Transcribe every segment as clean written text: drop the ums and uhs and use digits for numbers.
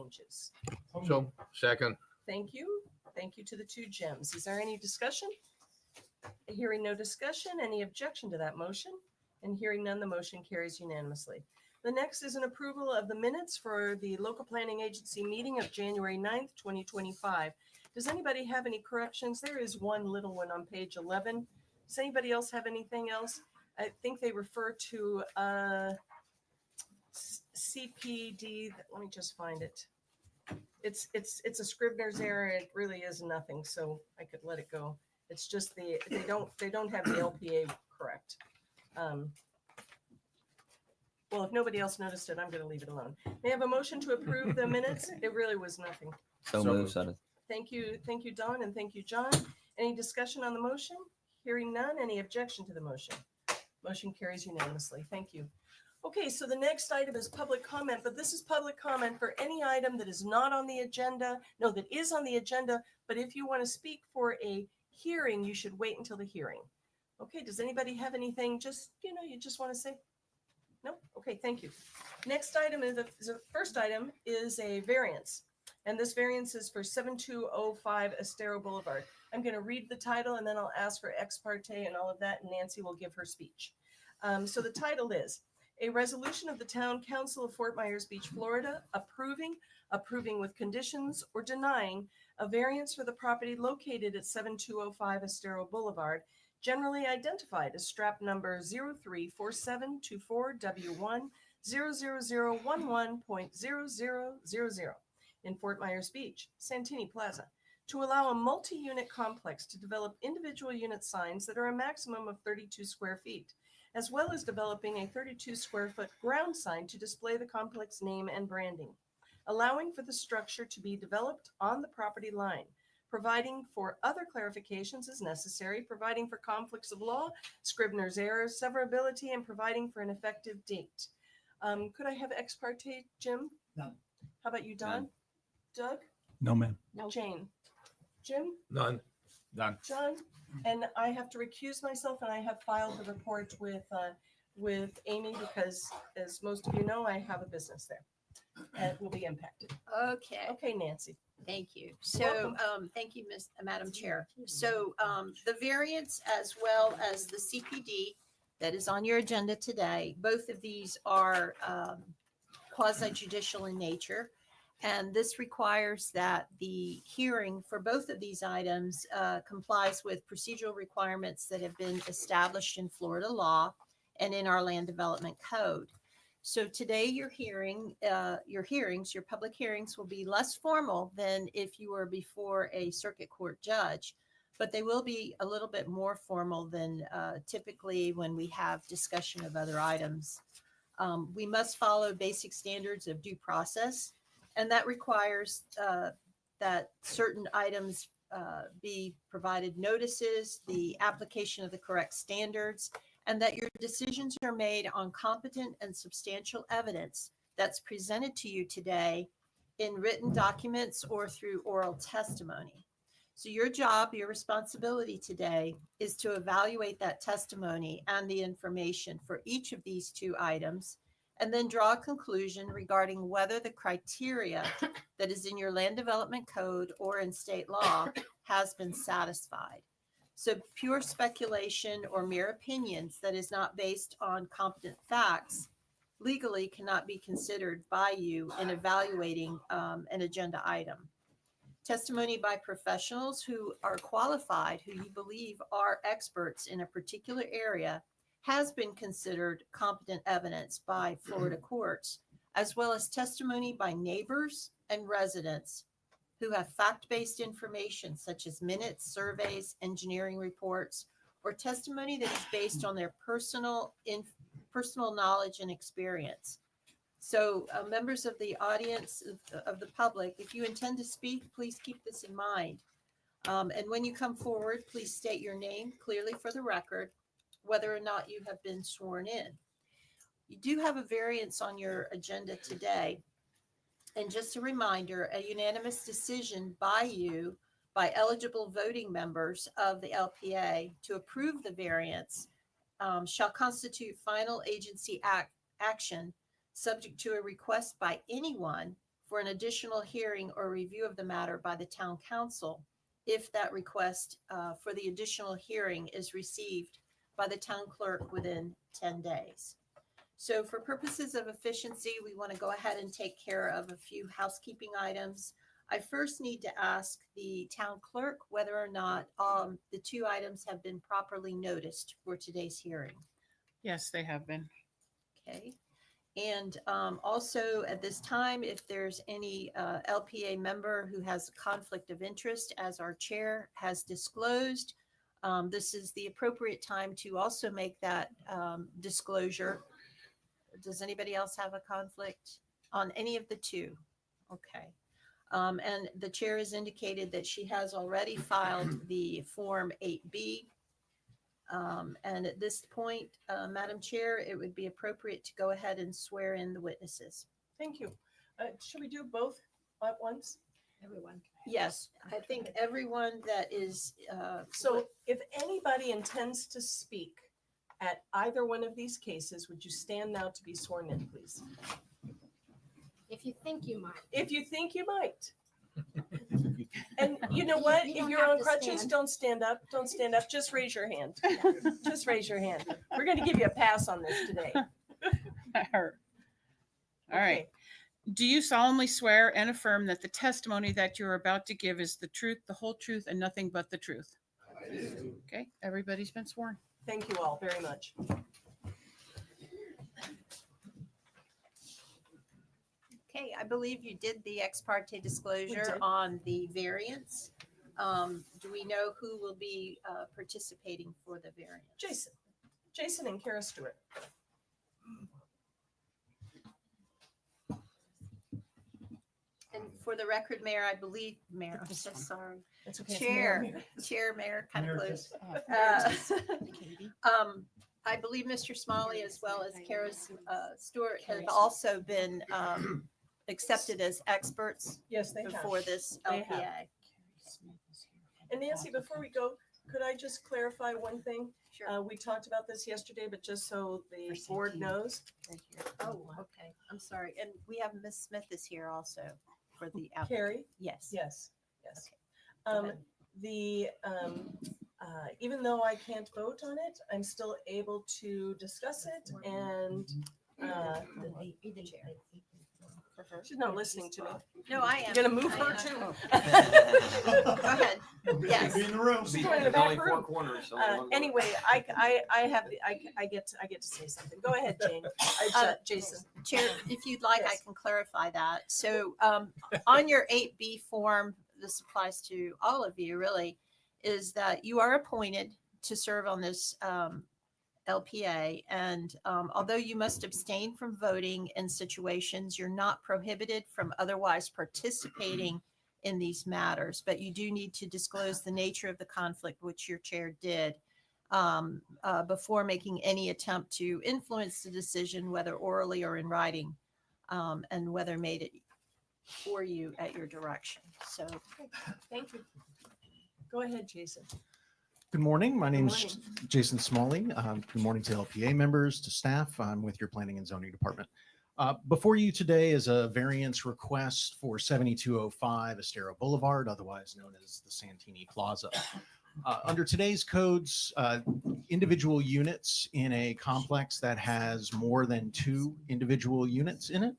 changes. So, second. Thank you. Thank you to the two Jims. Is there any discussion? Hearing no discussion, any objection to that motion? And hearing none, the motion carries unanimously. The next is an approval of the minutes for the local planning agency meeting of January 9th, 2025. Does anybody have any corrections? There is one little one on page 11. Does anybody else have anything else? I think they refer to CPD. Let me just find it. It's a Scribner's error. It really is nothing, so I could let it go. It's just they don't have the LPA correct. Well, if nobody else noticed it, I'm going to leave it alone. May I have a motion to approve the minutes? It really was nothing. So moved, Sutter. Thank you, Don, and thank you, John. Any discussion on the motion? Hearing none. Any objection to the motion? Motion carries unanimously. Thank you. Okay, so the next item is public comment, but this is public comment for any item that is not on the agenda. No, that is on the agenda, but if you want to speak for a hearing, you should wait until the hearing. Okay, does anybody have anything you just want to say? No? Okay, thank you. Next item is the first item is a variance. And this variance is for 7205 Estero Boulevard. I'm going to read the title and then I'll ask for ex parte and all of that, and Nancy will give her speech. So the title is a resolution of the Town Council of Fort Myers Beach, Florida, approving with conditions, or denying a variance for the property located at 7205 Estero Boulevard, generally identified as strap number 034724W10011.0000 in Fort Myers Beach, Santini Plaza, to allow a multi-unit complex to develop individual unit signs that are a maximum of 32 square feet, as well as developing a 32 square foot ground sign to display the complex name and branding, allowing for the structure to be developed on the property line, providing for other clarifications as necessary, providing for conflicts of law, Scribner's errors, severability, and providing for an effective date. Could I have ex parte, Jim? None. How about you, Don? None. Doug? No, ma'am. No. Jane? Jim? None. Done. John? And I have to recuse myself, and I have filed the report with Amy because, as most of you know, I have a business there and will be impacted. Okay, Okay, Nancy. thank you. So, thank you, Madam Chair. So, the variance as well as the CPD that is on your agenda today, both of these are quasi judicial in nature. And this requires that the hearing for both of these items complies with procedural requirements that have been established in Florida law and in our land development code. So today your public hearings will be less formal than if you were before a circuit court judge, but they will be a little bit more formal than typically when we have discussion of other items. We must follow basic standards of due process, and that requires that certain items be provided notices, the application of the correct standards, and that your decisions are made on competent and substantial evidence that's presented to you today in written documents or through oral testimony. So your job, your responsibility today is to evaluate that testimony and the information for each of these two items, and then draw a conclusion regarding whether the criteria that is in your land development code or in state law has been satisfied. So pure speculation or mere opinions that is not based on competent facts legally cannot be considered by you in evaluating an agenda item. Testimony by professionals who are qualified, who you believe are experts in a particular area, has been considered competent evidence by Florida courts, as well as testimony by neighbors and residents who have fact-based information such as minutes, surveys, engineering reports, or testimony that is based on their personal knowledge and experience. So members of the audience, of the public, if you intend to speak, please keep this in mind. And when you come forward, please state your name clearly for the record, whether or not you have been sworn in. You do have a variance on your agenda today. And just a reminder, a unanimous decision by you, by eligible voting members of the LPA to approve the variance shall constitute final agency action subject to a request by anyone for an additional hearing or review of the matter by the town council if that request for the additional hearing is received by the town clerk within 10 days. So for purposes of efficiency, we want to go ahead and take care of a few housekeeping items. I first need to ask the town clerk whether or not the two items have been properly noticed for today's hearing. Yes, they have been. Okay. And also at this time, if there's any LPA member who has a conflict of interest, as our chair has disclosed, this is the appropriate time to also make that disclosure. Does anybody else have a conflict on any of the two? Okay. And the chair has indicated that she has already filed the Form 8B. And at this point, Madam Chair, it would be appropriate to go ahead and swear in the witnesses. Thank you. Should we do both at once? Everyone. Yes, I think everyone that is. So if anybody intends to speak at either one of these cases, would you stand now to be sworn in, please? If you think you might. If you think you might. And you know what? You If don't you're have on to crutches, stand. don't stand up. Don't stand up. Just raise your hand. Just raise your hand. We're going to give you a pass on this today. That hurt. All right. Okay. Do you solemnly swear and affirm that the testimony that you're about to give is the truth, the whole truth, and nothing but the truth? I do. Okay, everybody's been sworn. Thank you all very much. Okay, I believe you did the ex parte disclosure did. on the variance. Do we know who will be participating for the variance? Jason and Kara Stewart. And for the record, Mayor, I believe, Mayor, I'm so sorry. That's okay. Chair, Mayor, kind of close. Katie? I believe Mr. Smalley as well as Kara Stewart have also been accepted as experts Yes, they have. before this They have. LPA. And Nancy, before we go, could I just clarify one thing? Sure. We talked about this yesterday, but just so the For board safety. knows. Oh, okay. I'm sorry. And we have Ms. Smith is here also for the applicant. Carrie? Yes. Yes, yes. Go ahead. Even though I can't vote on it, I'm still able to discuss it and, The chair. For her. she's not listening to me. No, I am. You're gonna move I her am. too? Go ahead. Yes. Be in the room. She's going in the There's only back four room. corners. so Anyway, I get to say something. Go ahead, Jane. Jason. Chair, if you'd like, I Yes. can clarify that. So on your 8B form, this applies to all of you really, is that you are appointed to serve on this LPA. And although you must abstain from voting in situations, you're not prohibited from otherwise participating in these matters, but you do need to disclose the nature of the conflict, which your chair did, before making any attempt to influence the decision, whether orally or in writing, and whether made it for you at your direction. So Thank you. Go ahead, Jason. Good morning. My name is morning. Jason Smalley. Good morning to LPA members, to staff. I'm with your Planning and Zoning Department. Before you today is a variance request for 7205 Estero Boulevard, otherwise known as the Santini Plaza. Under today's codes, individual units in a complex that has more than 2 individual units in it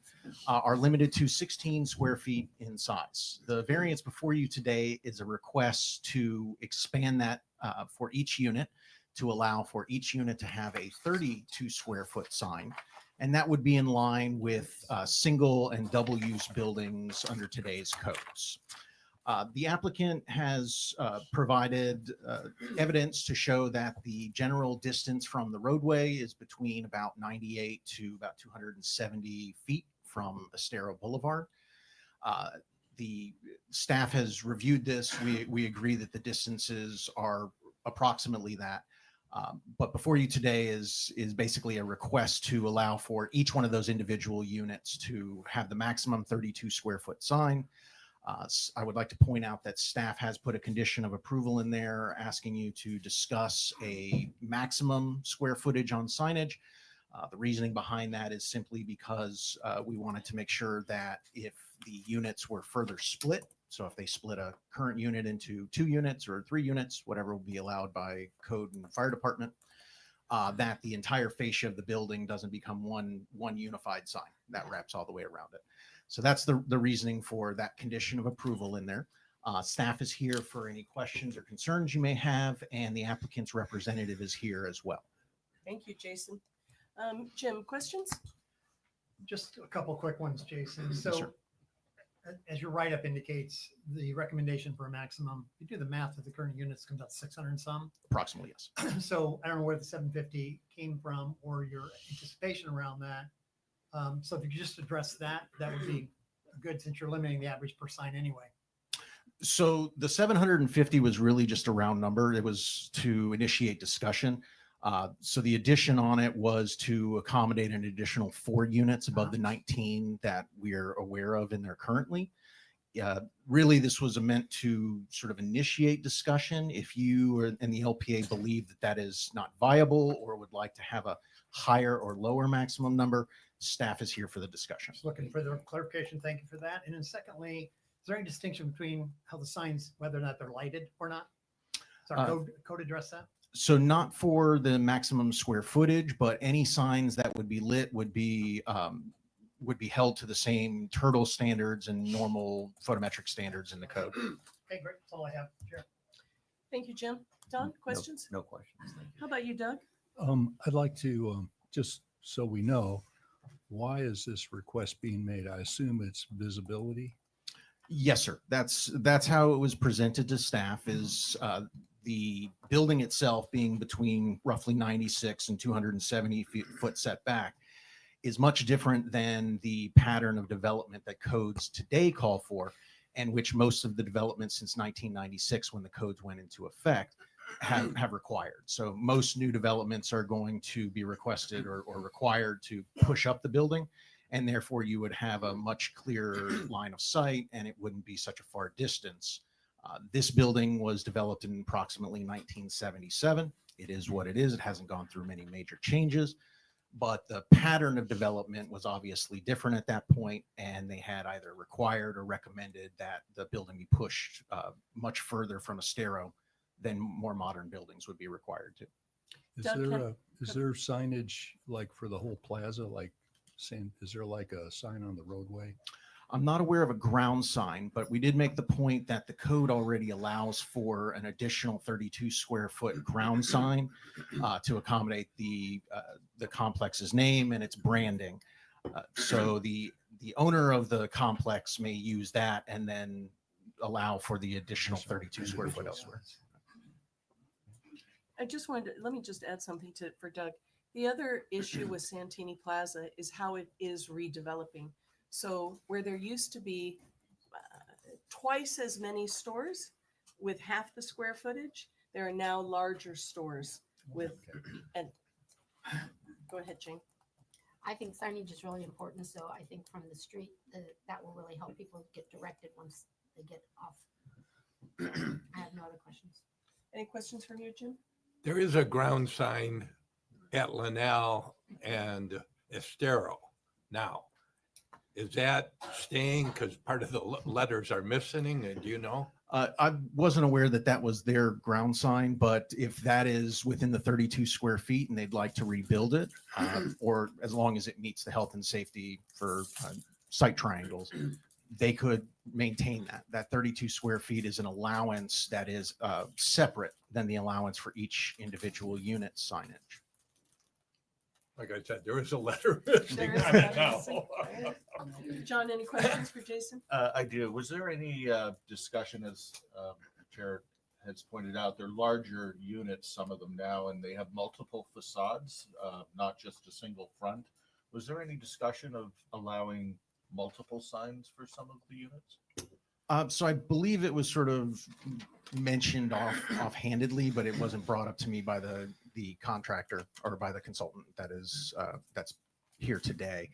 are limited to 16 square feet in size. The variance before you today is a request to expand that for each unit to allow for each unit to have a 32 square foot sign. And that would be in line with single and double use buildings under today's codes. The applicant has provided evidence to show that the general distance from the roadway is between about 98 to about 270 feet from Estero Boulevard. The staff has reviewed this. We agree that the distances are approximately that. But before you today is basically a request to allow for each one of those individual units to have the maximum 32 square foot sign. I would like to point out that staff has put a condition of approval in there asking you to discuss a maximum square footage on signage. The reasoning behind that is simply because we wanted to make sure that if the units were further split, so if they split a current unit into 2 units or 3 units, whatever will be allowed by code and fire department, that the entire fascia of the building doesn't become one unified sign that wraps all the way around it. So that's the reasoning for that condition of approval in there. Staff is here for any questions or concerns you may have, and the applicant's representative is here as well. Thank you, Jason. Jim, questions? Just a couple quick ones, Jason. Yes, So sir. as your write-up indicates, the recommendation for a maximum, you do the math of the current units comes out 600 and some. Approximately, yes. So I don't know where the 750 came from or your anticipation around that. So if you could just address that, that would be good since you're limiting the average per sign anyway. So the 750 was really just a round number. It was to initiate discussion. So the addition on it was to accommodate an additional 4 units above the 19 that we're aware of in there currently. Really, this was meant to sort of initiate discussion. If you and the LPA believe that that is not viable or would like to have a higher or lower maximum number, staff is here for the discussion. Just looking for the clarification. Thank you for that. And then secondly, is there any distinction between how the signs, whether or not they're lighted or not? Does our code address that? So not for the maximum square footage, but any signs that would be lit would be held to the same turtle standards and normal photometric standards in the code. Okay, great. That's all I have. Sure. Thank you, Jim. Don, questions? No questions. Thank you. How about you, Doug? I'd like to, just so we know, why is this request being made? I assume it's visibility. Yes, sir. That's how it was presented to staff, is the building itself being between roughly 96 and 270 foot setback is much different than the pattern of development that codes today call for, and which most of the developments since 1996, when the codes went into effect, have required. So most new developments are going to be requested or required to push up the building, and therefore you would have a much clearer line of sight and it wouldn't be such a far distance. This building was developed in approximately 1977. It is what it is. It hasn't gone through many major changes, but the pattern of development was obviously different at that point, and they had either required or recommended that the building be pushed much further from a stero than more modern buildings would be required to. Doug, Is there signage like for the whole plaza, like saying, is there like a sign on the roadway? I'm not aware of a ground sign, but we did make the point that the code already allows for an additional 32 square foot ground sign to accommodate the complex's name and its branding. So the owner of the complex may use that and then allow for the additional 32 square foot elsewhere. I just wanted to, let me just add something for Doug. The other issue with Santini Plaza is how it is redeveloping. So where there used to be twice as many stores with half the square footage, there are now larger stores with, and go ahead, Jane. I think signage is really important. So I think from the street, that will really help people get directed once they get off. I have no other questions. Any questions from you, Jim? There is a ground sign at Linnell and Estero now. Is that staying because part of the letters are missing? And do you know? I wasn't aware that that was their ground sign, but if that is within the 32 square feet and they'd like to rebuild it, or as long as it meets the health and safety for site triangles, they could maintain that. That 32 square feet is an allowance that is separate than the allowance for each individual unit signage. Like I said, there is a letter missing. There is a on it letter now. missing. John, any questions for Jason? I do. Was there any discussion, as Chair has pointed out, they're larger units, some of them now, and they have multiple facades, not just a single front. Was there any discussion of allowing multiple signs for some of the units? So I believe it was sort of mentioned offhandedly, but it wasn't brought up to me by the contractor or by the consultant that is that's here today.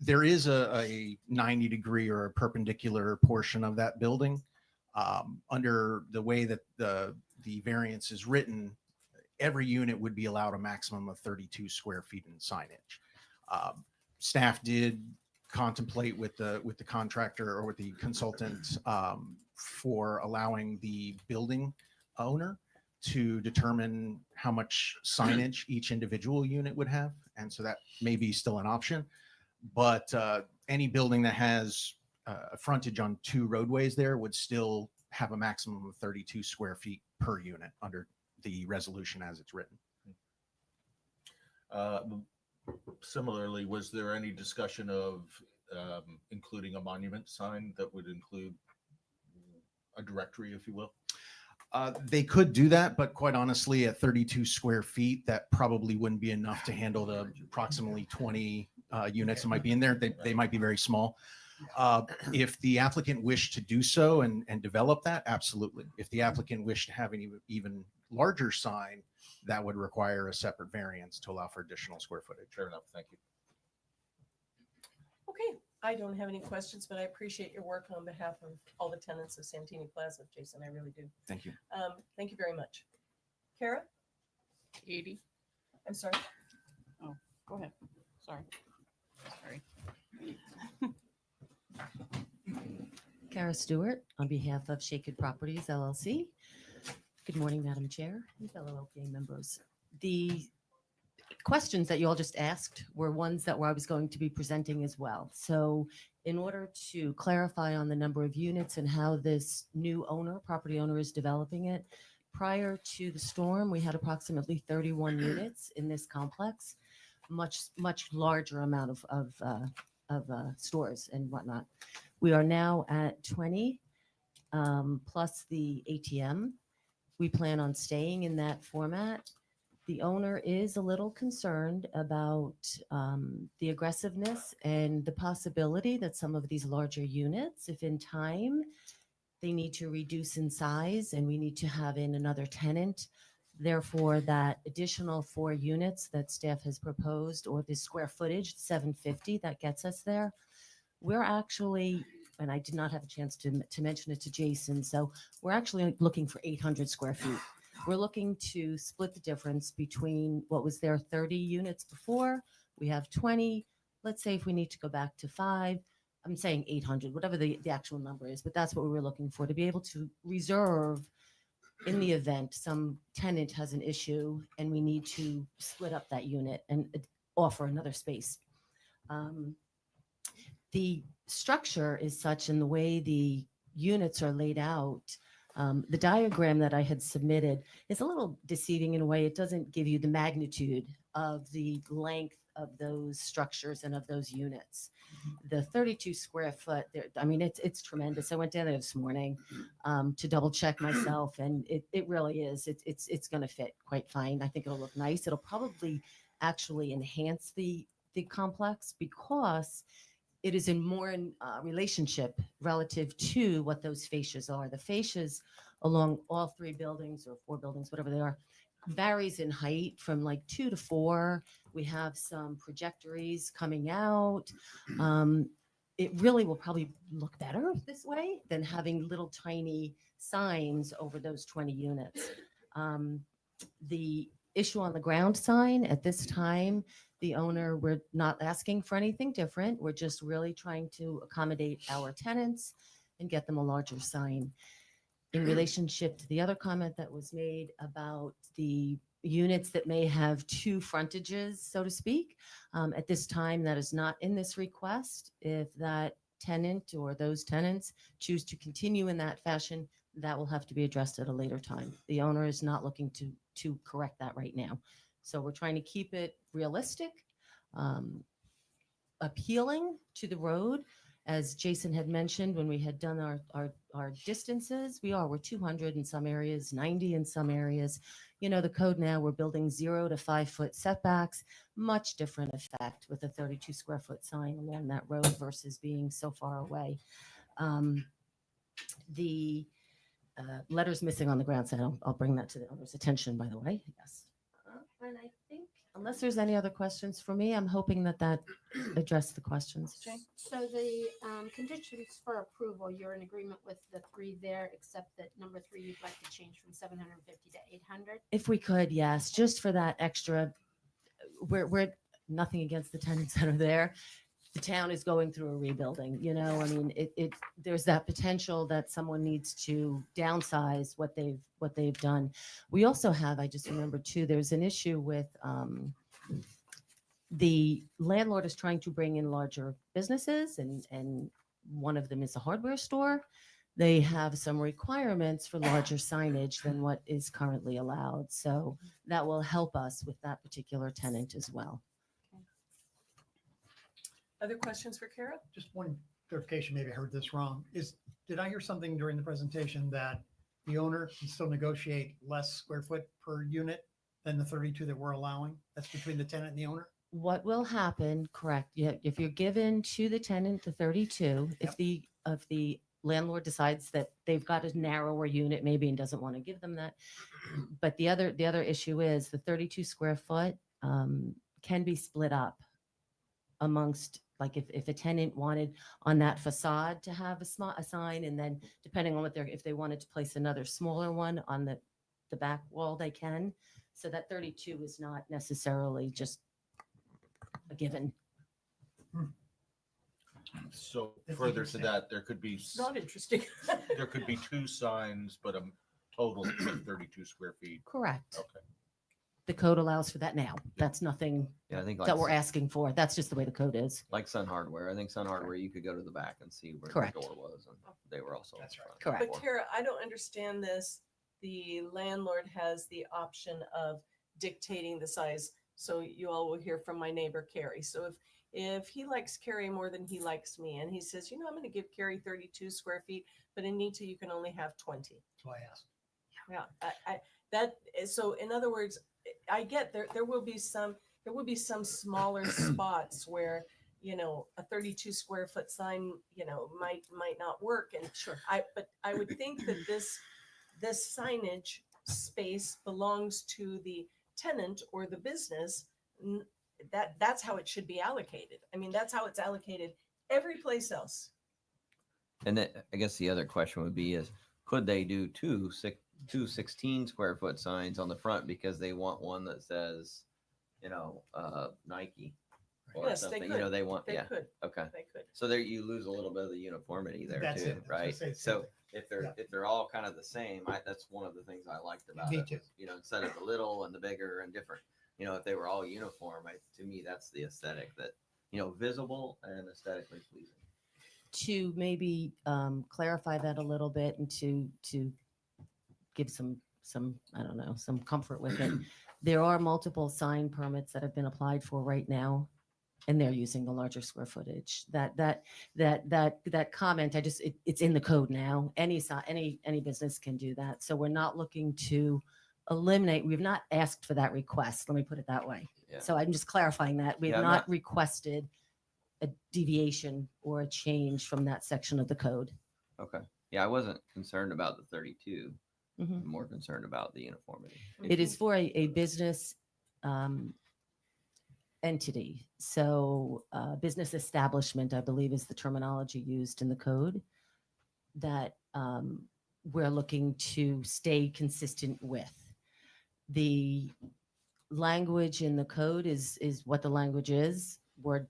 There is a 90-degree or a perpendicular portion of that building. Under the way that the variance is written, every unit would be allowed a maximum of 32 square feet in signage. Staff did contemplate with the contractor or with the consultant for allowing the building owner to determine how much signage each individual unit would have. And so that may be still an option. But any building that has a frontage on 2 roadways there would still have a maximum of 32 square feet per unit under the resolution as it's written. Similarly, was there any discussion of including a monument sign that would include a directory, if you will? They could do that, but quite honestly, at 32 square feet, that probably wouldn't be enough to handle the approximately 20 units that might be in there. They might be very small. If the applicant wished to do so and develop that, absolutely. If the applicant wished to have an even larger sign, that would require a separate variance to allow for additional square footage. Fair enough. Thank you. Okay, I don't have any questions, but I appreciate your work on behalf of all the tenants of Santini Plaza, Jason. I really do. Thank you. Thank you very much. Kara, 80. I'm sorry. Go ahead. Sorry. Kara Stewart, on behalf of Shaken Properties LLC. Good morning, Madam Chair and fellow LPA members. The questions that you all just asked were ones that I was going to be presenting as well. So in order to clarify on the number of units and how this new property owner is developing it, prior to the storm, we had approximately 31 units in this complex, much larger amount of stores and whatnot. We are now at 20 plus the ATM. We plan on staying in that format. The owner is a little concerned about the aggressiveness and the possibility that some of these larger units, if in time they need to reduce in size and we need to have in another tenant, therefore that additional 4 units that staff has proposed, or the square footage, 750, that gets us there. We're actually, and I did not have a chance to mention it to Jason, so we're actually looking for 800 square feet. We're looking to split the difference between what was there 30 units before. We have 20. Let's say if we need to go back to 5, I'm saying 800, whatever the actual number is, but that's what we were looking for, to be able to reserve in the event some tenant has an issue and we need to split up that unit and offer another space. The structure is such, in the way the units are laid out, the diagram that I had submitted is a little deceiving in a way. It doesn't give you the magnitude of the length of those structures and of those units. The 32 square foot, I mean, it's tremendous. I went down there this morning to double check myself, and it really is. It's going to fit quite fine. I think it'll look nice. It'll probably actually enhance the complex because it is in more relationship relative to what those fascias are. The fascias along all 3 buildings or 4 buildings, whatever they are, varies in height from like 2 to 4. We have some trajectories coming out. It really will probably look better this way than having little tiny signs over those 20 units. The issue on the ground sign at this time, the owner, we're not asking for anything different. We're just really trying to accommodate our tenants and get them a larger sign. In relationship to the other comment that was made about the units that may have 2 frontages, so to speak, at this time, that is not in this request. If that tenant or those tenants choose to continue in that fashion, that will have to be addressed at a later time. The owner is not looking to correct that right now. So we're trying to keep it realistic, appealing to the road. As Jason had mentioned, when we had done our distances, we're 200 in some areas, 90 in some areas. You know, the code now, we're building 0 to 5 foot setbacks, much different effect with a 32 square foot sign along that road versus being so far away. The letters missing on the ground sign, I'll bring that to the owner's attention, by the way. Yes. And I think Unless there's any other questions for me, I'm hoping that that addressed the questions. Jane? So the conditions for approval, you're in agreement with the three there, except that number three, you'd like to change from 750 to 800? If we could, yes, just for that extra, we're nothing against the tenants that are there. The town is going through a rebuilding, you know, I mean, there's that potential that someone needs to downsize what they've done. We also have, I just remembered too, there's an issue with, the landlord is trying to bring in larger businesses and one of them is a hardware store. They have some requirements for larger signage than what is currently allowed. So that will help us with that particular tenant as well. Other questions for Kara? Just one clarification, maybe I heard this wrong. Did I hear something during the presentation that the owner can still negotiate less square foot per unit than the 32 that we're allowing? That's between the tenant and the owner? What will happen, correct, if you're given to the tenant the 32, if the landlord decides that they've got a narrower unit maybe and doesn't want to give them that. But the other issue is the 32 square foot can be split up amongst, like if a tenant wanted on that facade to have a sign, and then depending on if they wanted to place another smaller one on the back wall, they can. So that 32 is not necessarily just a given. So That's further to interesting. that, there could be, Not interesting. there could be two signs, but a total of 32 square feet. Correct. Okay. The code allows for that now. That's nothing Yeah, I think that we're asking for. That's just the way the code is. like Sun Hardware. I think Sun Hardware, you could go to the back and see where Correct. the door was, and they were also. That's right. Correct. But Kara, I don't understand this. The landlord has the option of dictating the size. So you all will hear from my neighbor Carrie. So if he likes Carrie more than he likes me, and he says, I'm going to give Carrie 32 square feet, but in Nita you can only have 20. That's why I asked. Yeah, so in other words, I get there will be some smaller spots where a 32 square foot sign might not work, and sure, but I would think that this signage space belongs to the tenant or the business. That's how it should be allocated. I mean, that's how it's allocated every place else. And then I guess the other question would be could they do two 16 square foot signs on the front because they want one that says, Nike or Yes, they something, could. they want, They yeah. could. Okay. They could. So there you lose a little bit of the uniformity there That's too, it. I was right? gonna say the same So thing. if they're all kind of the same, that's one of the things I liked about Me it. too. Instead of the little and the bigger and different, if they were all uniform, to me that's the aesthetic that, visible and aesthetically pleasing. To maybe clarify that a little bit and to give some I don't know, some comfort with it. There are multiple sign permits that have been applied for right now, and they're using the larger square footage. That comment, it's in the code now. Any business can do that. So we're not looking to eliminate. We've not asked for that request. Let me put it that way. Yeah. So I'm just clarifying that we've Yeah, I'm not not- requested a deviation or a change from that section of the code. Okay. Yeah, I wasn't concerned about the 32. Mhm. I'm more concerned about the uniformity. It is for a business entity. So business establishment, I believe, is the terminology used in the code that we're looking to stay consistent with. The language in the code is what the language is. We're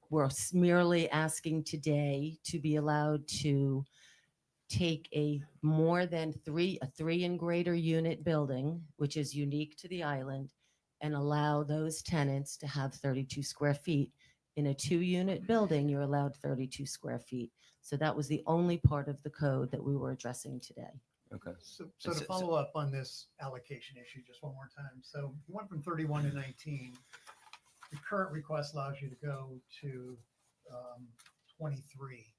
merely asking today to be allowed to take a more than three and greater unit building, which is unique to the island, and allow those tenants to have 32 square feet. In a 2-unit building, you're allowed 32 square feet. So that was the only part of the code that we were addressing today. Okay. So So- to follow up on this allocation issue, just one more time. So you went from 31 to 19. The current request allows you to go to 23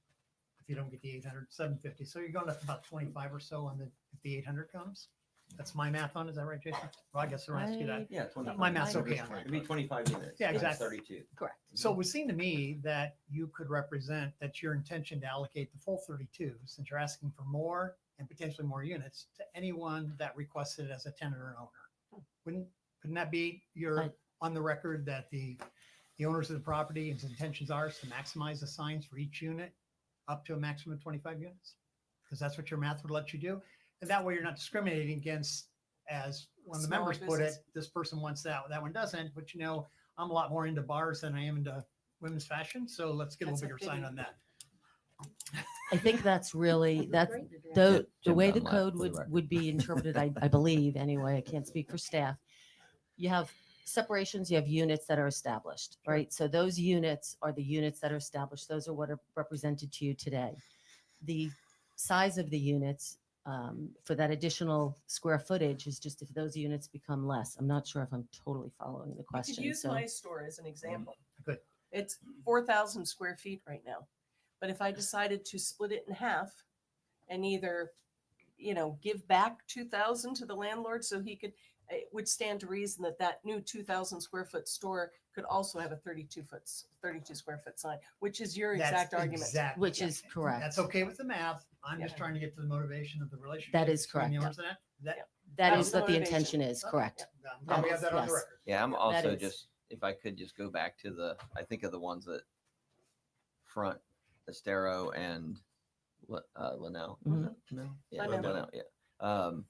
if you don't get the 800, 750. So you're going up about 25 or so on if the 800 comes. That's my math on. Is that right, Jason? Well, I guess they're asking you that. Yeah, 25. My math's okay on that. It'd be 25 units. Yeah, times exactly. 32. Correct. So it would seem to me that you could represent that your intention to allocate the full 32, since you're asking for more and potentially more units, to anyone that requested it as a tenant or an owner. Couldn't that be your on the record that the owners of the property, its intentions are to maximize the signs for each unit up to a maximum of 25 units? Because that's what your math would let you do. And that way you're not discriminating against, as one of the Smaller members put it, business. this person wants that one doesn't. But I'm a lot more into bars than I am into women's fashion. So let's get a That's little a bigger sign pity. on that. I think that's really, that's Great. the Jim way the Dunlap, code for the would, record. would be interpreted, I believe, anyway, I can't speak for staff. You have separations, you have units that are established, right? So those units are the units that are established. Those are what are represented to you today. The size of the units for that additional square footage is just if those units become less. I'm not sure if I'm totally following the You could question. use So my store as an example. Good. It's 4,000 square feet right now. But if I decided to split it in half and either, give back 2,000 to the landlord so he could, it would stand to reason that that new 2,000 square foot store could also have a 32 square foot sign, which is your That's exact argument. exactly- which is correct. That's okay with the math. I'm just Yeah. trying to get to the motivation of the relationship. That is between the correct. owners and that. Yeah. That That is was the what the motivation. intention is, correct. I'm glad we have that on the Yes. record. Yeah, I'm also is- just, if I could just go back to I think of the ones that front Estero and Linnell. Mhm. No, yeah, Linnell. Linnell, yeah.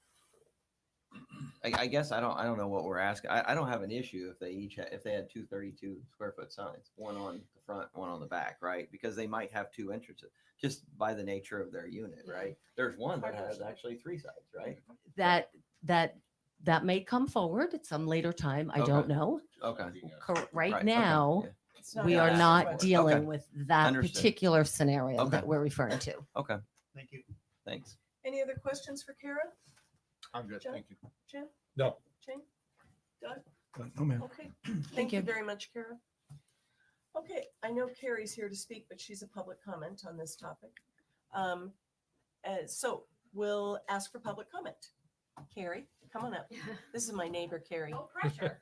I guess I don't know what we're asking. I don't have an issue if if they had 232 square foot signs, one on the front, one on the back, right? Because they might have two entrances just by the nature of their unit, right? There's one that has actually three sides, right? That may come forward at some later time. I don't Okay. know. Okay. Right Right, okay, now, yeah. It's not we how are that's not requested. dealing Okay. with that Understood. particular scenario Okay. that we're referring to. Okay, Thank you. thanks. Any other questions for Kara? I'm good, John? thank you. Jim? No. Jane? Doug? No, ma'am. Okay, thank you you. very much, Kara. Okay, I know Carrie's here to speak, but she's a public comment on this topic. So we'll ask for public comment. Carrie, come on up. This is my neighbor, Carrie. No pressure.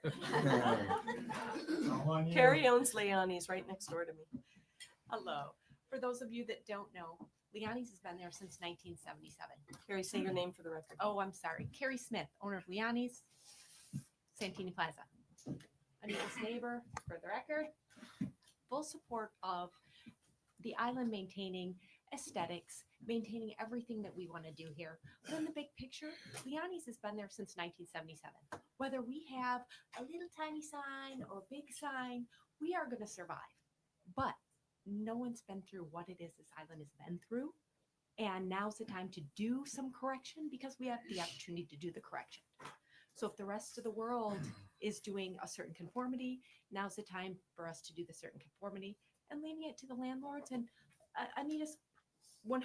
Carrie owns Leonie's right next door to me. Hello. For those of you that don't know, Leonie's has been there since 1977. Carrie, say your name for the record. Oh, I'm sorry. Carrie Smith, owner of Leonie's, Santini Plaza. A nice neighbor, for the record. Full support of the island maintaining aesthetics, maintaining everything that we want to do here. But in the big picture, Leonie's has been there since 1977. Whether we have a little tiny sign or a big sign, we are going to survive. But no one's been through what it is this island has been through. And now's the time to do some correction because we have the opportunity to do the correction. So if the rest of the world is doing a certain conformity, now's the time for us to do the certain conformity and leaving it to the landlords. And Anita's 100%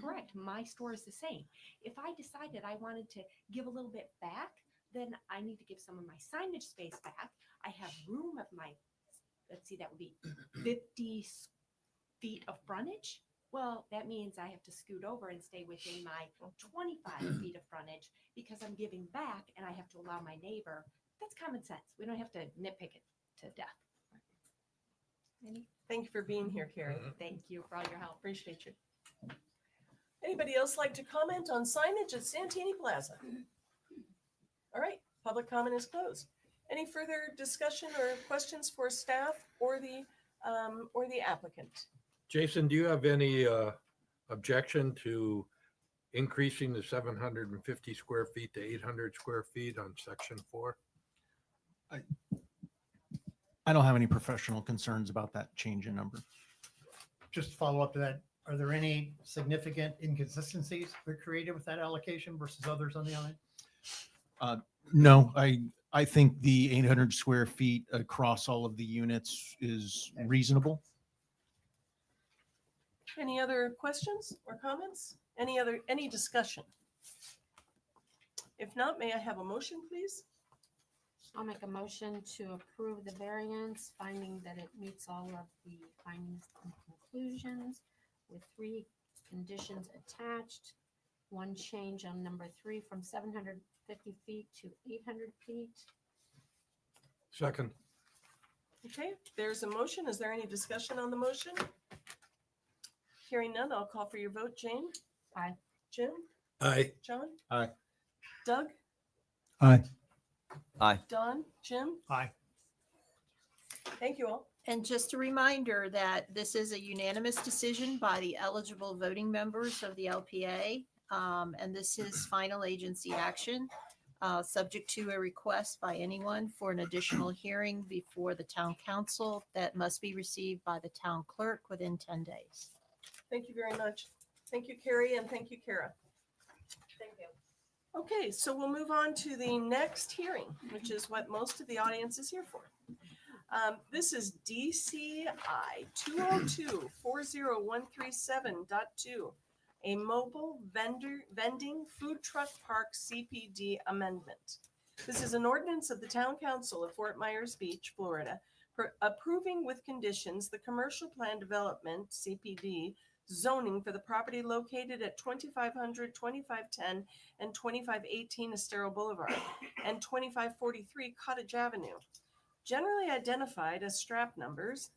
correct. My store is the same. If I decided I wanted to give a little bit back, then I need to give some of my signage space back. I have room of my, let's see, that would be 50 feet of frontage. Well, that means I have to scoot over and stay within my 25 feet of frontage because I'm giving back and I have to allow my neighbor. That's common sense. We don't have to nitpick it to death. Thank you for being here, Carrie. Thank you for all your help. Appreciate you. Anybody else like to comment on signage at Santini Plaza? All right, public comment is closed. Any further discussion or questions for staff or the applicant? Jason, do you have any objection to increasing the 750 square feet to 800 square feet on section 4? I don't have any professional concerns about that change in number. Just to follow up to that, are there any significant inconsistencies that are created with that allocation versus others on the island? No, I think the 800 square feet across all of the units is reasonable. Any other questions or comments? Any discussion? If not, may I have a motion, please? I'll make a motion to approve the variance, finding that it meets all of the findings and conclusions with 3 conditions attached. 1 change on number 3 from 750 feet to 800 feet. Second. Okay, there's a motion. Is there any discussion on the motion? Hearing none, I'll call for your vote. Jane? Aye. Jim? Aye. John? Aye. Doug? Aye. Aye. Don? Jim? Aye. Thank you all. And just a reminder that this is a unanimous decision by the eligible voting members of the LPA. And this is final agency action, subject to a request by anyone for an additional hearing before the town council that must be received by the town clerk within 10 days. Thank you very much. Thank you, Carrie, and thank you, Kara. Thank you. Okay, so we'll move on to the next hearing, which is what most of the audience is here for. This is DCI 202-40137.2, a mobile vending food truck park CPD amendment. This is an ordinance of the Town Council of Fort Myers Beach, Florida, approving with conditions the commercial plan development CPD zoning for the property located at 2500, 2510, and 2518 Estero Boulevard and 2543 Cottage Avenue, generally identified as strap numbers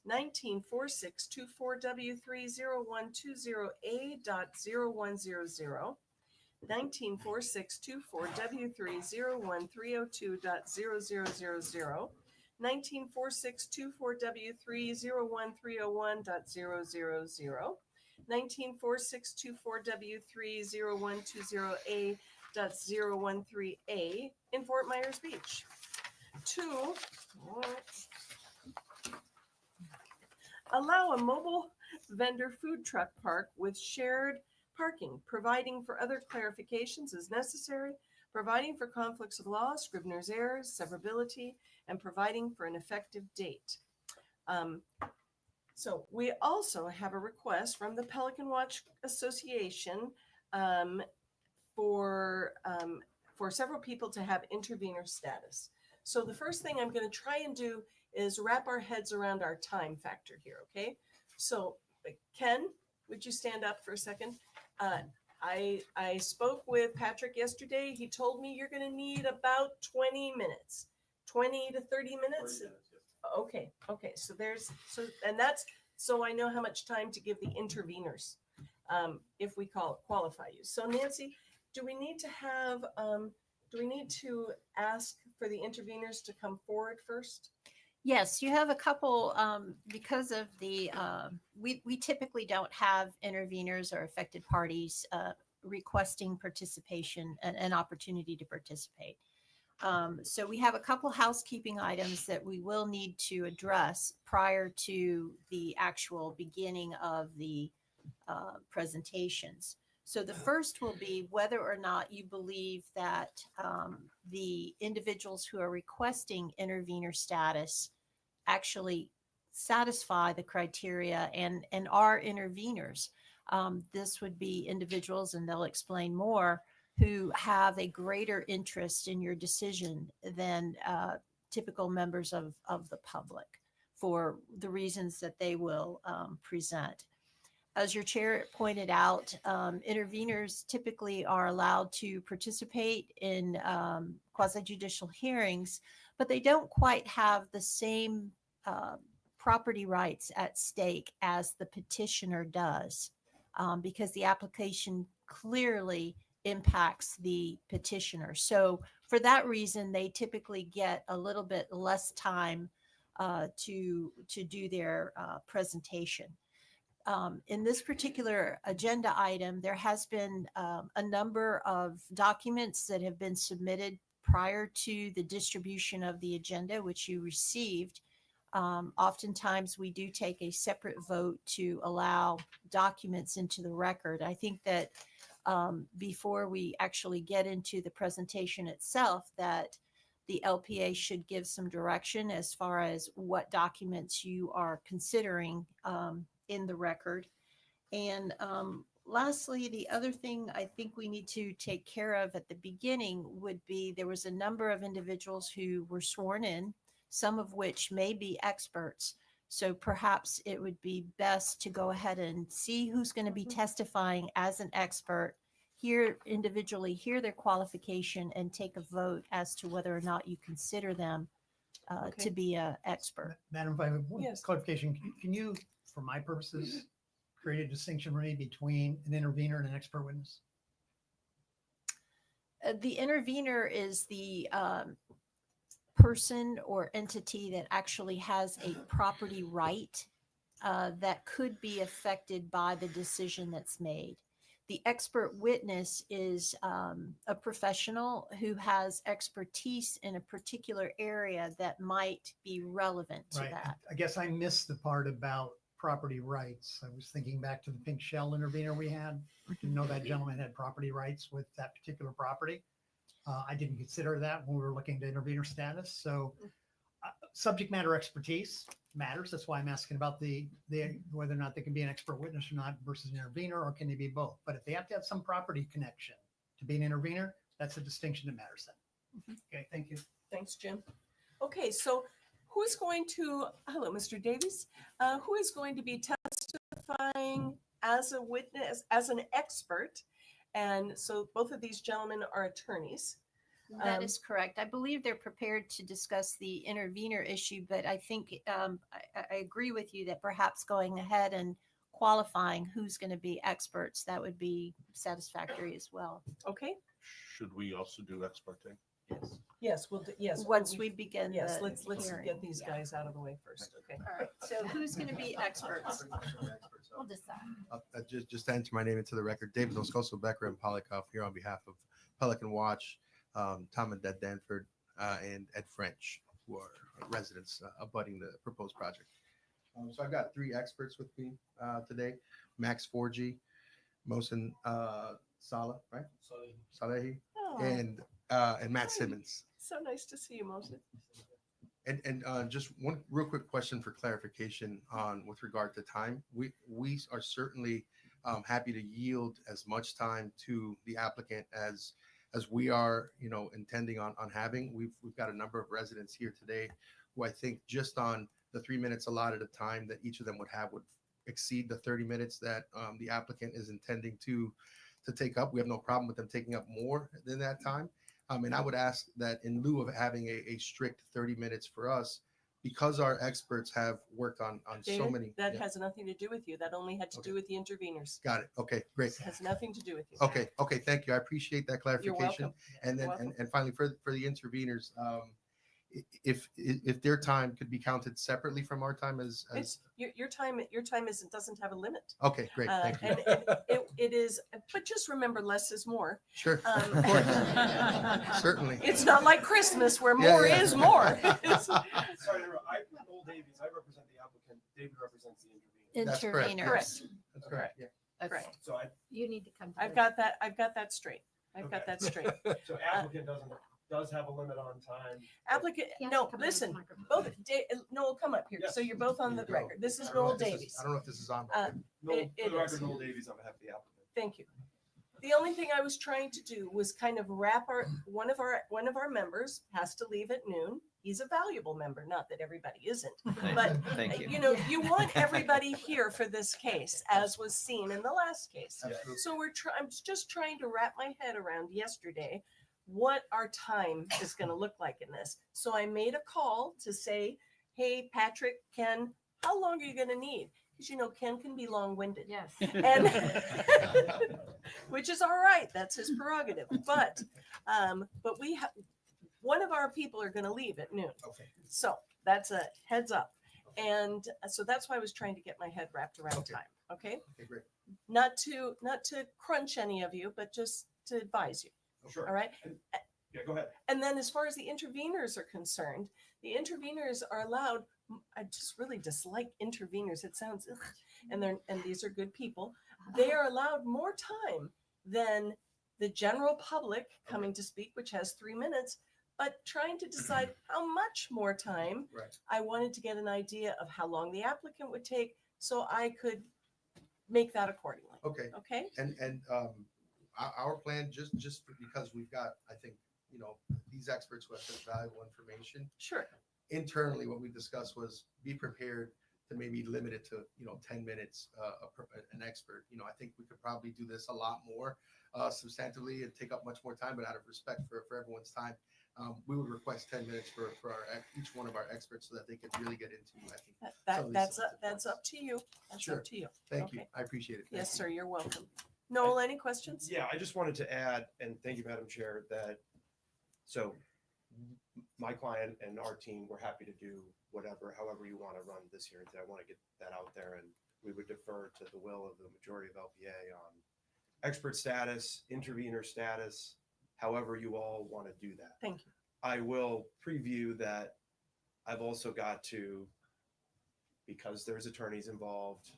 194624W30120A.0100, 194624W301302000, 194624W3013001.000, 194624W30120A.013A in Fort Myers Beach. To allow a mobile vendor food truck park with shared parking, providing for other clarifications as necessary, providing for conflicts of law, Scrivener's errors, severability, and providing for an effective date. So we also have a request from the Pelican Watch Association for several people to have intervener status. So the first thing I'm going to try and do is wrap our heads around our time factor here, okay? So Ken, would you stand up for a second? I spoke with Patrick yesterday. He told me you're going to need about 20 minutes, 20 to 30 minutes. Okay. So so I know how much time to give the interveners if we qualify you. So Nancy, do we need to ask for the interveners to come forward first? Yes, you have a couple, because of the, we typically don't have interveners or affected parties requesting participation, an opportunity to participate. So we have a couple housekeeping items that we will need to address prior to the actual beginning of the presentations. So the first will be whether or not you believe that the individuals who are requesting intervener status actually satisfy the criteria and are interveners. This would be individuals, and they'll explain more, who have a greater interest in your decision than typical members of the public for the reasons that they will present. As your chair pointed out, interveners typically are allowed to participate in quasi-judicial hearings, but they don't quite have the same property rights at stake as the petitioner does, because the application clearly impacts the petitioner. So for that reason, they typically get a little bit less time to do their presentation. In this particular agenda item, there has been a number of documents that have been submitted prior to the distribution of the agenda, which you received. Oftentimes, we do take a separate vote to allow documents into the record. I think that before we actually get into the presentation itself, that the LPA should give some direction as far as what documents you are considering in the record. And lastly, the other thing I think we need to take care of at the beginning would be there was a number of individuals who were sworn in, some of which may be experts. So perhaps it would be best to go ahead and see who's going to be testifying as an expert, hear their qualification, and take a vote as to whether or not you consider them to be an expert. Madam, if I have one Yes. clarification, can you, for my purposes, create a distinction, Renee, between an intervener and an expert witness? The intervener is the person or entity that actually has a property right that could be affected by the decision that's made. The expert witness is a professional who has expertise in a particular area that might be relevant to Right. that. I guess I missed the part about property rights. I was thinking back to the pink shell intervener we had. I didn't know that gentleman had property rights with that particular property. I didn't consider that when we were looking at intervener status. So subject matter expertise matters. That's why I'm asking about the whether or not they can be an expert witness or not versus an intervener, or can they be both? But if they have to have some property connection to be an intervener, that's a distinction that matters then. Okay, thank you. Thanks, Jim. Okay, so who's going to, hello, Mr. Davies, who is going to be testifying as a witness, as an expert? And so both of these gentlemen are attorneys. That is correct. I believe they're prepared to discuss the intervener issue, but I think I agree with you that perhaps going ahead and qualifying who's going to be experts, that would be satisfactory as well. Okay, Should we also do ex parte? yes, we'll do, yes. Once we begin Yes, the let's hearing. get these Yeah. guys out of the way first, okay? All right, so who's going to be experts? We'll decide. Just to enter my name into the record, David Moscoso Becker and Polikoff here on behalf of Pelican Watch, Tom and Deb Danford, and Ed French, who are residents abutting the proposed project. So I've got three experts with me today: Max 4G, Mohsen Salah, right? Salehi, Oh, and Matt Simmons. so nice to see you, Moses. And just one real quick question for clarification on with regard to time. We are certainly happy to yield as much time to the applicant as we are, intending on having. We've got a number of residents here today who I think just on the 3 minutes allotted of time that each of them would have would exceed the 30 minutes that the applicant is intending to take up. We have no problem with them taking up more than that time. And I would ask that in lieu of having a strict 30 minutes for us, because our experts have worked on so David, many. that Yeah, has nothing to do with you. That only had to do Okay. with the interveners. got it. Okay, great. It has nothing to do with you. Okay, thank you. I appreciate that You're clarification. welcome. And then, You're welcome. and finally, for the interveners, if their time could be counted separately from our time as It's your time doesn't have a limit. okay, great, thank you. And it is, but just remember, less is more. Sure, Um, of course, certainly. It's not like Christmas where Yeah, more yeah. is more. It's- Sorry, to interrupt. I'm Noel Davies. I represent the applicant. David represents the intervener. That's correct. Interveners. Correct. That's correct. Yeah. Okay. Correct. So I, You need to come. to I've the- got that straight. I've got Okay. that straight. so applicant does have a limit on time. Applicant, He has no, to come to the listen, microphone. both, Noel, come up here. Yes. So you're both on the There you go. record. This is I don't know Noel if this is- Davies. I don't know if this is on. Noel, It for the is. record, Noel Davies on behalf of the applicant. Thank you. The only thing I was trying to do was kind of wrap one of our members has to leave at noon. He's a valuable member, not that everybody isn't. But Thank you. you want everybody here for this case, as was seen in the last case. Absolutely. So I'm just trying to wrap my head around yesterday what our time is going to look like in this. So I made a call to say, hey, Patrick, Ken, how long are you going to need? Because Ken can be long-winded. Yes. And which is all right. That's his prerogative. But we have one of our people are going to leave at noon. Okay. So that's a heads up. And so that's why I was trying to get my head wrapped around Okay. time. Okay. Okay, great. Not to crunch any of you, but just to advise you. Sure. All right. Yeah, go ahead. And then as far as the interveners are concerned, the interveners are allowed. I just really dislike interveners. It sounds, ugh, and these are good people. They are allowed more time than the general public coming to speak, which has 3 minutes, but trying to decide how much more time. Right. I wanted to get an idea of how long the applicant would take so I could make that accordingly. Okay. Okay. And our plan, just because we've got, I think, these experts who have such valuable information. Sure. Internally, what we discussed was be prepared to maybe limit it to 10 minutes an expert. I think we could probably do this a lot more substantively and take up much more time, but out of respect for everyone's time, we would request 10 minutes for each one of our experts so that they could really get into, I think. some of these That's up to you. That's Sure. up to you. Thank you. Okay. I appreciate it. Thank Yes, you. sir. You're welcome. Noel, any questions? Yeah, I just wanted to add, and thank you, Madam Chair, that so my client and our team, we're happy to do however you want to run this hearing today. I want to get that out there, and we would defer to the will of the majority of LPA on expert status, intervener status, however you all want to do that. Thank you. I will preview that I've also got to, because there's attorneys involved,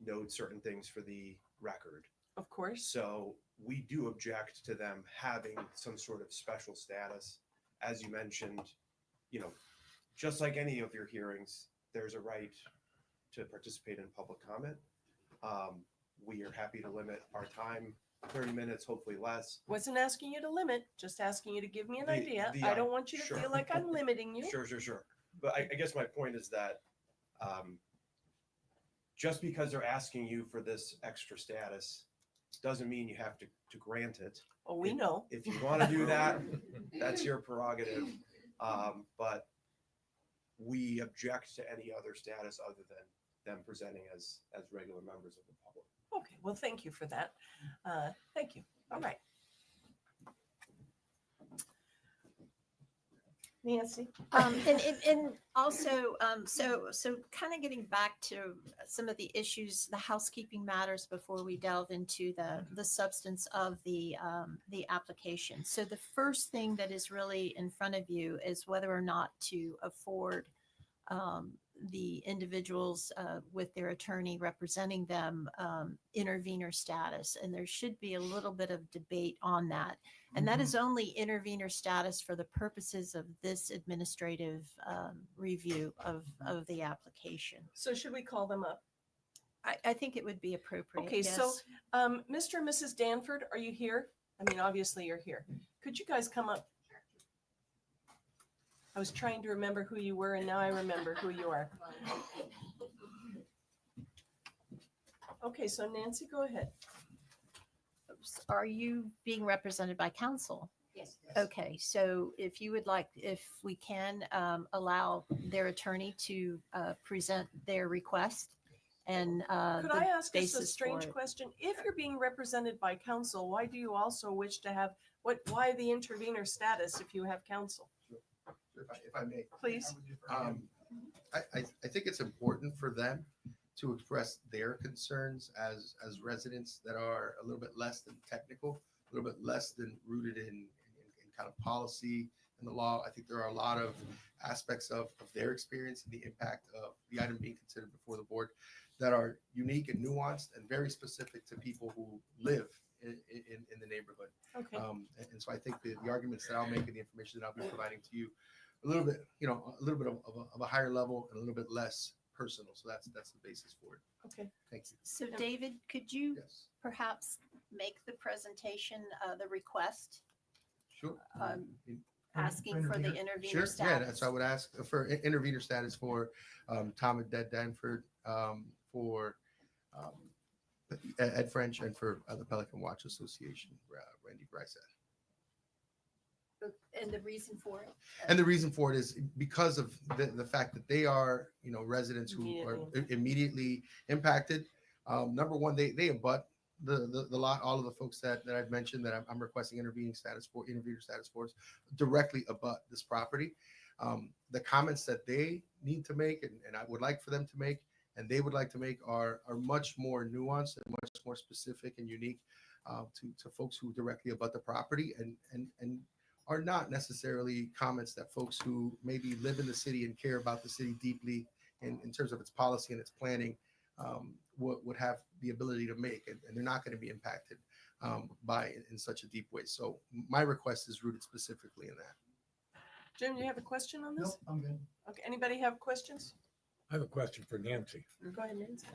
note certain things for the record. Of course. So we do object to them having some sort of special status. As you mentioned, just like any of your hearings, there's a right to participate in public comment. We are happy to limit our time, 30 minutes, hopefully less. Wasn't asking you to limit, just asking you to give me an The- idea. the I i- don't want you to sure. feel like I'm limiting you. Sure. But I guess my point is that just because they're asking you for this extra status doesn't mean you have to grant it. Oh, we know. If you want to do that, that's your prerogative. But we object to any other status other than them presenting as regular members of the public. Okay, well, thank you for that. Thank you. All right. Nancy? And also, so kind of getting back to some of the issues, the housekeeping matters before we delve into the substance of the application. So the first thing that is really in front of you is whether or not to afford the individuals with their attorney representing them intervener status. And there should be a little bit of debate on that. And that is only intervener status for the purposes of this administrative review of the application. So should we call them up? I think it would be appropriate. Okay, so yes. Mr. and Mrs. Danford, are you here? I mean, obviously you're here. Could you guys come up? I was trying to remember who you were, and now I remember who you are. Okay, so Nancy, go ahead. Are you being represented by counsel? Yes. Okay, so if you would like, if we can allow their attorney to present their request and Could the I ask us a basis for strange it. question? If you're being represented by counsel, why do you also wish to have, why the intervener status if you have counsel? If I may. Please. I think it's important for them to express their concerns as residents that are a little bit less than technical, a little bit less than rooted in kind of policy and the law. I think there are a lot of aspects of their experience and the impact of the item being considered before the board that are unique and nuanced and very specific to people who live in the neighborhood. Okay. And so I think the arguments that I'll make and the information that I'll be providing to you, a little bit of a higher level and a little bit less personal. So that's the basis for it. Okay. Thank you. So David, could you Yes, perhaps make the presentation, the request, sure. asking for the intervener Sure. Yeah, status? that's what I would ask for intervener status for Tom and Deb Danford, for Ed French, and for the Pelican Watch Association, Randy Brysett. And the reason for it? And the reason for it is because of the fact that they are, residents who are immediately impacted. Number one, they abut the lot, all of the folks that I've mentioned that I'm requesting intervener status for directly abut this property. The comments that they need to make and I would like for them to make and they would like to make are much more nuanced and much more specific and unique to folks who directly abut the property and are not necessarily comments that folks who maybe live in the city and care about the city deeply in terms of its policy and its planning would have the ability to make, and they're not going to be impacted by it in such a deep way. So my request is rooted specifically in that. Jim, do you have a question on this? Nope, I'm good. Okay, anybody have questions? I have a question for Nancy. Go ahead, Nancy.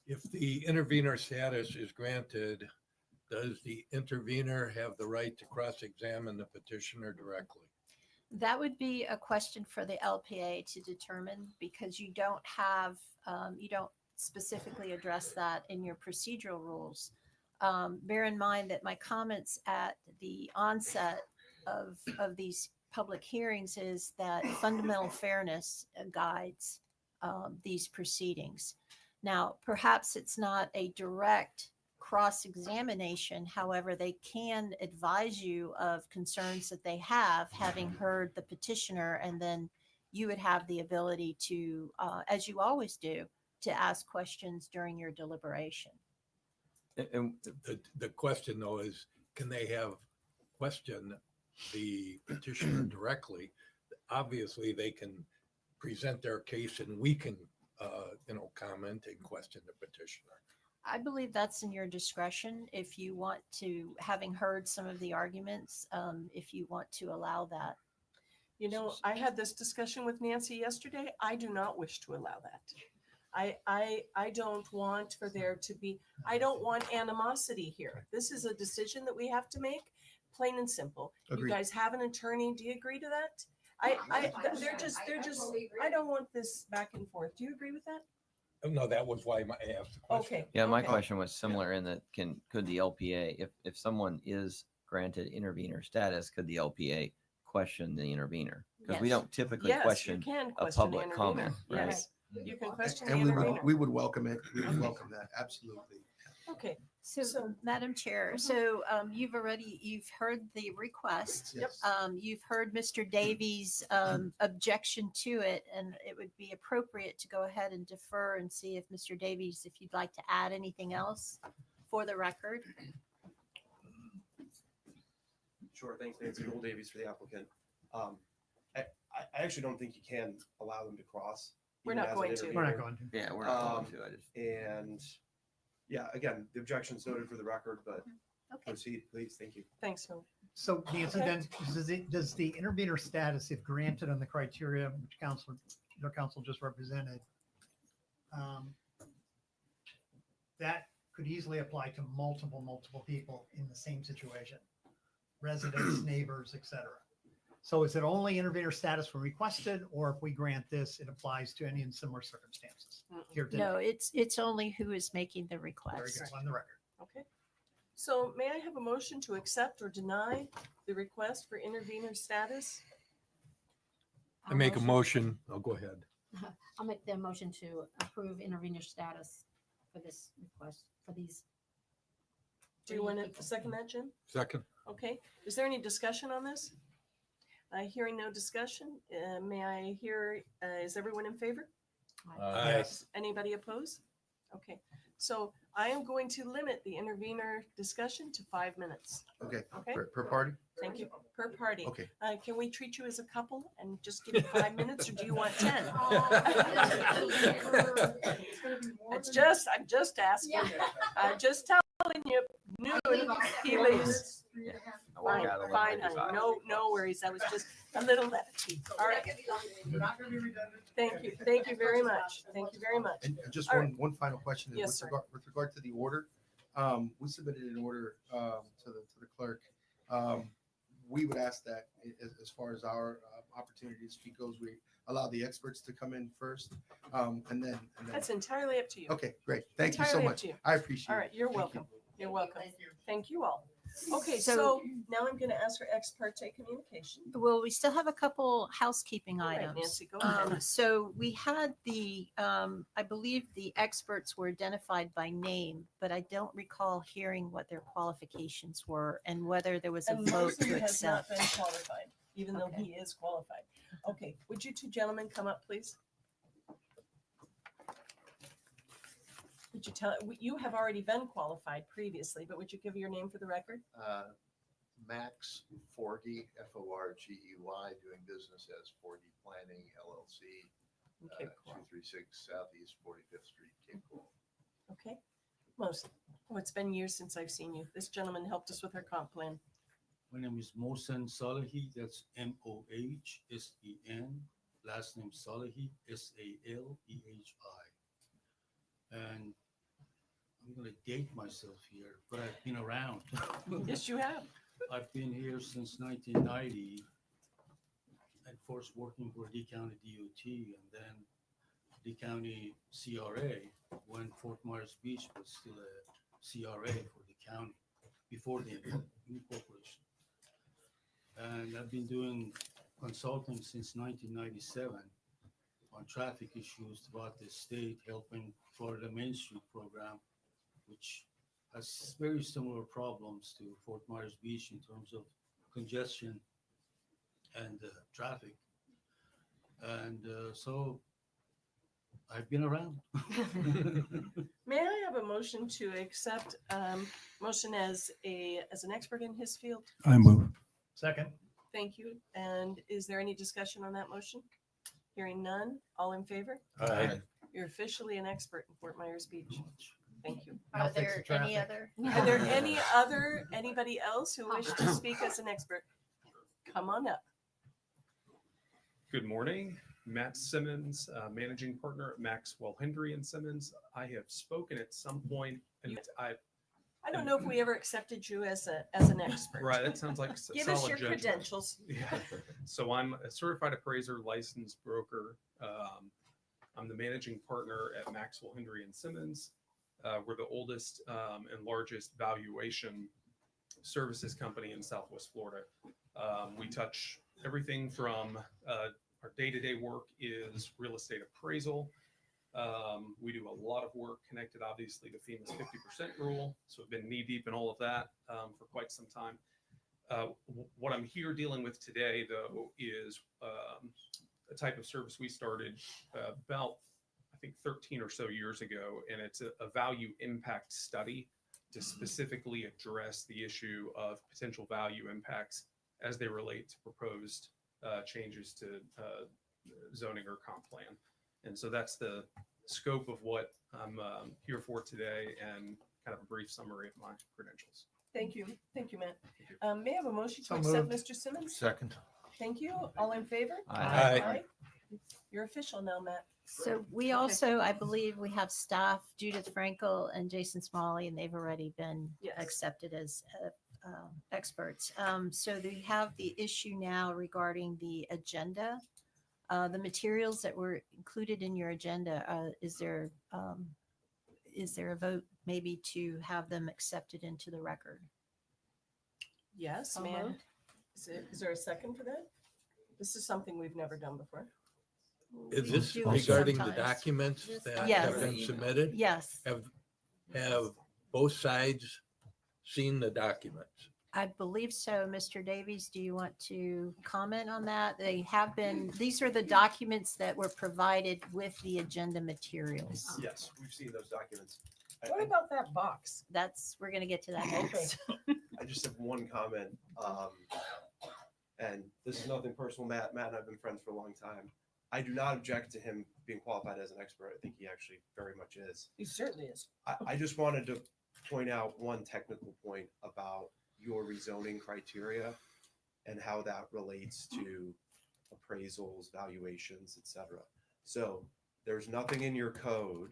If the intervener status is granted, does the intervener have the right to cross-examine the petitioner directly? That would be a question for the LPA to determine because you don't have, you don't specifically address that in your procedural rules. Bear in mind that my comments at the onset of these public hearings is that fundamental fairness guides these proceedings. Now, perhaps it's not a direct cross-examination. However, they can advise you of concerns that they have, having heard the petitioner, and then you would have the ability to, as you always do, to ask questions during your deliberation. And The question though is, can they have question the petitioner directly? Obviously, they can present their case and we can, comment and question the petitioner. I believe that's in your discretion if you want to, having heard some of the arguments, if you want to allow that. You know, I had this discussion with Nancy yesterday. I do not wish to allow that. I don't want for there to be, I don't want animosity here. This is a decision that we have to make, plain and simple. Agreed. You guys have an attorney. Do you agree to that? They're just, I don't want this back and forth. Do you agree with that? No, that was why I asked the question. Okay. yeah, my okay. question was similar in that could the LPA, if someone is granted intervener status, could the LPA question the intervener? Because we Yes. don't typically Yes, question you can a question the public intervener. comment, right? Yes, you can question the And intervener. we would welcome it. We would welcome that. Absolutely. Okay, So, Madam Chair, you've heard the request. Yes. You've heard Mr. Davies' objection to it, and it would be appropriate to go ahead and defer and see if Mr. Davies, if you'd like to add anything else for the record. Sure, thanks Nancy. Joel Davies for the applicant. I actually don't think you can allow them to cross. We're even not as an going to. We're not intervener. going to. Yeah, we're not going to. I just And yeah, again, the objection's noted for the record, but Okay. proceed, please. Thank you. thanks, Phil. So Nancy, Okay. then does the intervener status, if granted on the criteria which your council just represented, that could easily apply to multiple people in the same situation, residents, neighbors, etc. So is it only intervener status when requested, or if we grant this, it applies to any in similar circumstances here today? No, it's only who is making the Very request. good, on the record. Okay. So may I have a motion to accept or deny the request for intervener status? I make a motion. I'll go ahead. I'll make the motion to approve intervener status for this request, for these. Do you want to second that, Jim? Second. Okay. Is there any discussion on this? Hearing no discussion, may I hear, is everyone in favor? Aye. Anybody oppose? Okay, so I am going to limit the intervener discussion to 5 minutes. Okay. Okay. Per party? Thank you. Per party. Okay. Can we treat you as a couple and just give you 5 minutes, or do you want 10? I'm just asking. I'm just telling you, noon, he leaves. I work Fine, out a fine, little honey. bit. No worries. That was just a little levity. All right. Thank you very much. Thank you very much. And just All one final question. Yes, With sir. with regard to the order, we submitted an order to the clerk. We would ask that as far as our opportunity to speak goes, we allow the experts to come in first. And then. That's entirely up to you. Okay, great. Thank you so Entirely up much. to you. I appreciate it. All right, you're Thank you. welcome. You're welcome. Thank you all. Okay, so now I'm going to ask for ex parte communication. Well, we still have a couple housekeeping All right, items. Nancy, go ahead. So we had I believe the experts were identified by name, but I don't recall hearing what their qualifications were and whether there was a And vote Wilson to has not accept. been qualified, even though Okay. he is qualified. Okay, would you two gentlemen come up, please? Would you you have already been qualified previously, but would you give your name for the record? Max Forgey, Forgey, doing business as Forgey Planning LLC, Okay, cool. 236 Southeast 45th Street, Cape Coral. Okay, it's been years since I've seen you. This gentleman helped us with our comp plan. My name is Mohsen Salehi. That's Mohsen. Last name Salehi, Salehi. And I'm going to date myself here, but I've been around. Yes, you have. I've been here since 1990 and first working for D County DOT and then D County CRA when Fort Myers Beach was still a CRA for the county before the incorporation. And I've been doing consulting since 1997 on traffic issues throughout the state, helping Florida Main Street program, which has very similar problems to Fort Myers Beach in terms of congestion and traffic. And so I've been around. May I have a motion to accept motion as an expert in his field? I move. Second. Thank you. And is there any discussion on that motion? Hearing none, all in favor? Aye. You're officially an expert in Fort Myers Beach. Thank you. Now Are fix the there any traffic. other? Are there anybody else who wish to speak as an expert? Come on up. Good morning, Matt Simmons, managing partner at Maxwell Hendry and Simmons. I have spoken at some point, and I don't know if we ever accepted you as an expert. right, that sounds like Give solid us your judgment. credentials. Yeah. So I'm a certified appraiser, licensed broker. I'm the managing partner at Maxwell Hendry and Simmons. We're the oldest and largest valuation services company in Southwest Florida. We touch everything from our day-to-day work is real estate appraisal. We do a lot of work connected, obviously, to FEMA's 50% rule. So we've been knee-deep in all of that for quite some time. What I'm here dealing with today, though, is a type of service we started about, I think, 13 or so years ago, and it's a value impact study to specifically address the issue of potential value impacts as they relate to proposed changes to zoning or comp plan. And so that's the scope of what I'm here for today, and kind of a brief summary of my credentials. Thank you. Thank you, Matt. May I have a motion to So accept moved. Mr. Simmons? Second. Thank you. All in favor? Aye. You're official now, Matt. So we also, I believe we have staff, Judith Frankel and Jason Smalley, and they've already been Yes. accepted as experts. So we have the issue now regarding the agenda. The materials that were included in your agenda, is there a vote maybe to have them accepted into the record? Yes, So ma'am. moved. Is there a second for that? This is something we've never done before. Is We this do regarding the sometimes. documents that Yes. have been submitted? Yes, Have both sides seen the documents? I believe so. Mr. Davies, do you want to comment on that? They have been, these are the documents that were provided with the agenda materials. Yes, we've seen those documents. What about that box? We're going to get to that Okay. next. I just have one comment. And this is nothing personal, Matt. Matt and I've been friends for a long time. I do not object to him being qualified as an expert. I think he actually very much is. He certainly is. I just wanted to point out one technical point about your rezoning criteria and how that relates to appraisals, valuations, etc. So there's nothing in your code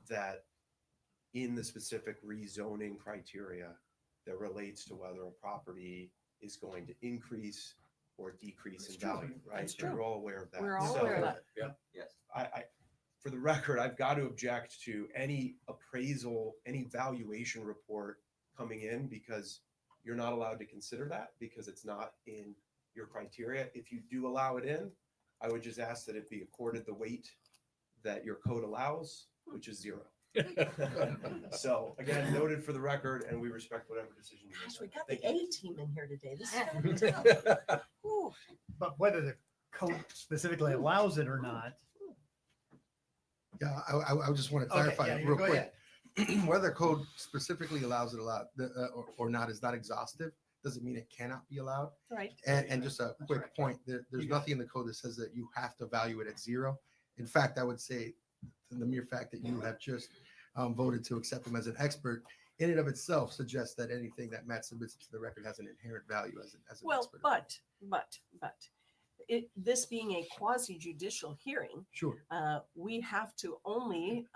that in the specific rezoning criteria that relates to whether a property is going to increase or decrease in value, right? That's true. You're all aware of that. We're all So, aware of that. Yes. I, for the record, I've got to object to any appraisal, any valuation report coming in, because you're not allowed to consider that because it's not in your criteria. If you do allow it in, I would just ask that it be accorded the weight that your code allows, which is 0. So again, noted for the record, and we respect whatever decision you Gosh, we make. got the Thank you. A team in here today. This is gonna be tough. Whew. But whether the code specifically allows it or not. Yeah, I just want to Okay, clarify yeah, real go quick. Whether code specifically allows it or not is not exhaustive. Doesn't mean it cannot be allowed. Right. And just a quick point, there's nothing in the code that says that you have to value it at 0. In fact, I would say the mere fact that you have just voted to accept him as an expert in and of itself suggests that anything that Matt submits to the record has an inherent value as an Well, expert. but this being a quasi judicial hearing, Sure. we have to only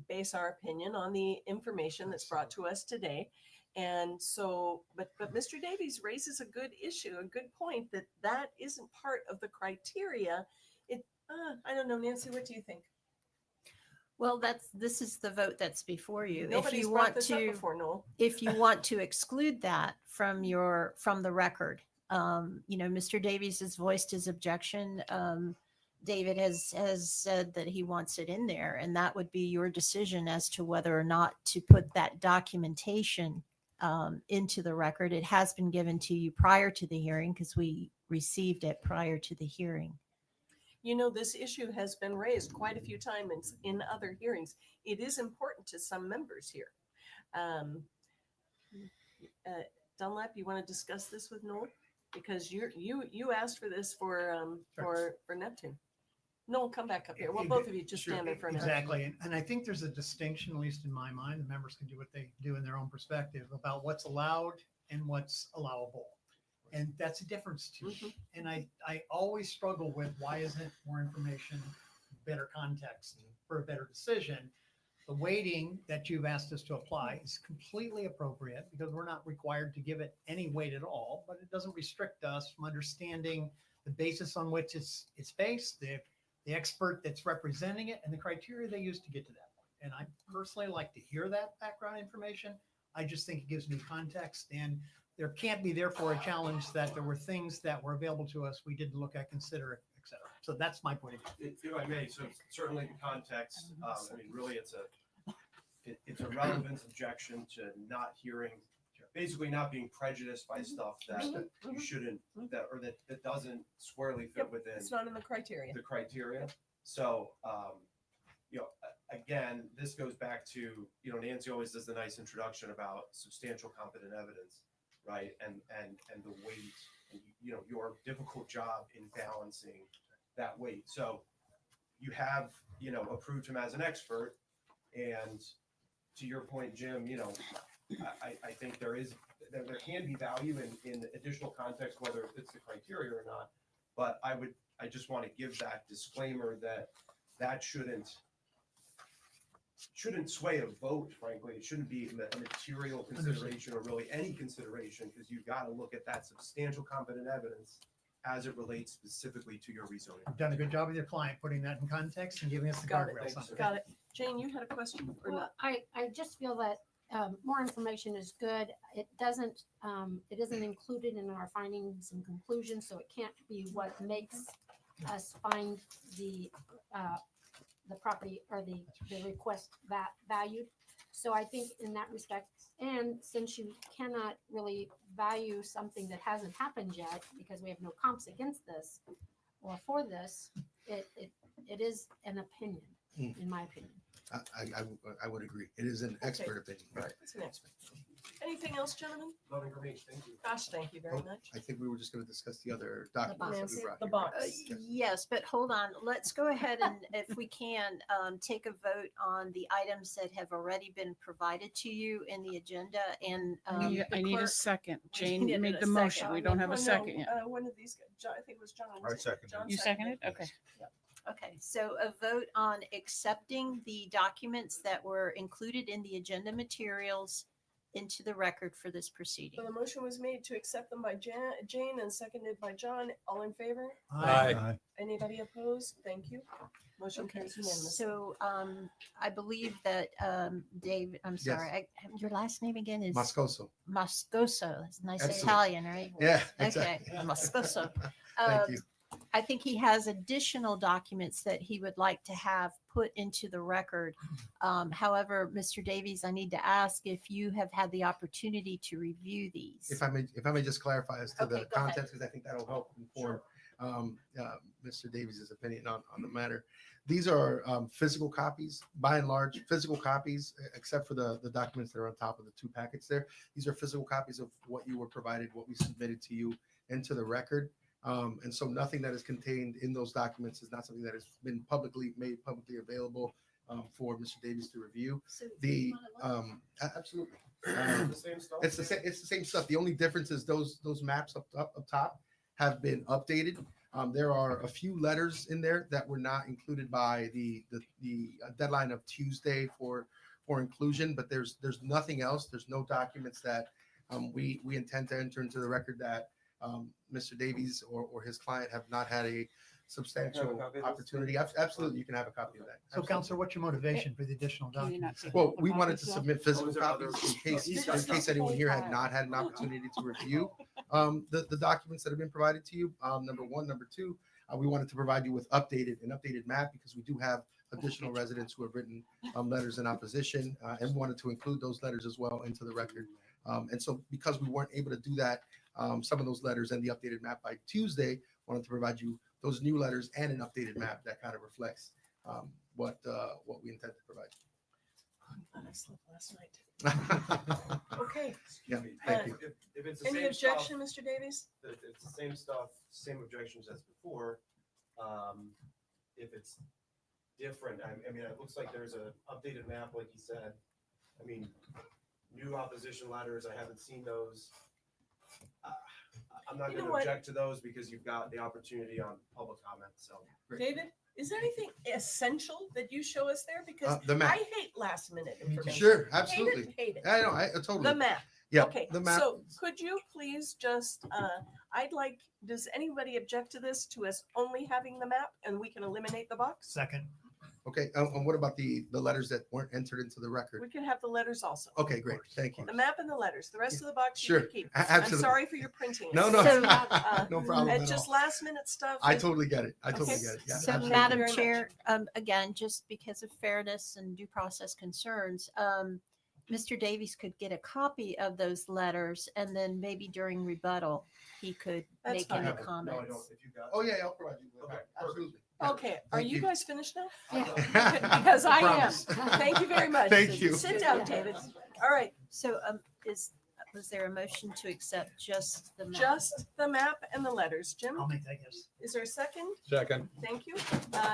base our opinion on the information that's brought to us today. And so, but Mr. Davies raises a good issue, a good point that isn't part of the criteria. I don't know, Nancy, what do you think? Well, this is the vote that's before you. Nobody's brought this up before, Noel. If you want to exclude that from the record, Mr. Davies has voiced his objection. David has said that he wants it in there, and that would be your decision as to whether or not to put that documentation into the record. It has been given to you prior to the hearing because we received it prior to the hearing. You know, this issue has been raised quite a few times in other hearings. It is important to some members here. Dunlap, you want to discuss this with Noel? Because you asked for this for Neptune. Noel, come back up here. Well, both of you just Sure, stand there for a minute. exactly. And I think there's a distinction, at least in my mind, the members can do what they do in their own perspective about what's allowed and what's allowable. And that's a difference to me. And I always struggle with why isn't more information, better context for a better decision? The weighting that you've asked us to apply is completely appropriate because we're not required to give it any weight at all, but it doesn't restrict us from understanding the basis on which it's based, the expert that's representing it, and the criteria they use to get to that point. And I personally like to hear that background information. I just think it gives new context, and there can't be therefore a challenge that there were things that were available to us we didn't look at, consider, et cetera. So that's my point of view. If I may, so certainly the context, I mean, really it's a relevance objection to not hearing, basically not being prejudiced by stuff that you shouldn't, that doesn't squarely fit within It's not in the criteria. the criteria. So, you know, again, this goes back to, you know, Nancy always does the nice introduction about substantial competent evidence, right? And the weight, and, you know, your difficult job in balancing that weight. So you have, you know, approved him as an expert, and to your point, Jim, you know, I think there can be value in additional context, whether it fits the criteria or not. But I just want to give that disclaimer that shouldn't sway a vote, frankly. It shouldn't be a material consideration or really any consideration, because you've got to look at that substantial competent evidence as it relates specifically to your rezoning. You've done a good job with your client, putting that in context and giving us the Got it. guardrails on it. Got it. Jane, you had a question or Well, not? I just feel that more information is good. It isn't included in our findings and conclusions, so it can't be what makes us find the property or the request valued. So I think in that respect, and since you cannot really value something that hasn't happened yet because we have no comps against this or for this, it is an opinion, in my opinion. I would agree. It is an expert opinion. Right. It's an expert. Anything else, gentlemen? Nothing for me. Thank you. Gosh, thank you very Oh, much. I think we were just going to discuss the other documents that Nancy, we brought the here. box. Yes, but hold on. Let's go ahead and, if we can, take a vote on the items that have already been provided to you in the agenda. And I need a clerk- second. we Jane needed made a the motion. second. We don't have Oh, a no, second yet. One of these, I think it was John. I seconded. John You seconded? Okay. Okay, so a vote on accepting the documents that were included in the agenda materials into the record for this proceeding. So the motion was made to accept them by Jane and seconded by John. All in favor? Aye. Anybody opposed? Thank you. Motion carries unanimously. So I believe that Dave, I'm Yes. sorry, your last name again is Moscoso. Moscoso. That's nice Excellent. Italian, right? Yeah, Okay, exactly. Moscoso. Thank you. I think he has additional documents that he would like to have put into the record. However, Mr. Davies, I need to ask if you have had the opportunity to review these. If I may just clarify as to Okay, the go ahead. contents, because I think that'll help inform Mr. Davies's opinion on the matter. These are physical copies, by and large, physical copies, except for the documents that are on top of the two packets there. These are physical copies of what you were provided, what we submitted to you into the record. And so nothing that is contained in those documents is not something that has been made publicly available for Mr. Davies to review. So The absolutely. The same stuff? It's the same stuff. The only difference is those maps up top have been updated. There are a few letters in there that were not included by the deadline of Tuesday for inclusion, but there's nothing else. There's no documents that we intend to enter into the record that Mr. Davies or his client have not had a substantial Have a copy of this? opportunity. Absolutely, you can have a copy of that. So Absolutely. Counselor, what's your motivation for the additional Can you not documents? take Well, the we wanted to copies, though? submit physical is there other- copies in He's case got anyone here had not had an opportunity to review the documents that have been provided to you. Number one, number two, we wanted to provide you with an updated map because we do have additional residents who have written letters in opposition and wanted to include those letters as well into the record. And so because we weren't able to do that, some of those letters and the updated map by Tuesday, wanted to provide you those new letters and an updated map that kind of reflects what we intend to provide. I'm glad I slept last night. Okay. Yeah, thank you. If it's the Any same objection, stuff, Mr. Davies? if it's the same stuff, same objections as before. If it's different, I mean, it looks like there's an updated map, like you said. I mean, new opposition letters, I haven't seen those. I'm not You going know to what? object to those because you've got the opportunity on public comment, so. David, is there anything essential that you show us there? Because The map. I hate last minute information. Sure, absolutely. Hate it. I know, I totally. The map. Yeah, Okay, the map. so could you please just, does anybody object to this, to us only having the map and we can eliminate the box? Second. Okay, and what about the letters that weren't entered into the record? We can have the letters also. Okay, great, thank you. The map and the letters. The rest of the box you Sure, can keep. absolutely. I'm sorry for your printing. No, no, So, no problem It's at just all. last minute stuff. I totally get it. I totally Okay. get it. Yeah, So, absolutely. Madam Very much. Chair, again, just because of fairness and due process concerns, Mr. Davies could get a copy of those letters and then maybe during rebuttal, he could That's make fine. any No, I don't. comments. If you got. Oh, yeah, I'll provide you with Okay, that. Absolutely. Okay, are Thank you you. guys finished now? Yeah. Because I am. Promise. Thank you very much. Thank you. Sit down, David. All right, So, was there a motion to accept just the map? just the map and the letters. Jim, I'll make that, yes. is there a second? Second. Thank you.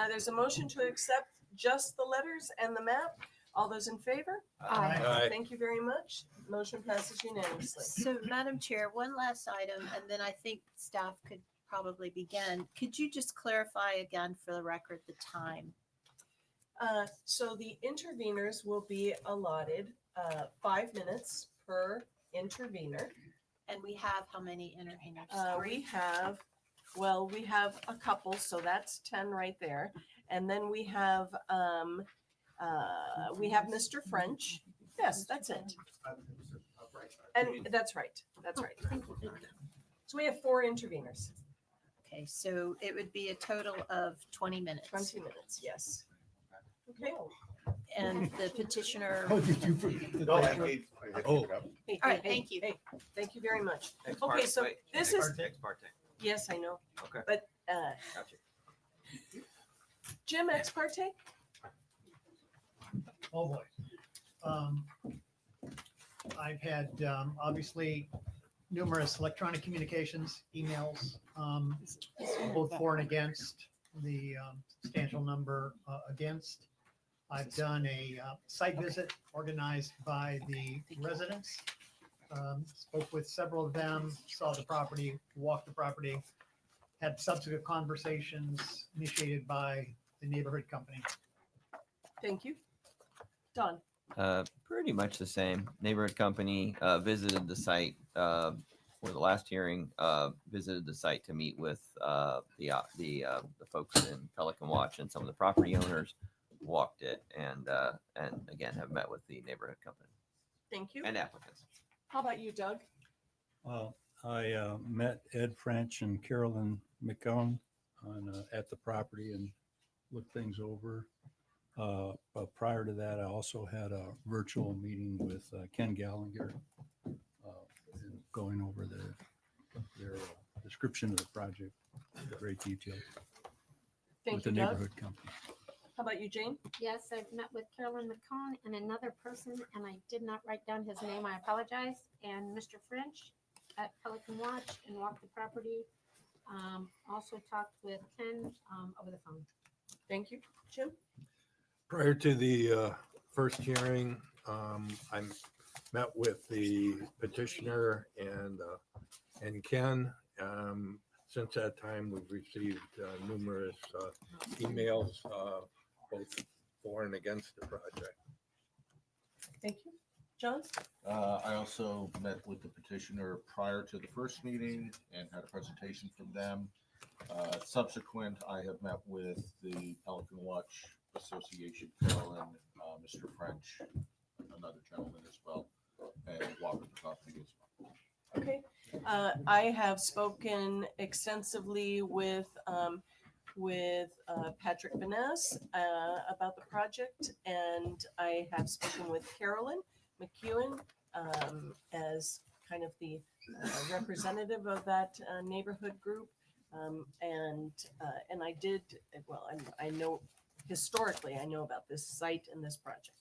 There's a motion to accept just the letters and the map. All those in favor? Aye. Thank you very much. Motion passes unanimously. So, Madam Chair, one last item, and then I think staff could probably begin. Could you just clarify again for the record the time? So the interveners will be allotted 5 minutes per intervener. And we have how many interveners? We have a couple, so that's 10 right there. And then we have Mr. French. Yes, that's it. And that's right. That's right. So we have 4 interveners. Okay, so it would be a total of 20 minutes. 20 minutes, yes. Okay. And the petitioner. Oh, did you forget the No, I date? hate- I hate to Oh. pick it up. Hey, All right, hey, thank you. hey, thank you very much. Ex Okay, parte- so wait, this ex is, parte- ex parte. yes, I know, Okay, but gotcha. Jim, ex parte? Oh, boy. I've had, obviously, numerous electronic communications, emails, both for and against, the substantial number against. I've done a site visit organized by the residents. Spoke with several of them, saw the property, walked the property, had subsequent conversations initiated by the neighborhood company. Thank you. Don? Pretty much the same. Neighborhood company visited the site for the last hearing. Visited the site to meet with the folks in Pelican Watch and some of the property owners. Walked it and again have met with the neighborhood company Thank you. and applicants. How about you, Doug? I met Ed French and Carolyn McCone at the property and looked things over. But prior to that, I also had a virtual meeting with Ken Gallagher, going over their description of the project in great detail Thank with you, the Doug. neighborhood company. How about you, Jane? Yes, I've met with Carolyn McCone and another person, and I did not write down his name. I apologize. And Mr. French at Pelican Watch and walked the property. Also talked with Ken over the phone. Thank you. Jim? Prior to the first hearing, I met with the petitioner and Ken. Since that time, we've received numerous emails, both for and against the project. Thank you. John? I also met with the petitioner prior to the first meeting and had a presentation from them. Subsequent, I have met with the Pelican Watch Association, Carolyn, Mr. French, another gentleman as well, and walked the property as well. Okay. I have spoken extensively with with Patrick Vaness about the project, and I have spoken with Carolyn McEwen as kind of the representative of that neighborhood group. And I did, well, I know historically, I know about this site and this project.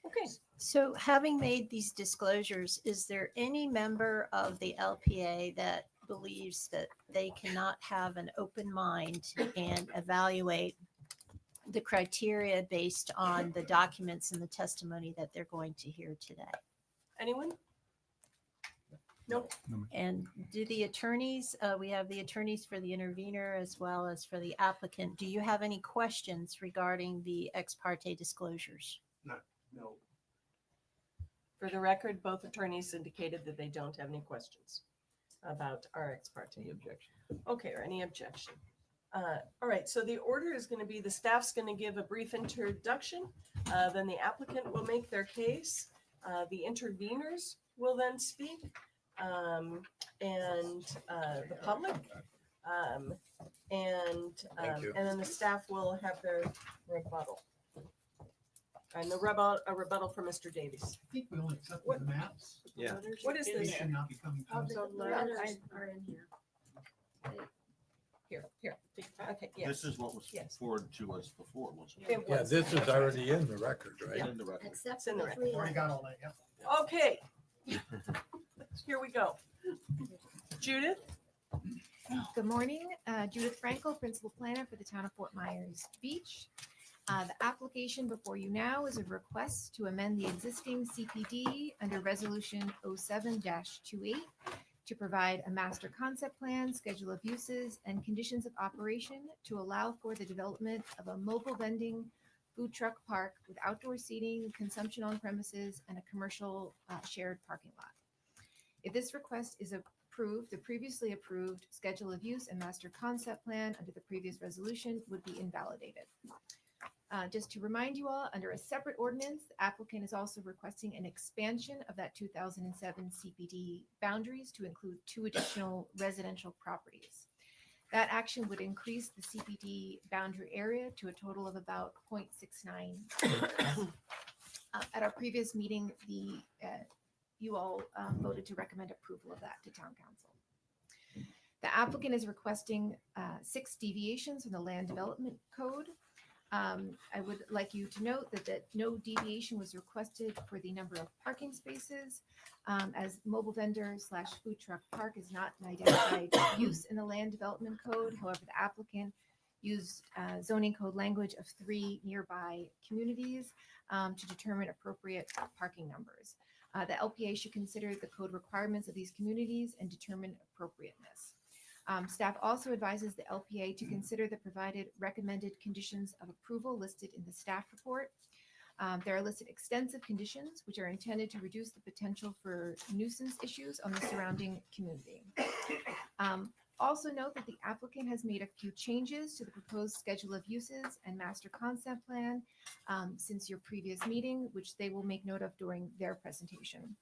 Okay. So having made these disclosures, is there any member of the LPA that believes that they cannot have an open mind and evaluate the criteria based on the documents and the testimony that they're going to hear today? Anyone? Nope. And do the attorneys, we have the attorneys for the intervener as well as for the applicant. Do you have any questions regarding the ex parte disclosures? No. For the record, both attorneys indicated that they don't have any questions about our ex parte. Any objection? Okay, or any objection. All right, so the order is going to be the staff's going to give a brief introduction, then the applicant will make their case, the interveners will then speak, and the public, and then the staff will have their rebuttal. And a rebuttal from Mr. Davies. I think we only accepted What- the maps. Yeah. What is They this? should not be coming to us. The letters are in here. Here. Okay, yes. This is what was Yes. forwarded to us before, wasn't It it? Yeah, was. this is already in the record, right? It's in the record. Except It's in for the the record. three Already got letters. all that, yeah. Okay. Here we go. Judith? Good morning, Judith Frankel, Principal Planner for the Town of Fort Myers Beach. The application before you now is a request to amend the existing CPD under Resolution 07-28 to provide a master concept plan, schedule of uses, and conditions of operation to allow for the development of a mobile vending food truck park with outdoor seating, consumption on premises, and a commercial shared parking lot. If this request is approved, the previously approved schedule of use and master concept plan under the previous resolution would be invalidated. Just to remind you all, under a separate ordinance, the applicant is also requesting an expansion of that 2007 CPD boundaries to include 2 additional residential properties. That action would increase the CPD boundary area to a total of about 0.69 acres. At our previous meeting, you all voted to recommend approval of that to Town Council. The applicant is requesting 6 deviations from the Land Development Code. I would like you to note that no deviation was requested for the number of parking spaces, as mobile vendor / food truck park is not an identified use in the Land Development Code. However, the applicant used zoning code language of 3 nearby communities to determine appropriate parking numbers. The LPA should consider the code requirements of these communities and determine appropriateness. Staff also advises the LPA to consider the provided recommended conditions of approval listed in the staff report. There are listed extensive conditions which are intended to reduce the potential for nuisance issues on the surrounding community. Also note that the applicant has made a few changes to the proposed schedule of uses and master concept plan since your previous meeting, which they will make note of during their presentation.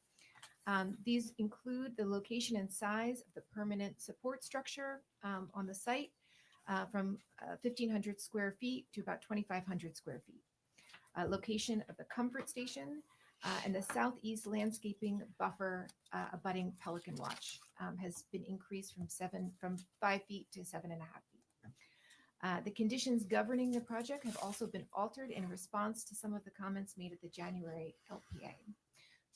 These include the location and size of the permanent support structure on the site from 1,500 square feet to about 2,500 square feet. Location of the comfort station and the southeast landscaping buffer abutting Pelican Watch has been increased from 5 feet to 7.5 feet. The conditions governing the project have also been altered in response to some of the comments made at the January LPA.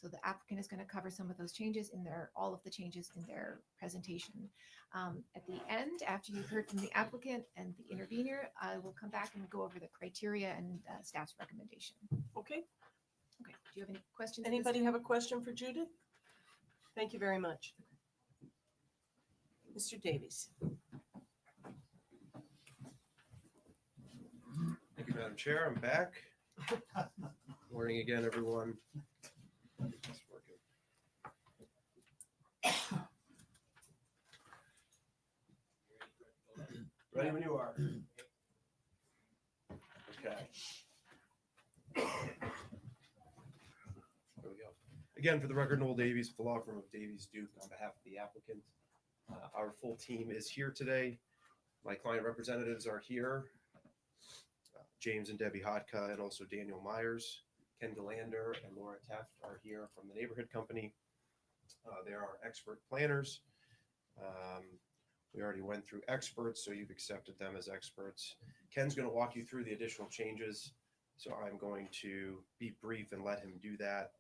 So the applicant is going to cover some of those changes in all of the changes in their presentation. At the end, after you've heard from the applicant and the intervener, I will come back and go over the criteria and staff's recommendation. Okay. Okay, do you have any questions? at this Anybody time? have a question for Judith? Thank you very much. Mr. Davies. Thank you, Madam Chair. I'm back. Morning again, everyone. It's working. Ready when you are. Okay. There we go. Again, for the record, Noel Davies with the law firm of Davies Duke on behalf of the applicant. Our full team is here today. My client representatives are here. James and Debbie Hodka, and also Daniel Myers. Ken Delander and Laura Teft are here from the neighborhood company. They are our expert planners. We already went through experts, so you've accepted them as experts. Ken's going to walk you through the additional changes, so I'm going to be brief and let him do that.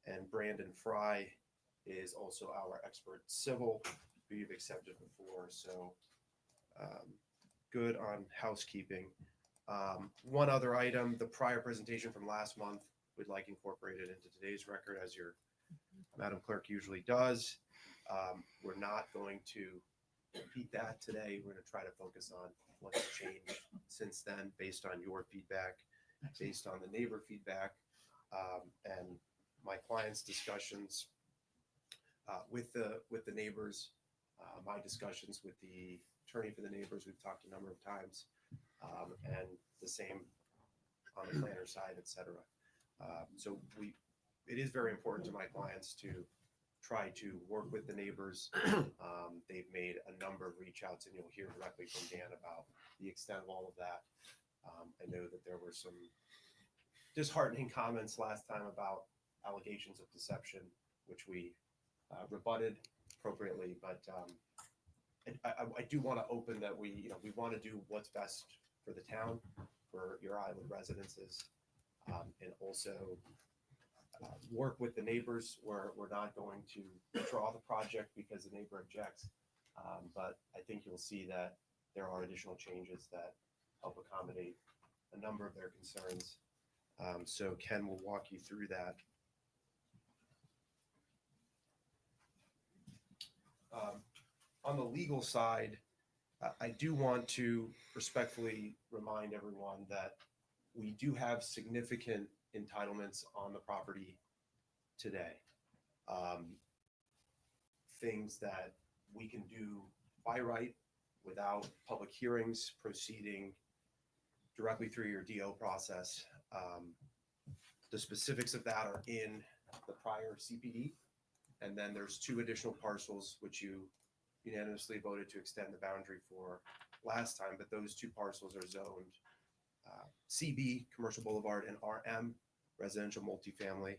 And Brandon Fry is also our expert civil, who you've accepted before. So good on housekeeping. One other item, the prior presentation from last month, we'd like incorporated into today's record, as your Madam Clerk usually does. We're not going to repeat that today. We're going to try to focus on what's changed since then, based on your feedback, based on the neighbor feedback, and my client's discussions with the neighbors, my discussions with the attorney for the neighbors. We've talked a number of times, and the same on the planner side, et cetera. So it is very important to my clients to try to work with the neighbors. They've made a number of reach outs, and you'll hear directly from Dan about the extent of all of that. I know that there were some disheartening comments last time about allegations of deception, which we rebutted appropriately, but I do want to open that we want to do what's best for the town, for your island residences, and also work with the neighbors. We're not going to withdraw the project because the neighbor objects, but I think you'll see that there are additional changes that help accommodate a number of their concerns. So Ken will walk you through that. On the legal side, I do want to respectfully remind everyone that we do have significant entitlements on the property today. Things that we can do by right without public hearings, proceeding directly through your DO process. The specifics of that are in the prior CPD. And then there's 2 additional parcels which you unanimously voted to extend the boundary for last time, but those 2 parcels are zoned CB, Commercial Boulevard, and RM, Residential Multifamily.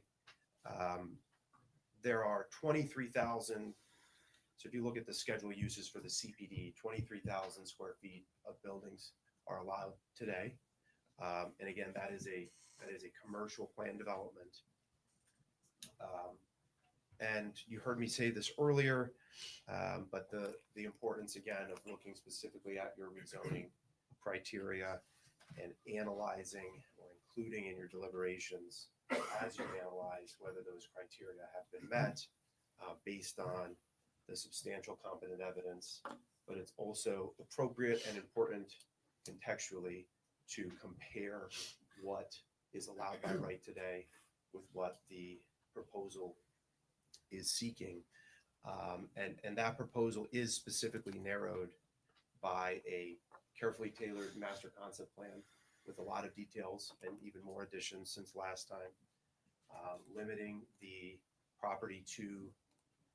There are 23,000, so if you look at the schedule uses for the CPD, 23,000 square feet of buildings are allowed today. And again, that is a commercial plan development. And you heard me say this earlier, but the importance again of looking specifically at your rezoning criteria and analyzing or including in your deliberations as you analyze whether those criteria have been met based on the substantial competent evidence. But it's also appropriate and important contextually to compare what is allowed by right today with what the proposal is seeking. And that proposal is specifically narrowed by a carefully tailored master concept plan with a lot of details and even more additions since last time, limiting the property to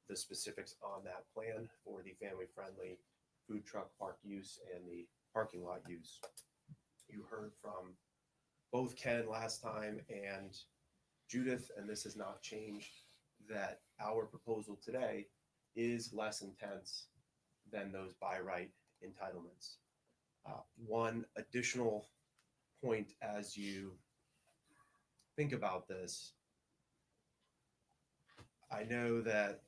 the specifics on that plan for the family-friendly food truck park use and the parking lot use. You heard from both Ken last time and Judith, and this has not changed, that our proposal today is less intense than those by right entitlements. One additional point as you think about this, I know that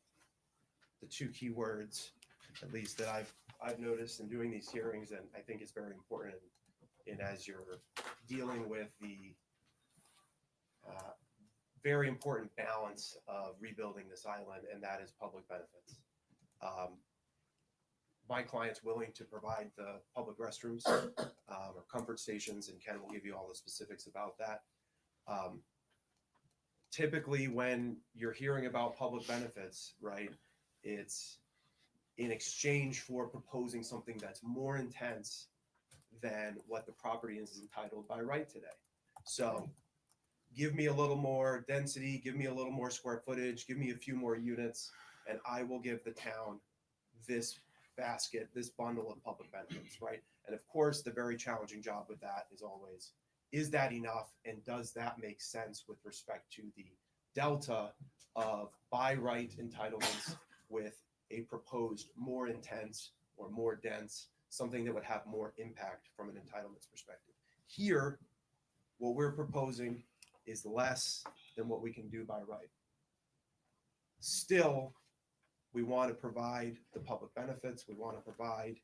the 2 key words, at least that I've noticed in doing these hearings, and I think it's very important, and as you're dealing with the very important balance of rebuilding this island, and that is public benefits. My client's willing to provide the public restrooms or comfort stations, and Ken will give you all the specifics about that. Typically, when you're hearing about public benefits, right, it's in exchange for proposing something that's more intense than what the property is entitled by right today. So give me a little more density, give me a little more square footage, give me a few more units, and I will give the town this basket, this bundle of public benefits, right? And of course, the very challenging job with that is always, is that enough? And does that make sense with respect to the delta of by right entitlements with a proposed more intense or more dense, something that would have more impact from an entitlements perspective? Here, what we're proposing is less than what we can do by right. Still, we want to provide the public benefits. We want to provide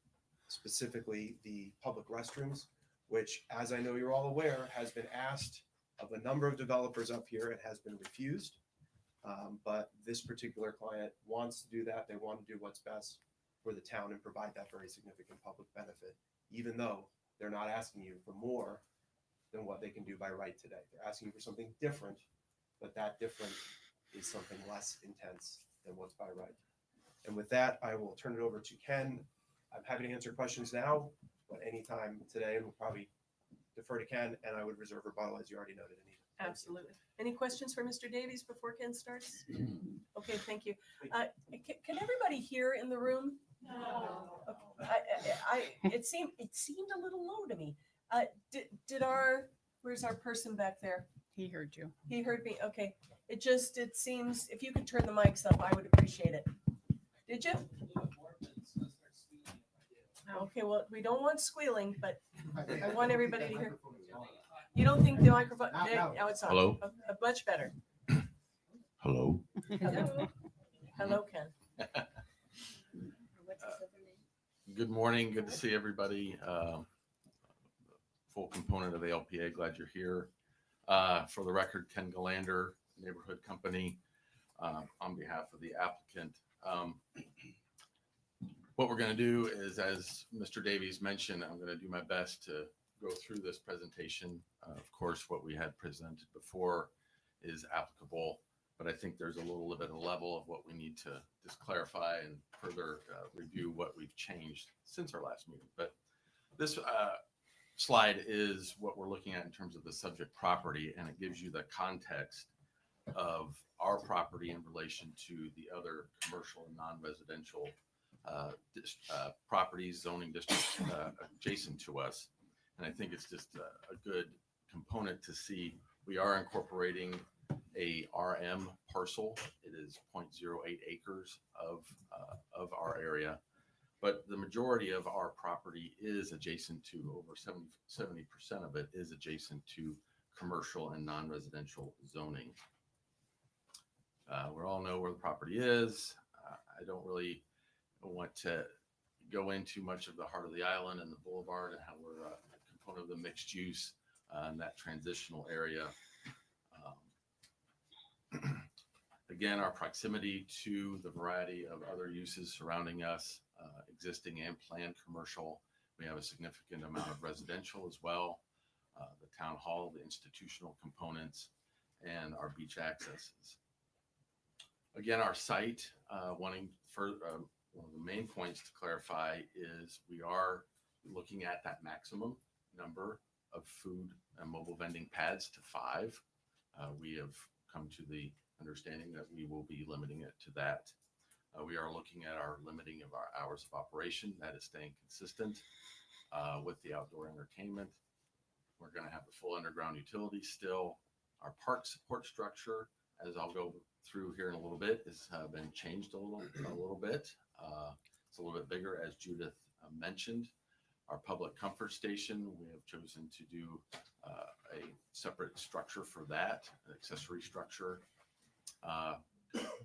specifically the public restrooms, which, as I know you're all aware, has been asked of a number of developers up here. It has been refused. But this particular client wants to do that. They want to do what's best for the town and provide that very significant public benefit, even though they're not asking you for more than what they can do by right today. They're asking you for something different, but that different is something less intense than what's by right. And with that, I will turn it over to Ken. I'm happy to answer questions now, but anytime today, and we'll probably defer to Ken, and I would reserve rebuttal, as you already noted, Anita. Absolutely. Any questions for Mr. Davies before Ken starts? Okay, thank you. Can everybody hear in the room? No. It seemed a little low to me. Where's our person back there? He heard you. He heard me. Okay. It seems, if you could turn the mics up, I would appreciate it. Did you? Okay, well, we don't want squealing, but I want everybody to hear. You don't think the microphone, now it's on. Hello? Much better. Hello. Hello. Hello, Ken. Good morning. Good to see everybody. Full component of the LPA. Glad you're here. For the record, Ken Galander, Neighborhood Company, on behalf of the applicant. What we're going to do is, as Mr. Davies mentioned, I'm going to do my best to go through this presentation. Of course, what we had presented before is applicable, but I think there's a little bit of a level of what we need to just clarify and further review what we've changed since our last meeting. But this slide is what we're looking at in terms of the subject property, and it gives you the context of our property in relation to the other commercial and non-residential properties, zoning districts adjacent to us. And I think it's just a good component to see. We are incorporating a RM parcel. It is 0.08 acres of our area, but the majority of our property is adjacent to, over 70% of it is adjacent to commercial and non-residential zoning. We all know where the property is. I don't really want to go into much of the heart of the island and the boulevard and how we're a component of the mixed use and that transitional area. Again, our proximity to the variety of other uses surrounding us, existing and planned commercial. We have a significant amount of residential as well. The town hall, the institutional components, and our beach accesses. Again, our site, one of the main points to clarify is we are looking at that maximum number of food and mobile vending pads to 5. We have come to the understanding that we will be limiting it to that. We are looking at our limiting of our hours of operation. That is staying consistent with the outdoor entertainment. We're going to have the full underground utilities still. Our park support structure, as I'll go through here in a little bit, has been changed a little bit. It's a little bit bigger, as Judith mentioned. Our public comfort station, we have chosen to do a separate structure for that, an accessory structure,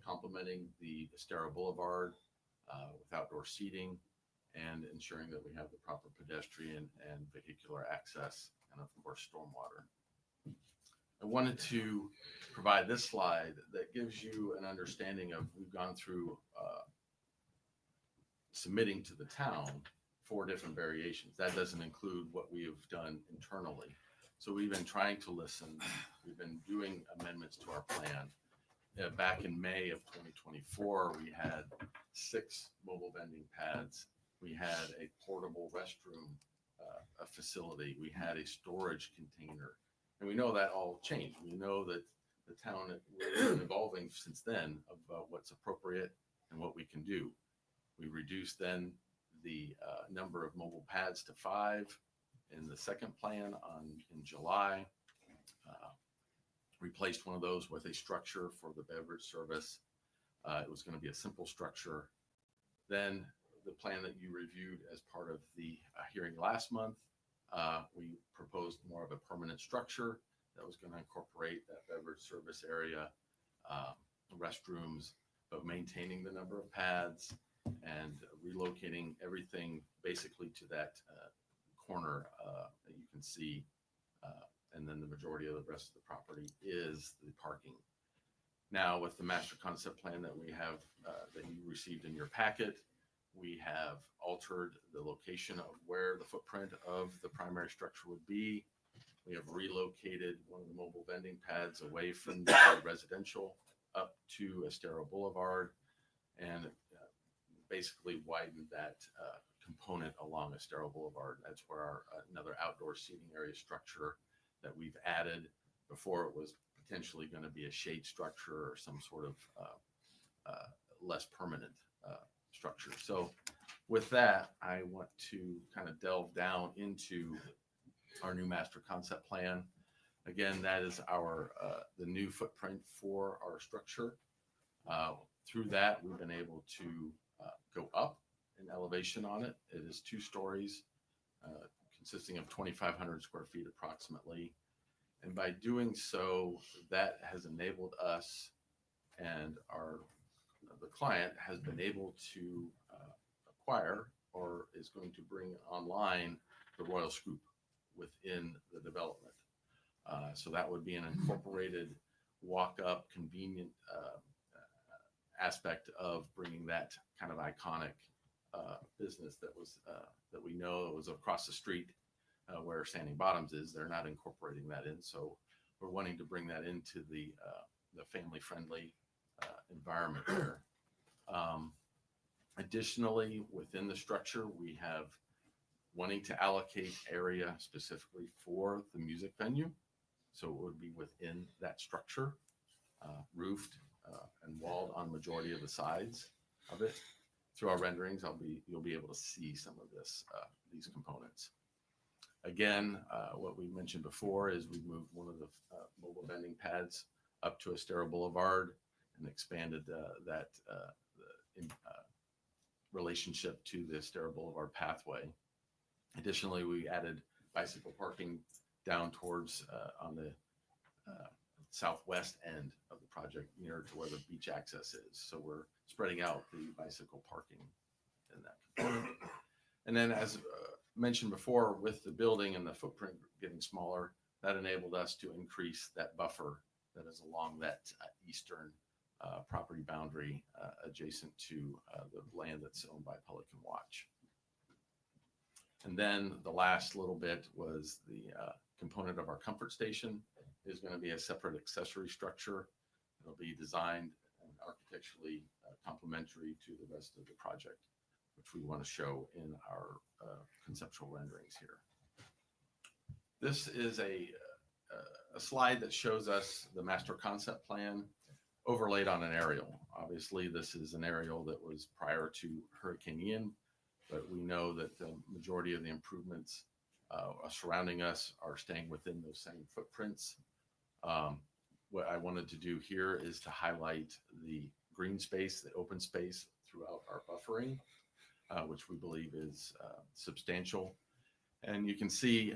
complementing the Estero Boulevard with outdoor seating and ensuring that we have the proper pedestrian and vehicular access, and of course, stormwater. I wanted to provide this slide that gives you an understanding of, we've gone through submitting to the town 4 different variations. That doesn't include what we have done internally. So we've been trying to listen. We've been doing amendments to our plan. Back in May of 2024, we had 6 mobile vending pads. We had a portable restroom facility. We had a storage container. And we know that all changed. We know that the town is evolving since then about what's appropriate and what we can do. We reduced then the number of mobile pads to 5 in the second plan in July. Replaced one of those with a structure for the beverage service. It was going to be a simple structure. Then the plan that you reviewed as part of the hearing last month, we proposed more of a permanent structure that was going to incorporate that beverage service area, restrooms, but maintaining the number of pads and relocating everything basically to that corner that you can see. And then the majority of the rest of the property is the parking. Now, with the master concept plan that we have, that you received in your packet, we have altered the location of where the footprint of the primary structure would be. We have relocated one of the mobile vending pads away from the residential up to Estero Boulevard and basically widened that component along Estero Boulevard. That's where another outdoor seating area structure that we've added. Before, it was potentially going to be a shade structure or some sort of less permanent structure. So with that, I want to kind of delve down into our new master concept plan. Again, that is our the new footprint for our structure. Through that, we've been able to go up in elevation on it. It is 2 stories, consisting of 2,500 square feet approximately. And by doing so, that has enabled us and the client has been able to acquire or is going to bring online the Royal Scoop within the development. So that would be an incorporated walk-up convenient aspect of bringing that kind of iconic business that was that we know was across the street where Standing Bottoms is. They're not incorporating that in, so we're wanting to bring that into the family-friendly environment there. Additionally, within the structure, we have wanting to allocate area specifically for the music venue. So it would be within that structure, roofed and walled on majority of the sides of it. Through our renderings, you'll be able to see some of these components. Again, what we mentioned before is we moved one of the mobile vending pads up to Estero Boulevard and expanded that relationship to the Estero Boulevard pathway. Additionally, we added bicycle parking down towards on the southwest end of the project, near to where the beach access is. So we're spreading out the bicycle parking in that component. And then, as mentioned before, with the building and the footprint getting smaller, that enabled us to increase that buffer that is along that eastern property boundary adjacent to the land that's owned by Pelican Watch. And then the last little bit was the component of our comfort station is going to be a separate accessory structure. It'll be designed and architecturally complementary to the rest of the project, which we want to show in our conceptual renderings here. This is a slide that shows us the master concept plan overlaid on an aerial. Obviously, this is an aerial that was prior to Hurricane Ian, but we know that the majority of the improvements surrounding us are staying within those same footprints. What I wanted to do here is to highlight the green space, the open space throughout our buffering, which we believe is substantial. And you can see,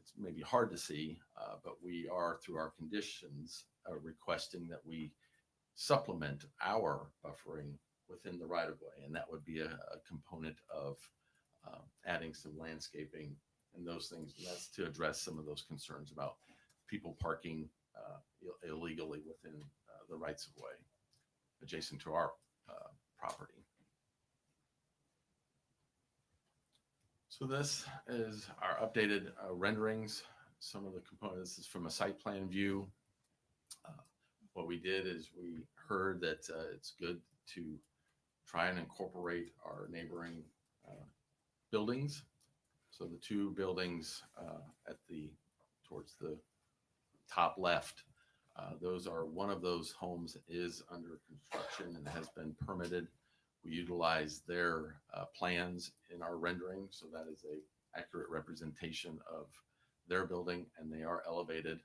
it's maybe hard to see, but we are, through our conditions, requesting that we supplement our buffering within the right-of-way. And that would be a component of adding some landscaping and those things. And that's to address some of those concerns about people parking illegally within the rights-of-way adjacent to our property. So this is our updated renderings. Some of the components is from a site plan view. What we did is we heard that it's good to try and incorporate our neighboring buildings. So the 2 buildings towards the top left, those are one of those homes is under construction and has been permitted. We utilize their plans in our rendering, so that is a accurate representation of their building, and they are elevated.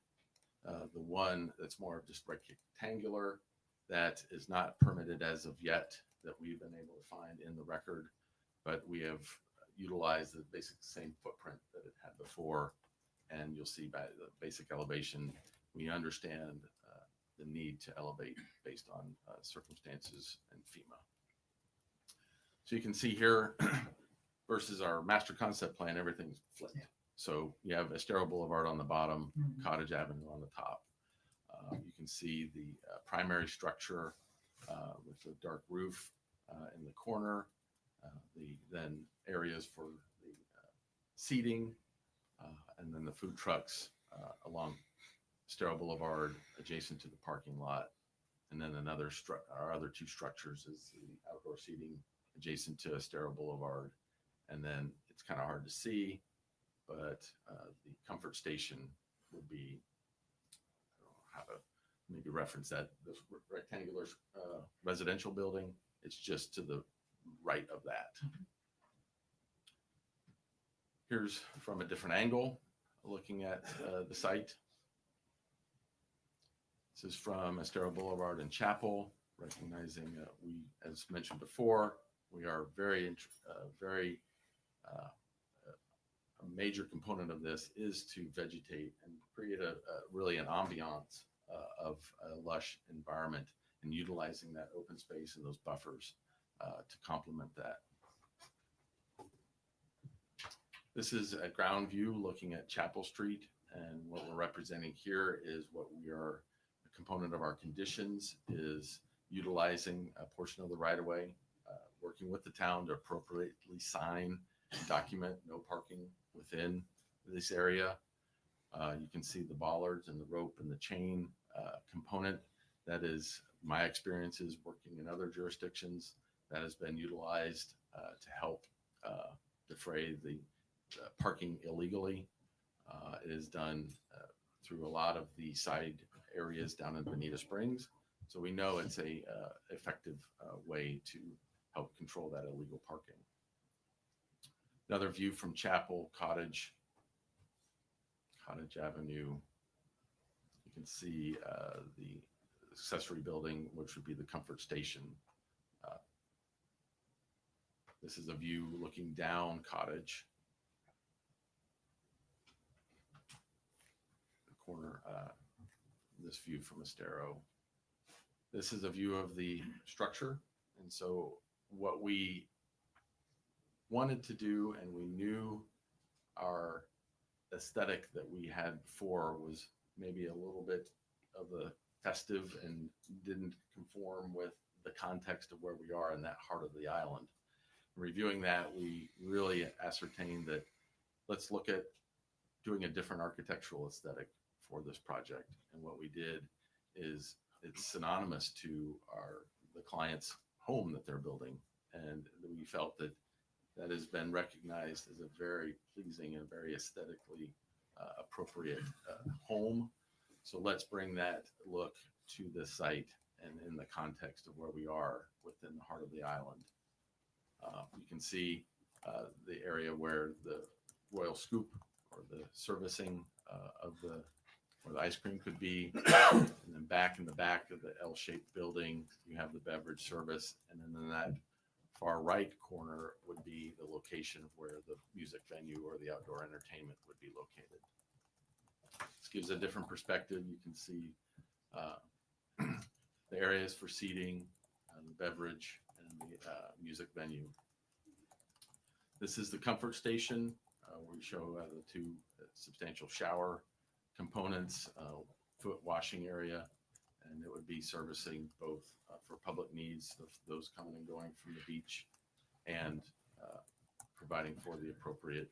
The one that's more of just rectangular, that is not permitted as of yet, that we've been able to find in the record, but we have utilized the basic same footprint that it had before. And you'll see by the basic elevation, we understand the need to elevate based on circumstances and FEMA. So you can see here versus our master concept plan, everything's flipped. So you have Estero Boulevard on the bottom, Cottage Avenue on the top. You can see the primary structure with the dark roof in the corner, the then areas for the seating, and then the food trucks along Estero Boulevard adjacent to the parking lot. And then our other two structures is the outdoor seating adjacent to Estero Boulevard. And then it's kind of hard to see, but the comfort station would be, I don't know how to maybe reference that, this rectangular residential building. It's just to the right of that. Here's from a different angle, looking at the site. This is from Estero Boulevard and Chapel, recognizing we, as mentioned before, we are a major component of this is to vegetate and create really an ambiance of a lush environment, and utilizing that open space and those buffers to complement that. This is a ground view looking at Chapel Street, and what we're representing here is what we are, a component of our conditions is utilizing a portion of the right-of-way, working with the town to appropriately sign and document no parking within this area. You can see the bollards and the rope and the chain component. That is my experiences working in other jurisdictions. That has been utilized to help defray the parking illegally. It is done through a lot of the side areas down in Bonita Springs. So we know it's a effective way to help control that illegal parking. Another view from Chapel, Cottage Avenue. You can see the accessory building, which would be the comfort station. This is a view looking down Cottage. The corner, this view from Estero. This is a view of the structure. And so what we wanted to do, and we knew our aesthetic that we had before was maybe a little bit of a festive and didn't conform with the context of where we are in that heart of the island. Reviewing that, we really ascertained that let's look at doing a different architectural aesthetic for this project. And what we did is it's synonymous to the client's home that they're building. And we felt that that has been recognized as a very pleasing and very aesthetically appropriate home. So let's bring that look to the site and in the context of where we are within the heart of the island. You can see the area where the Royal Scoop or the servicing of where the ice cream could be. And then back in the back of the L-shaped building, you have the beverage service. And then in that far right corner would be the location of where the music venue or the outdoor entertainment would be located. This gives a different perspective. You can see the areas for seating, the beverage, and the music venue. This is the comfort station where we show the two substantial shower components, foot washing area, and it would be servicing both for public needs of those coming and going from the beach, and providing for the appropriate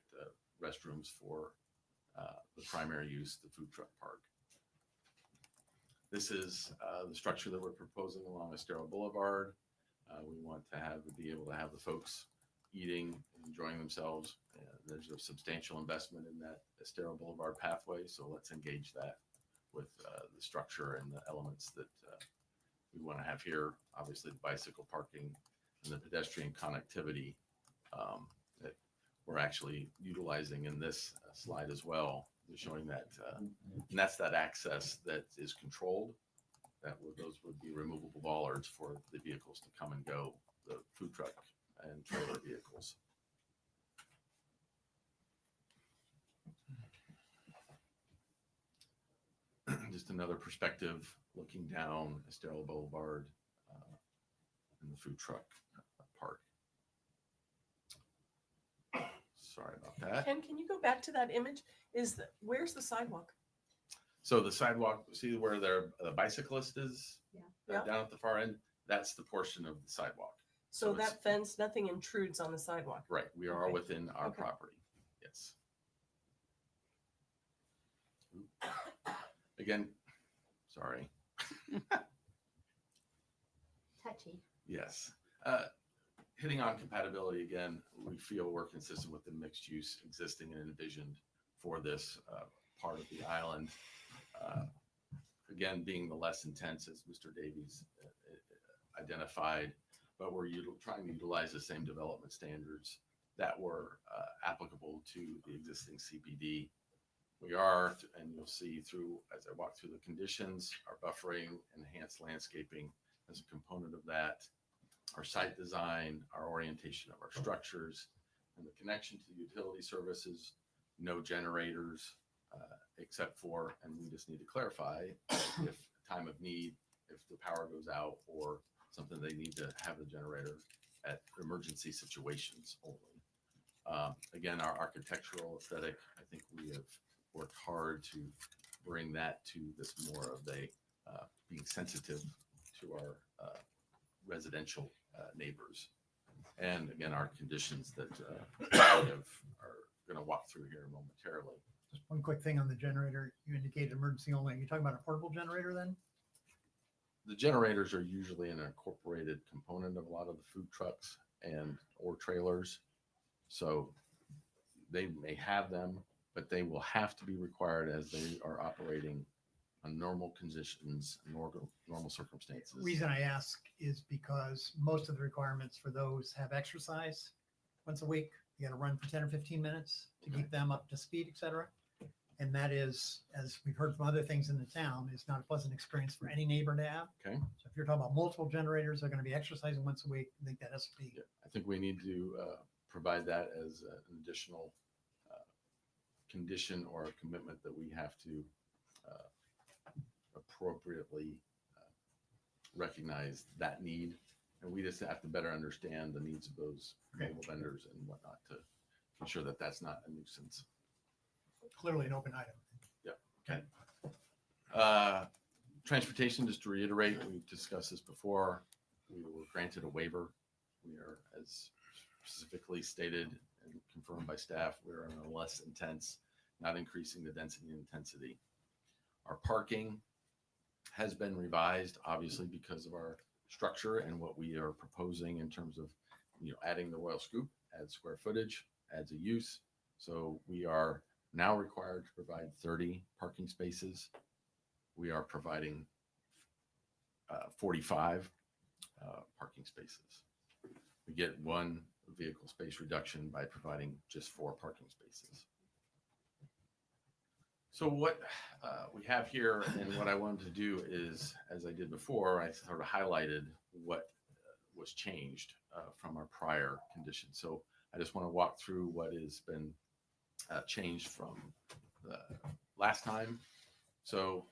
restrooms for the primary use, the food truck park. This is the structure that we're proposing along Estero Boulevard. We want to be able to have the folks eating and enjoying themselves. There's a substantial investment in that Estero Boulevard pathway, so let's engage that with the structure and the elements that we want to have here. Obviously, the bicycle parking, and the pedestrian connectivity that we're actually utilizing in this slide as well, showing that, and that's that access that is controlled. Those would be removable bollards for the vehicles to come and go, the food truck and trailer vehicles. Just another perspective looking down Estero Boulevard in the food truck park. Sorry about that. Ken, can you go back to that image? Where's the sidewalk? So the sidewalk, see where the bicyclist is? Yeah. Down at the far end, that's the portion of the sidewalk. So it's- that fence, nothing intrudes on the sidewalk. Right, we are Okay. within our Okay. property, yes. Again, sorry, Touchy. yes. Hitting on compatibility again, we feel we're consistent with the mixed use existing and envisioned for this part of the island. Again, being the less intense, as Mr. Davies identified, but we're trying to utilize the same development standards that were applicable to the existing CBD. We are, and you'll see as I walk through the conditions, our buffering, enhanced landscaping as a component of that, our site design, our orientation of our structures, and the connection to utility services, no generators, except for, and we just need to clarify, if time of need, if the power goes out or something, they need to have the generator at emergency situations only. Again, our architectural aesthetic, I think we have worked hard to bring that to this more of a being sensitive to our residential neighbors. And again, our conditions that we are going to walk through here momentarily. Just one quick thing on the generator. You indicated emergency only. Are you talking about a portable generator then? The generators are usually an incorporated component of a lot of the food trucks or trailers. So they may have them, but they will have to be required as they are operating on normal conditions, normal circumstances. The reason I ask is because most of the requirements for those have exercise once a week. You got to run for 10 or 15 minutes to keep them up to speed, et cetera. And that is, as we've heard from other things in the town, is not a pleasant experience for any neighbor to have. Okay. So if you're talking about multiple generators, they're going to be exercising once a week. I think that has to be. Yeah, I think we need to provide that as an additional condition or a commitment that we have to appropriately recognize that need. And we just have to better understand the needs of those mobile vendors and whatnot to ensure that that's not a nuisance. Clearly an open item. Yeah. Okay. Transportation, just to reiterate, we've discussed this before. We were granted a waiver. We are, as specifically stated and confirmed by staff, we're on a less intense, not increasing the density and intensity. Our parking has been revised, obviously, because of our structure and what we are proposing in terms of, adding the Royal Scoop, adds square footage, adds a use. So we are now required to provide 30 parking spaces. We are providing 45 parking spaces. We get one vehicle space reduction by providing just 4 parking spaces. So what we have here, and what I wanted to do is, as I did before, I sort of highlighted what was changed from our prior conditions. So I just want to walk through what has been changed from the last time. So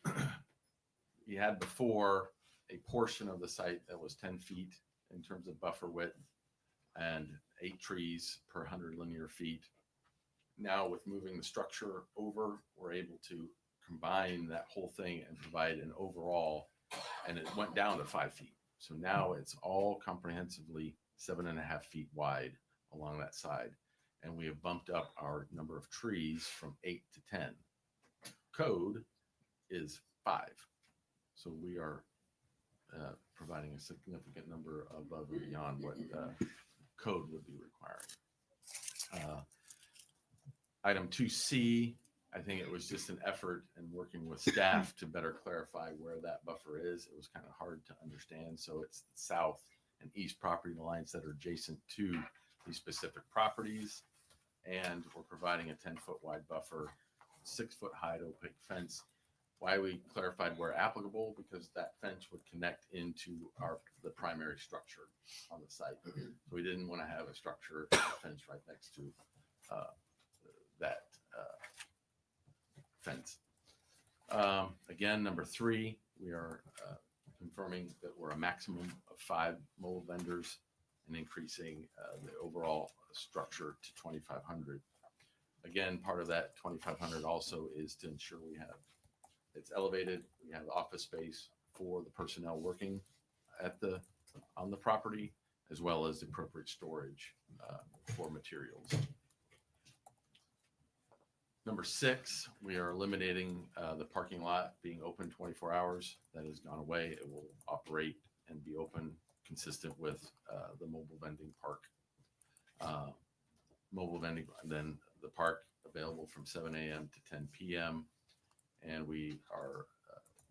you had before a portion of the site that was 10 feet in terms of buffer width and 8 trees per 100 linear feet. Now with moving the structure over, we're able to combine that whole thing and provide an overall, and it went down to 5 feet. So now it's all comprehensively 7.5 feet wide along that side. And we have bumped up our number of trees from 8 to 10. Code is 5. So we are providing a significant number above and beyond what code would be requiring. Item 2C, I think it was just an effort in working with staff to better clarify where that buffer is. It was kind of hard to understand. So it's south and east property lines that are adjacent to these specific properties. And we're providing a 10-foot wide buffer, 6-foot high opaque fence. Why we clarified where applicable, because that fence would connect into the primary structure on the site. So we didn't want to have a structure fence right next to that fence. Again, number 3, we are confirming that we're a maximum of 5 mobile vendors and increasing the overall structure to 2,500. Again, part of that 2,500 also is to ensure it's elevated. We have office space for the personnel working on the property, as well as the appropriate storage for materials. Number 6, we are eliminating the parking lot being open 24 hours. That has gone away. It will operate and be open consistent with the mobile vending park. Mobile vending, and then the park available from 7 a.m. to 10 p.m. And we are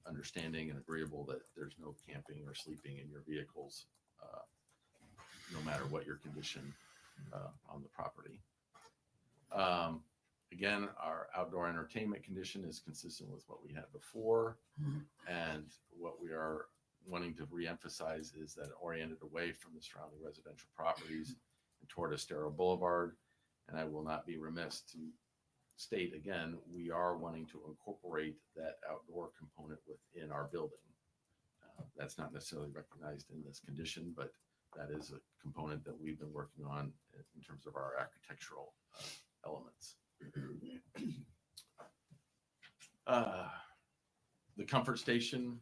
understanding and agreeable that there's no camping or sleeping in your vehicles, no matter what your condition on the property. Again, our outdoor entertainment condition is consistent with what we had before. And what we are wanting to reemphasize is that oriented away from the surrounding residential properties and toward Estero Boulevard. And I will not be remiss to state again, we are wanting to incorporate that outdoor component within our building. That's not necessarily recognized in this condition, but that is a component that we've been working on in terms of our architectural elements. The comfort station,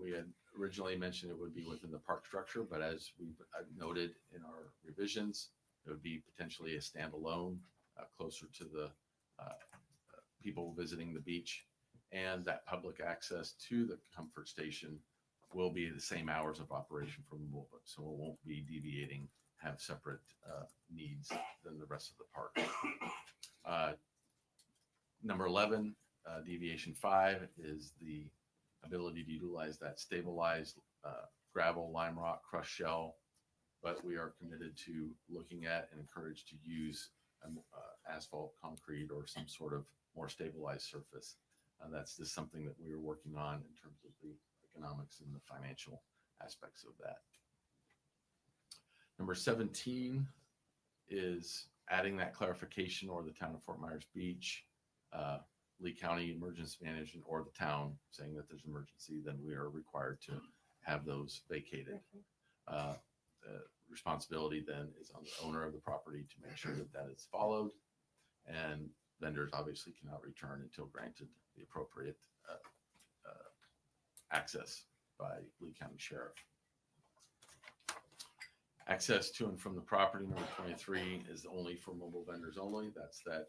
we had originally mentioned it would be within the park structure, but as I've noted in our revisions, it would be potentially a standalone closer to the people visiting the beach, and that public access to the comfort station will be the same hours of operation from the mobile, so it won't be deviating, have separate needs than the rest of the park. Number 11, deviation 5 is the ability to utilize that stabilized gravel, lime rock, crushed shell, but we are committed to looking at and encouraged to use asphalt, concrete, or some sort of more stabilized surface. That's just something that we are working on in terms of the economics and the financial aspects of that. Number 17 is adding that clarification, or the town of Fort Myers Beach, Lee County Emergency Management, or the town saying that there's an emergency, then we are required to have those vacated. Responsibility then is on the owner of the property to make sure that that is followed, and vendors obviously cannot return until granted the appropriate access by Lee County Sheriff. Access to and from the property, number 23, is only for mobile vendors only. That's that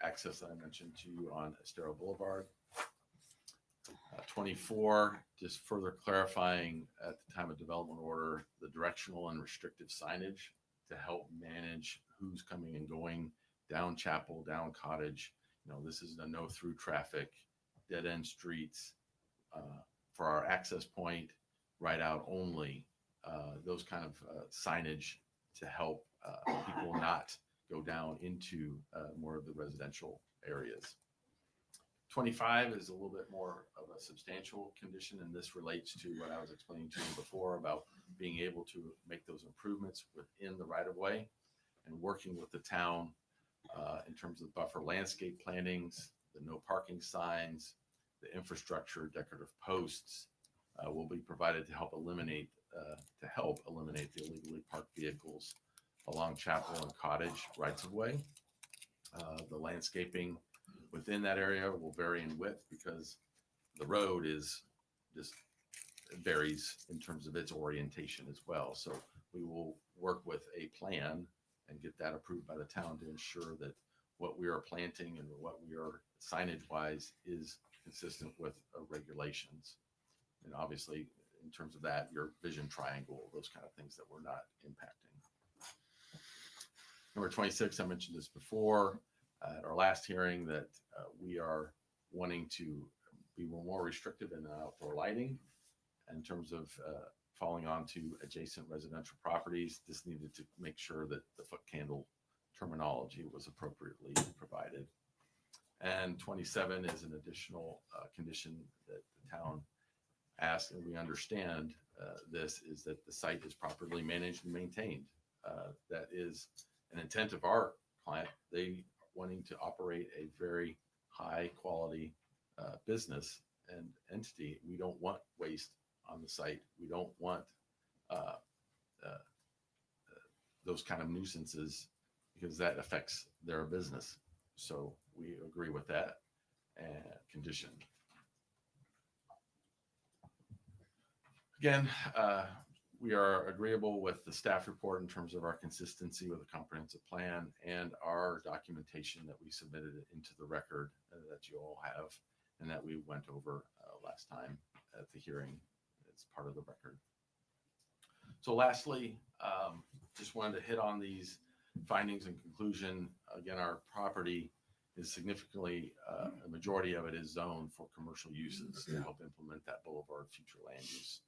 access that I mentioned to you on Estero Boulevard. 24, just further clarifying at the time of development order, the directional and restrictive signage to help manage who's coming and going down Chapel, down Cottage. This is a no through traffic, dead end streets, for our access point, right out only, those kind of signage to help people not go down into more of the residential areas. 25 is a little bit more of a substantial condition, and this relates to what I was explaining to you before about being able to make those improvements within the right of way and working with the town in terms of buffer landscape plantings, the no parking signs, the infrastructure, decorative posts will be provided to help eliminate the illegally parked vehicles along Chapel and Cottage rights of way. The landscaping within that area will vary in width because the road is just varies in terms of its orientation as well. So we will work with a plan and get that approved by the town to ensure that what we are planting and what we are signage wise is consistent with regulations. And obviously in terms of that, your vision triangle, those kind of things that we're not impacting. Number 26, I mentioned this before at our last hearing, that we are wanting to be more restrictive in outdoor lighting in terms of falling onto adjacent residential properties. This needed to make sure that the foot candle terminology was appropriately provided. And 27 is an additional condition that the town asked, and we understand this, is that the site is properly managed and maintained. That is an intent of our client. They wanting to operate a very high quality business and entity. We don't want waste on the site. We don't want those kind of nuisances, because that affects their business. So we agree with that condition. Again, we are agreeable with the staff report in terms of our consistency with the comprehensive plan and our documentation that we submitted into the record that you all have and that we went over last time at the hearing. It's part of the record. So lastly, just wanted to hit on these findings and conclusion. Again, our property is significantly, a majority of it is zoned for commercial uses to help implement that boulevard future land use.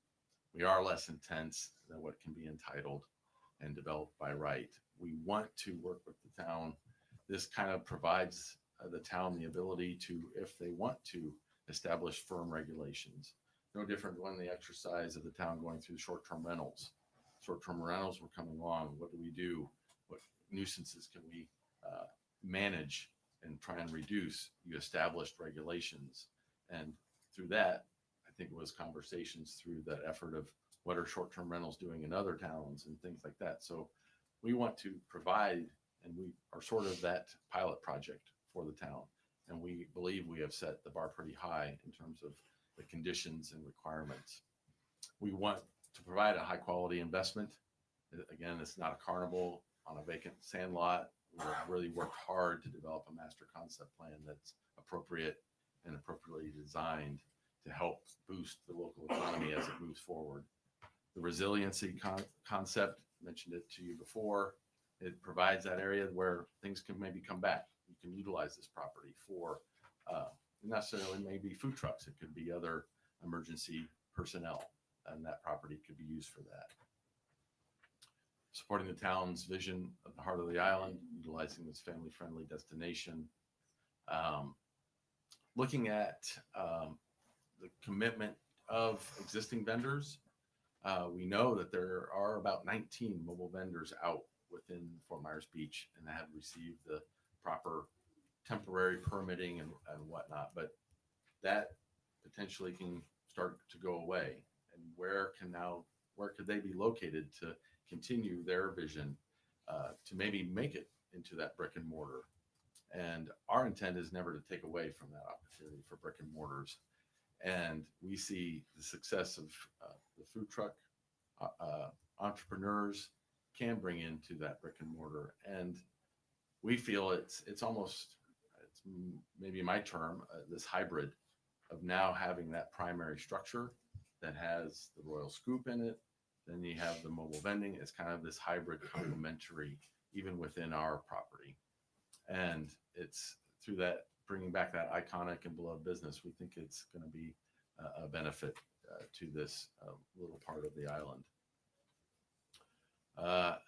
We are less intense than what can be entitled and developed by right. We want to work with the town. This kind of provides the town the ability to, if they want to, establish firm regulations. No different than the exercise of the town going through short-term rentals. Short-term rentals were coming along. What do we do? What nuisances can we manage and try and reduce? You established regulations. And through that, I think it was conversations through that effort of what are short-term rentals doing in other towns and things like that. So we want to provide, and we are sort of that pilot project for the town. And we believe we have set the bar pretty high in terms of the conditions and requirements. We want to provide a high quality investment. Again, it's not a carnival on a vacant sand lot. We've really worked hard to develop a master concept plan that's appropriate and appropriately designed to help boost the local economy as it moves forward. The resiliency concept, mentioned it to you before, it provides that area where things can maybe come back. You can utilize this property for not necessarily maybe food trucks. It could be other emergency personnel, and that property could be used for that. Supporting the town's vision of the heart of the island, utilizing this family-friendly destination. Looking at the commitment of existing vendors, we know that there are about 19 mobile vendors out within Fort Myers Beach and have received the proper temporary permitting and whatnot, but that potentially can start to go away. And where could they be located to continue their vision to maybe make it into that brick and mortar? And our intent is never to take away from that opportunity for brick and mortars. And we see the success of the food truck entrepreneurs can bring into that brick and mortar. And we feel it's maybe my term, this hybrid of now having that primary structure that has the Royal Scoop in it. Then you have the mobile vending. It's kind of this hybrid complementary, even within our property. And it's through that, bringing back that iconic and beloved business, we think it's going to be a benefit to this little part of the island.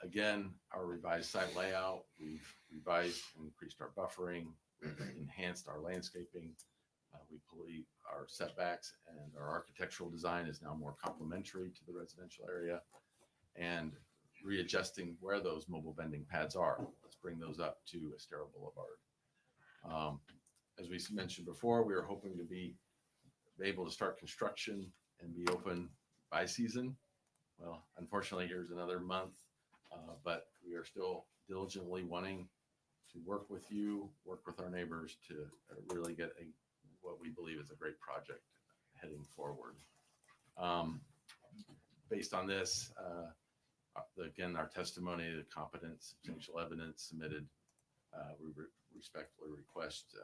Again, our revised site layout, we've revised and increased our buffering, we've enhanced our landscaping. We believe our setbacks and our architectural design is now more complementary to the residential area, and readjusting where those mobile vending pads are. Let's bring those up to Estero Boulevard. As we mentioned before, we are hoping to be able to start construction and be open by season. Well, unfortunately, here's another month, but we are still diligently wanting to work with you, work with our neighbors to really get what we believe is a great project heading forward. Based on this, again, our testimony, the competence, substantial evidence submitted, we respectfully request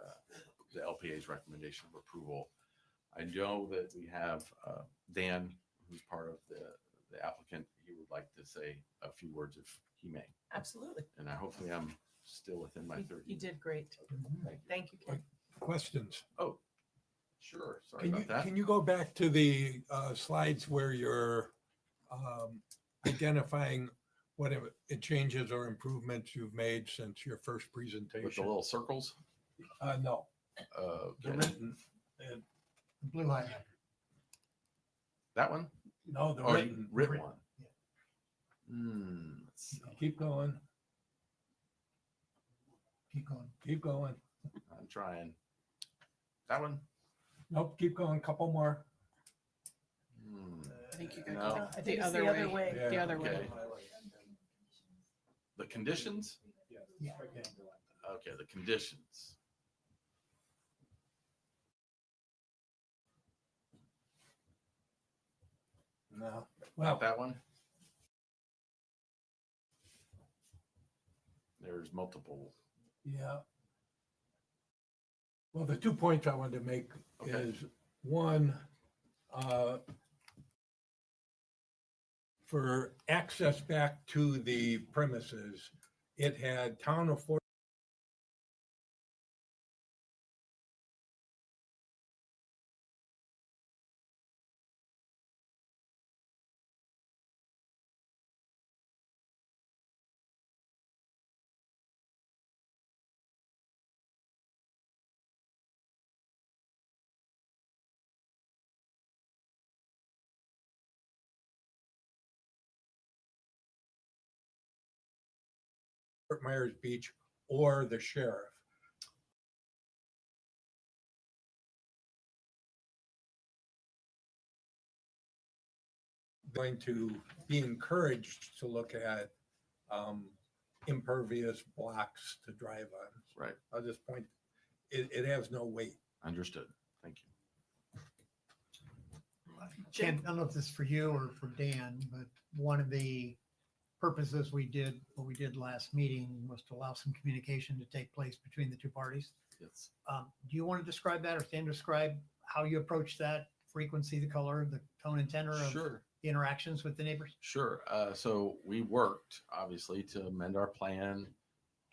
the LPA's recommendation of approval. I know that we have Dan, who's part of the applicant. He would like to say a few words if he may. Absolutely. And hopefully I'm still within my 30. You did great. Thank you, Ken. Questions? Oh, Sure, sorry Can you, about that. can you go back to the slides where you're identifying what changes or improvements you've made since your first presentation? With the little circles? No. Okay. Blue highlight. That one? No, the Or written. written one. Let's see. Keep going. Keep going. Keep going. I'm trying. That one? Nope, keep going. Couple more. I think you got No. to I the think it's other the other way. way. The Yeah. other way. Okay. The conditions? Yeah. Okay, the conditions. No. Not that one? There's multiple. Yeah. Well, the 2 points I wanted to make Okay. is one, for access back to the premises, it had town of Fort. Fort Myers Beach or the sheriff. Going to be encouraged to look at impervious blocks to drive on. Right. I'll just point, it has no weight. Understood. Thank you. Ken, I don't know if this is for you or for Dan, but one of the purposes what we did last meeting was to allow some communication to take place between the two parties. Yes. Do you want to describe that or Stan describe how you approach that frequency, the color, the tone and tenor of Sure. the interactions with the neighbors? Sure. So we worked obviously to amend our plan,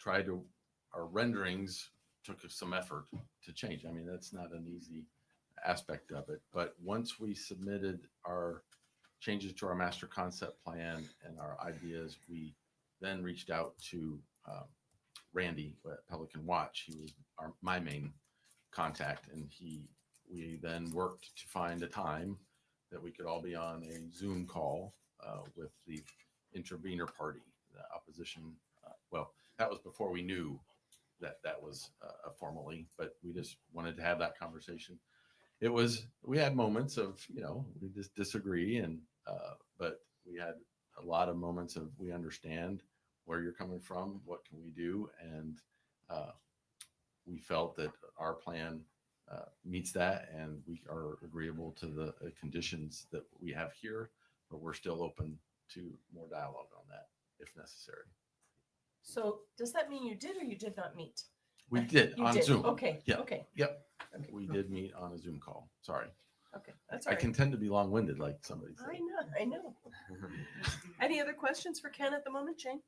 our renderings took some effort to change. I mean, that's not an easy aspect of it. But once we submitted our changes to our master concept plan and our ideas, we then reached out to Randy at Pelican Watch. He was my main contact, and we then worked to find a time that we could all be on a Zoom call with the intervener party, the opposition. Well, that was before we knew that was formally, but we just wanted to have that conversation. We had moments of, we just disagree, but we had a lot of moments of, we understand where you're coming from, what can we do? And we felt that our plan meets that, and we are agreeable to the conditions that we have here, but we're still open to more dialogue on that if necessary. So does that mean you did or you did not meet? We did You on did. Zoom. Okay. Yeah. Okay. Yep. Okay. We did meet on a Zoom call. Sorry. Okay. That's I all right. can tend to be long-winded, like somebody said. I know. Any other questions for Ken at the moment, Jane?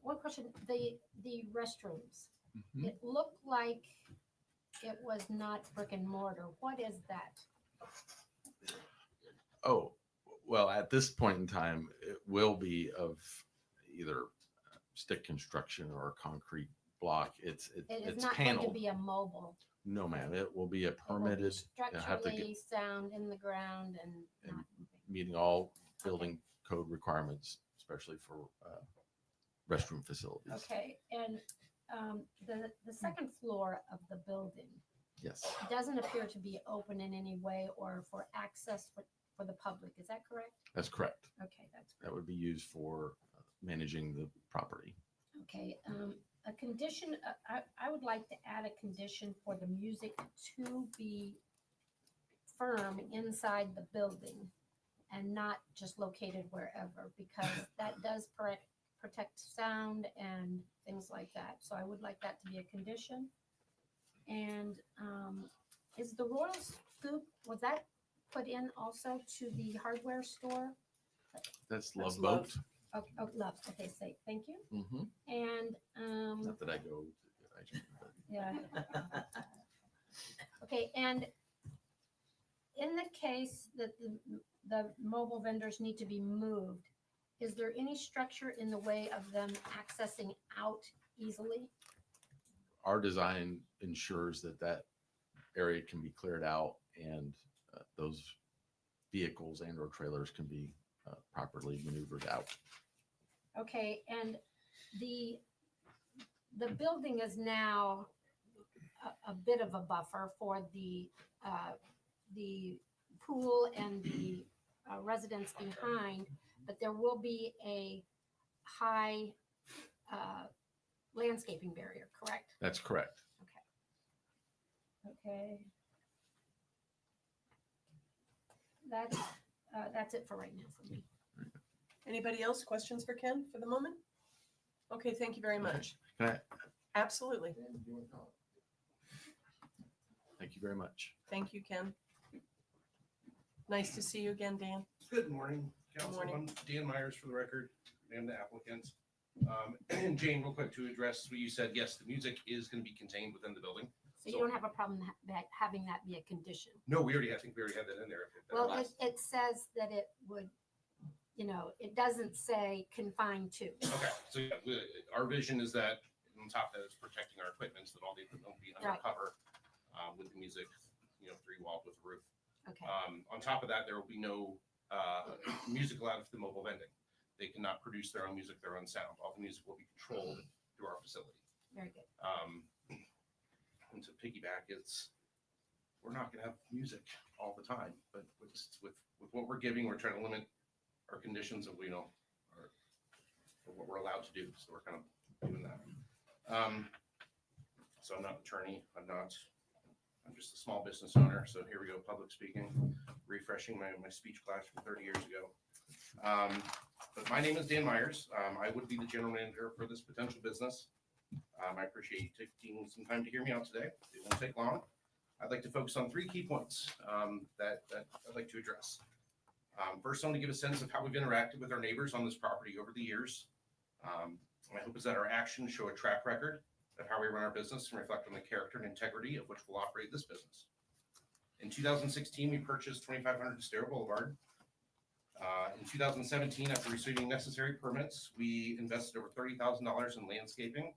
One question, the restrooms, Mhm. it looked like it was not brick and mortar. What is that? Oh, well, at this point in time, it will be of either stick construction or a concrete block. It's It is it's not going to paneled. be a mobile. No, ma'am. It will be a It will be permitted. You'll have to structurally get sound in the ground and not. meeting all building code requirements, especially for restroom facilities. Okay, and the second floor of the building Yes, doesn't appear to be open in any way or for access for the public. Is that correct? that's correct. Okay, that's That would be used for managing the property. okay. A condition, I would like to add a condition for the music to be firm inside the building and not just located wherever, because that does protect sound and things like that. So I would like that to be a condition. And is the Royal Scoop, was that put in also to the hardware store? That's Love Boat. Oh, Love, okay, say, thank you. Mhm. And, Not that I go. yeah. Okay, and in the case that the mobile vendors need to be moved, is there any structure in the way of them accessing out easily? Our design ensures that that area can be cleared out and those vehicles and or trailers can be properly maneuvered out. Okay, and the building is now a bit of a buffer for the pool and the residents behind, but there will be a high landscaping barrier, correct? That's correct. Okay. That's it for right now for me. Anybody else? Questions for Ken for the moment? Okay, thank you very much. Can I, Absolutely. thank you very much. Thank you, Ken. Nice to see you again, Dan. Good morning, Council. morning. I'm Dan Myers for the record and the applicants. And Jane, real quick to address what you said, yes, the music is going to be contained within the building. So you don't have a problem having that be a condition? No, I think we already had that in there. Well, it says that it would, it doesn't say confined to. Okay, so yeah, our vision is that on top of that, it's protecting our equipment so that all the equipment will be Right. undercover with the music, three walled with a roof. Okay. On top of that, there will be no music allowed for the mobile vending. They cannot produce their own music, their own sound. All the music will be controlled through our facility. Very good. And to piggyback, we're not going to have music all the time, but with what we're giving, we're trying to limit our conditions of or what we're allowed to do. So we're kind of doing that. So I'm not an attorney. I'm just a small business owner. So here we go, public speaking, refreshing my speech class from 30 years ago. But my name is Dan Myers. I would be the general manager for this potential business. I appreciate you taking some time to hear me out today. It won't take long. I'd like to focus on 3 key points that I'd like to address. First, I want to give a sense of how we've interacted with our neighbors on this property over the years. My hope is that our actions show a track record of how we run our business and reflect on the character and integrity of which we'll operate this business. In 2016, we purchased 2500 Estero Boulevard. In 2017, after receiving necessary permits, we invested over $30,000 in landscaping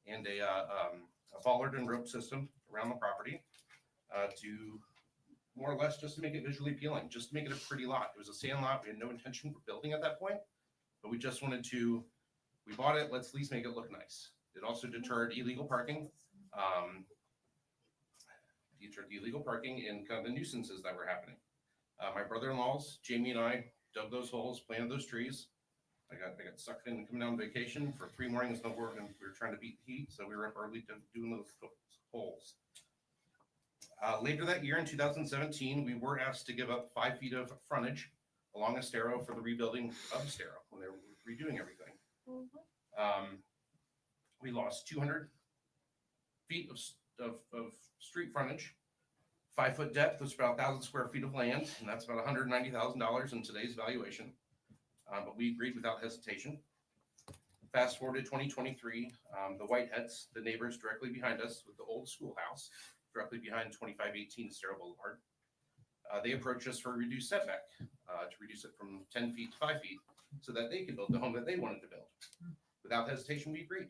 and a bollard and rope system around the property to more or less just to make it visually appealing, just to make it a pretty lot. It was a sand lot. We had no intention for building at that point, but we just wanted to, we bought it, let's at least make it look nice. It also deterred illegal parking. And kind of the nuisances that were happening. My brother-in-laws, Jamie and I, dug those holes, planted those trees. I got sucked in coming down vacation for 3 mornings, no work, and we were trying to beat the heat, so we were up early doing those holes. Later that year in 2017, we were asked to give up 5 feet of frontage along Estero for the rebuilding of Estero when they were redoing everything. We lost 200 feet of street frontage. 5-foot depth was about 1,000 square feet of land, and that's about $190,000 in today's valuation. But we agreed without hesitation. Fast forward to 2023, the Whiteheads, the neighbors directly behind us with the old schoolhouse, directly behind 2518 Estero Boulevard, they approached us for a reduced setback to reduce it from 10 feet to 5 feet so that they could build the home that they wanted to build. Without hesitation, we agreed.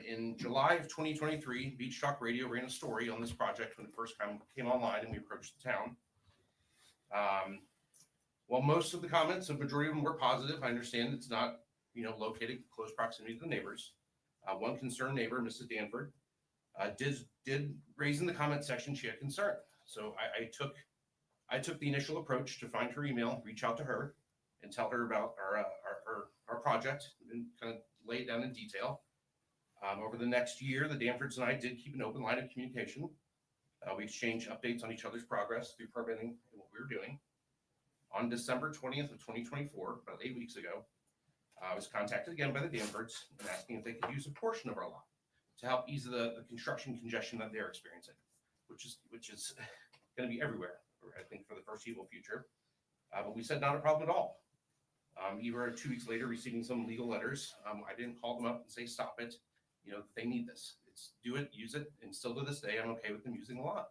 In July of 2023, Beach Talk Radio ran a story on this project when it first came online and we approached the town. While most of the comments, a majority of them were positive, I understand it's not, located in close proximity to the neighbors. One concerned neighbor, Mrs. Danford, did raise in the comment section she had concern. So I took the initial approach to find her email, reach out to her, and tell her about our project and kind of lay it down in detail. Over the next year, the Danfords and I did keep an open line of communication. We exchanged updates on each other's progress through permitting and what we were doing. On December 20th of 2024, about 8 weeks ago, I was contacted again by the Danfords and asking if they could use a portion of our lot to help ease the construction congestion that they're experiencing, which is going to be everywhere, I think, for the foreseeable future. But we said not a problem at all. Even 2 weeks later, receiving some legal letters, I didn't call them up and say, stop it. They need this. do it, use it, and still to this day, I'm okay with them using the lot.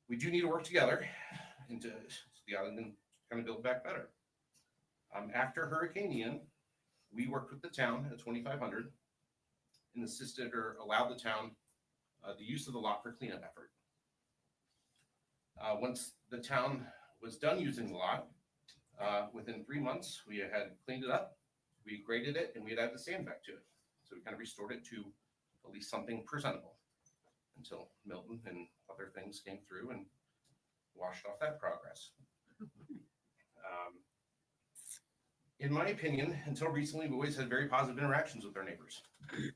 We do need to work together and to the island and kind of build back better. After Hurricane Ian, we worked with the town at 2,500 and assisted or allowed the town the use of the lot for cleanup effort. Once the town was done using the lot, within 3 months, we had cleaned it up, we graded it, and we had added the sand back to it. So we kind of restored it to at least something presentable until Milton and other things came through and washed off that progress. In my opinion, until recently, we've always had very positive interactions with our neighbors.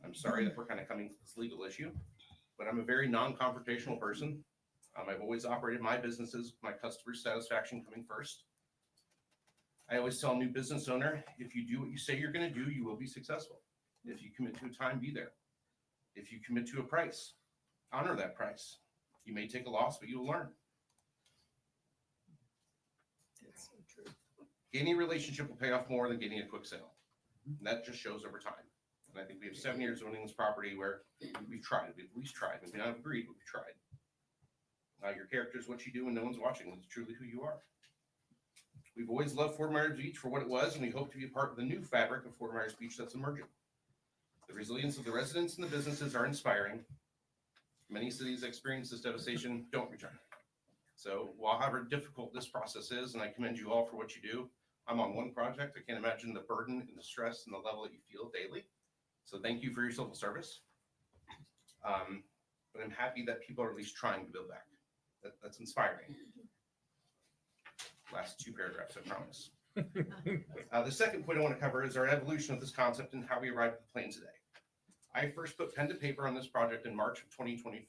I'm sorry that we're kind of coming to this legal issue, but I'm a very non-confrontational person. I've always operated my businesses, my customer satisfaction coming first. I always tell a new business owner, if you do what you say you're going to do, you will be successful. If you commit to a time, be there. If you commit to a price, honor that price. You may take a loss, but you'll learn. That's so true. Any relationship will pay off more than getting a quick sale. And that just shows over time. And I think we have 7 years owning this property where we've tried, we've at least tried. We may not have agreed, but we've tried. Your character is what you do when no one's watching. It's truly who you are. We've always loved Fort Myers Beach for what it was, and we hope to be a part of the new fabric of Fort Myers Beach that's emerging. The resilience of the residents and the businesses are inspiring. Many cities that experience this devastation don't return. So while however difficult this process is, and I commend you all for what you do, I'm on one project. I can't imagine the burden and the stress and the level that you feel daily. So thank you for your civil service. But I'm happy that people are at least trying to build back. That's inspiring. Last 2 paragraphs, I promise. The second point I want to cover is our evolution of this concept and how we arrived at the plan today. I first put pen to paper on this project in March of 2023.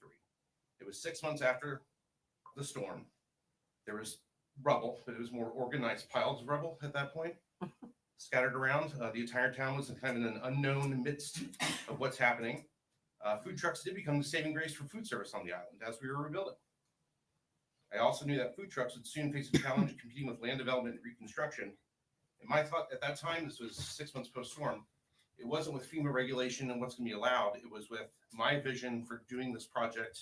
It was 6 months after the storm. There was rubble, but it was more organized piles of rubble at that point, scattered around. The entire town was in kind of an unknown midst of what's happening. Food trucks did become the saving grace for food service on the island as we were rebuilding. I also knew that food trucks would soon face a challenge of competing with land development and reconstruction. And my thought at that time, this was 6 months post-storm, it wasn't with FEMA regulation and what's going to be allowed. It was with my vision for doing this project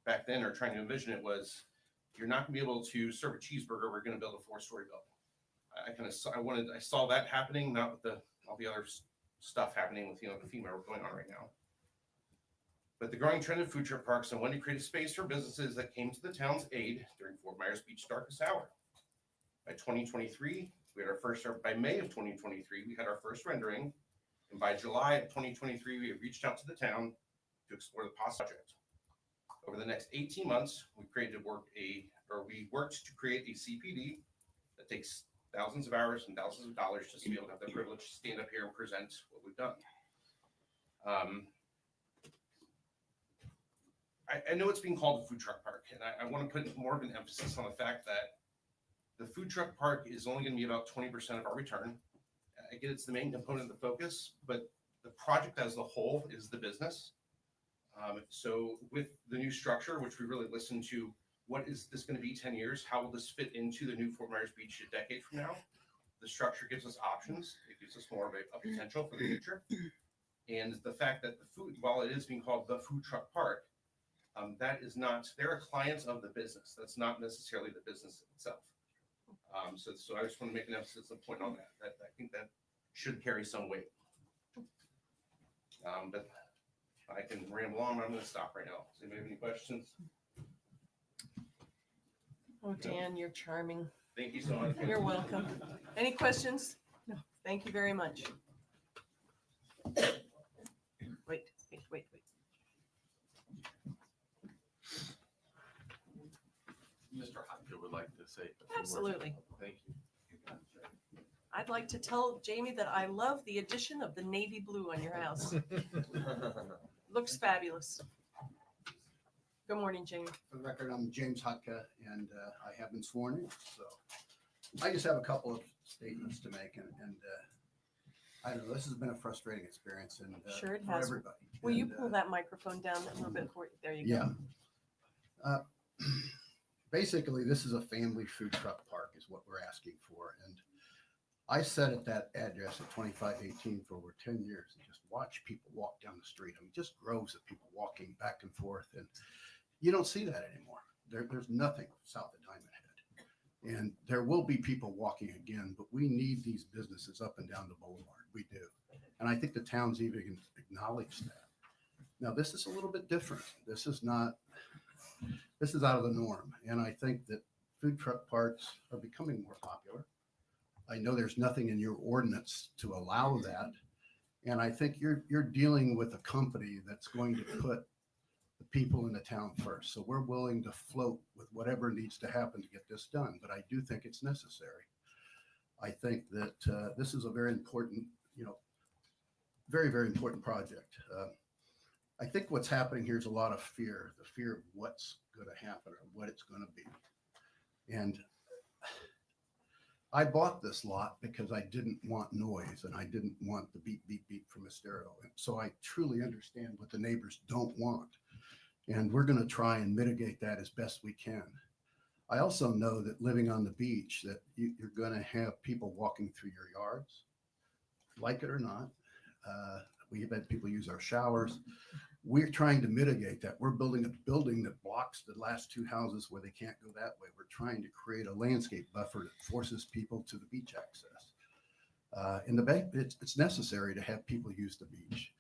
back then, or trying to envision it, was you're not going to be able to serve a cheeseburger. We're going to build a 4-story building. I saw that happening, not with all the other stuff happening with the FEMA going on right now. But the growing trend of food truck parks and wanting to create a space for businesses that came to the town's aid during Fort Myers Beach's darkest hour. By 2023, we had our first, or by May of 2023, we had our first rendering. And by July of 2023, we have reached out to the town to explore the project. Over the next 18 months, we worked to create a CPD that takes thousands of hours and thousands of dollars just to be able to have the privilege to stand up here and present what we've done. I know it's being called a food truck park, and I want to put more of an emphasis on the fact that the food truck park is only going to be about 20% of our return. I get it's the main component of the focus, but the project as a whole is the business. So with the new structure, which we really listened to, what is this going to be 10 years? How will this fit into the new Fort Myers Beach a decade from now? The structure gives us options. It gives us more of a potential for the future. And the fact that the food, while it is being called the food truck park, that is not, they're clients of the business. That's not necessarily the business itself. So I just want to make an emphasis and point on that. I think that should carry some weight. But I can ramble on, but I'm going to stop right now. Does anybody have any questions? Oh, Dan, you're charming. Thank you so much. You're welcome. Any questions? No. Thank you very much. Wait. Mr. Hopkins would like to say a few words. Absolutely. Thank you. I'd like to tell Jamie that I love the addition of the navy blue on your house. Looks fabulous. Good morning, Jamie. For the record, I'm James Hutka, and I have been sworn in, so I just have a couple of statements to make, and I don't know, this has been a frustrating experience, and Sure it for has. everybody. Will you And, pull that microphone down a little bit for you? There you go. Yeah. Basically, this is a family food truck park is what we're asking for, and I sat at that address at 2518 for over 10 years and just watch people walk down the street. I mean, just groves of people walking back and forth. And you don't see that anymore. There's nothing south of Diamond Head. And there will be people walking again, but we need these businesses up and down the boulevard. We do. And I think the town's even acknowledged that. Now, this is a little bit different. This is out of the norm. And I think that food truck parks are becoming more popular. I know there's nothing in your ordinance to allow that. And I think you're dealing with a company that's going to put the people in the town first. So we're willing to float with whatever needs to happen to get this done. But I do think it's necessary. I think that this is a very important, very, very important project. I think what's happening here is a lot of fear, the fear of what's going to happen or what it's going to be. And I bought this lot because I didn't want noise and I didn't want the beep, beep, beep from a stereo. And so I truly understand what the neighbors don't want. And we're going to try and mitigate that as best we can. I also know that living on the beach, that you're going to have people walking through your yards, like it or not. We've had people use our showers. We're trying to mitigate that. We're building a building that blocks the last two houses where they can't go that way. We're trying to create a landscape buffer that forces people to the beach access. In the bay, it's necessary to have people use the beach.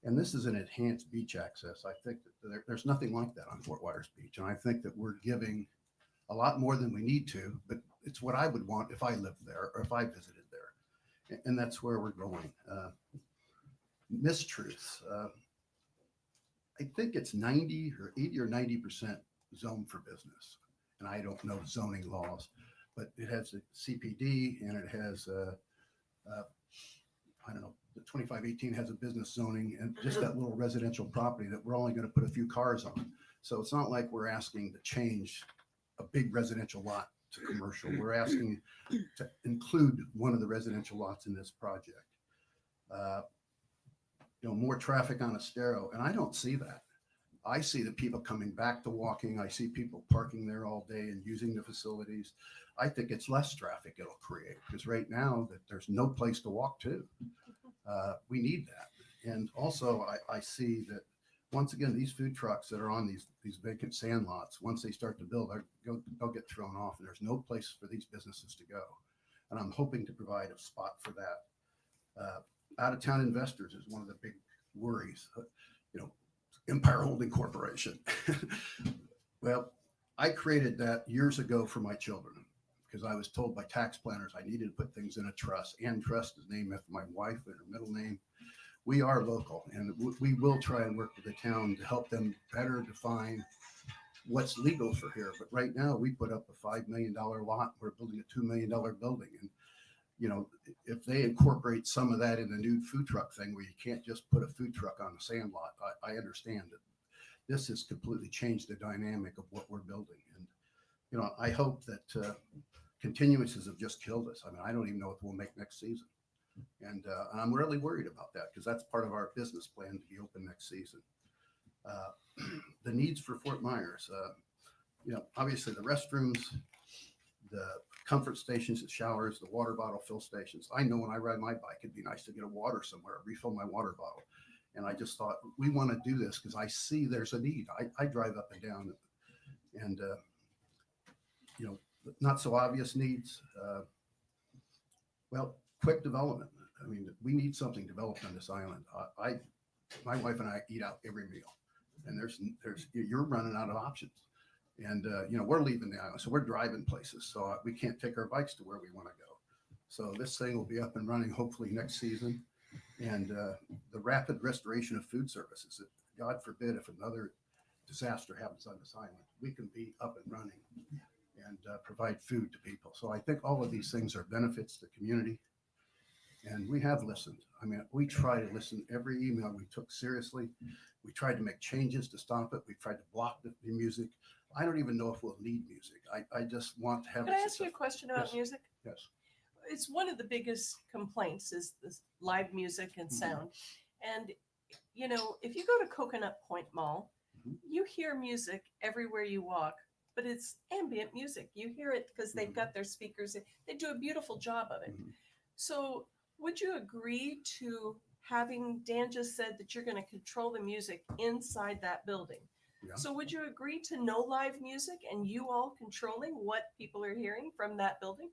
And this is an enhanced beach access. I think that there's nothing like that on Fort Myers Beach. And I think that we're giving a lot more than we need to, but it's what I would want if I lived there or if I visited there. And that's where we're going. Mistruths. I think it's 90 or 80 or 90% zone for business. And I don't know zoning laws, but it has a CPD and it has, I don't know, the 2518 has a business zoning and just that little residential property that we're only going to put a few cars on. So it's not like we're asking to change a big residential lot to commercial. We're asking to include one of the residential lots in this project. More traffic on Estero, and I don't see that. I see the people coming back to walking. I see people parking there all day and using the facilities. I think it's less traffic it'll create because right now that there's no place to walk to. We need that. And also I see that once again, these food trucks that are on these vacant sand lots, once they start to build, they'll get thrown off and there's no place for these businesses to go. And I'm hoping to provide a spot for that. Out-of-town investors is one of the big worries. Empire Holding Corporation. Well, I created that years ago for my children because I was told by tax planners I needed to put things in a trust. And trust is named after my wife and her middle name. We are local, and we will try and work with the town to help them better define what's legal for here. But right now, we put up a $5 million lot. We're building a $2 million building, and if they incorporate some of that in the new food truck thing where you can't just put a food truck on a sand lot, I understand it. This has completely changed the dynamic of what we're building. And, I hope that continuances have just killed us. I mean, I don't even know what we'll make next season. And I'm really worried about that because that's part of our business plan to be open next season. The needs for Fort Myers, obviously the restrooms, the comfort stations, the showers, the water bottle fill stations. I know when I ride my bike, it'd be nice to get a water somewhere, refill my water bottle. And I just thought we want to do this because I see there's a need. I drive up and down and, not so obvious needs. Well, quick development. I mean, we need something developed on this island. My wife and I eat out every meal and you're running out of options. And, we're leaving the island, so we're driving places. So we can't take our bikes to where we want to go. So this thing will be up and running hopefully next season. And the rapid restoration of food services, God forbid if another disaster happens on this island, we can be up and running and provide food to people. So I think all of these things are benefits to the community. And we have listened. I mean, we try to listen. Every email we took seriously. We tried to make changes to stop it. We tried to block the music. I don't even know if we'll need music. I just want to have. Can I ask you a question about music? Yes. It's one of the biggest complaints is this live music and sound. And, if you go to Coconut Point Mall, you hear music everywhere you walk, but it's ambient music. You hear it because they've got their speakers. They do a beautiful job of it. So would you agree to having, Dan just said that you're going to control the music inside that building? Yeah. So would you agree to no live music and you all controlling what people are hearing from that building?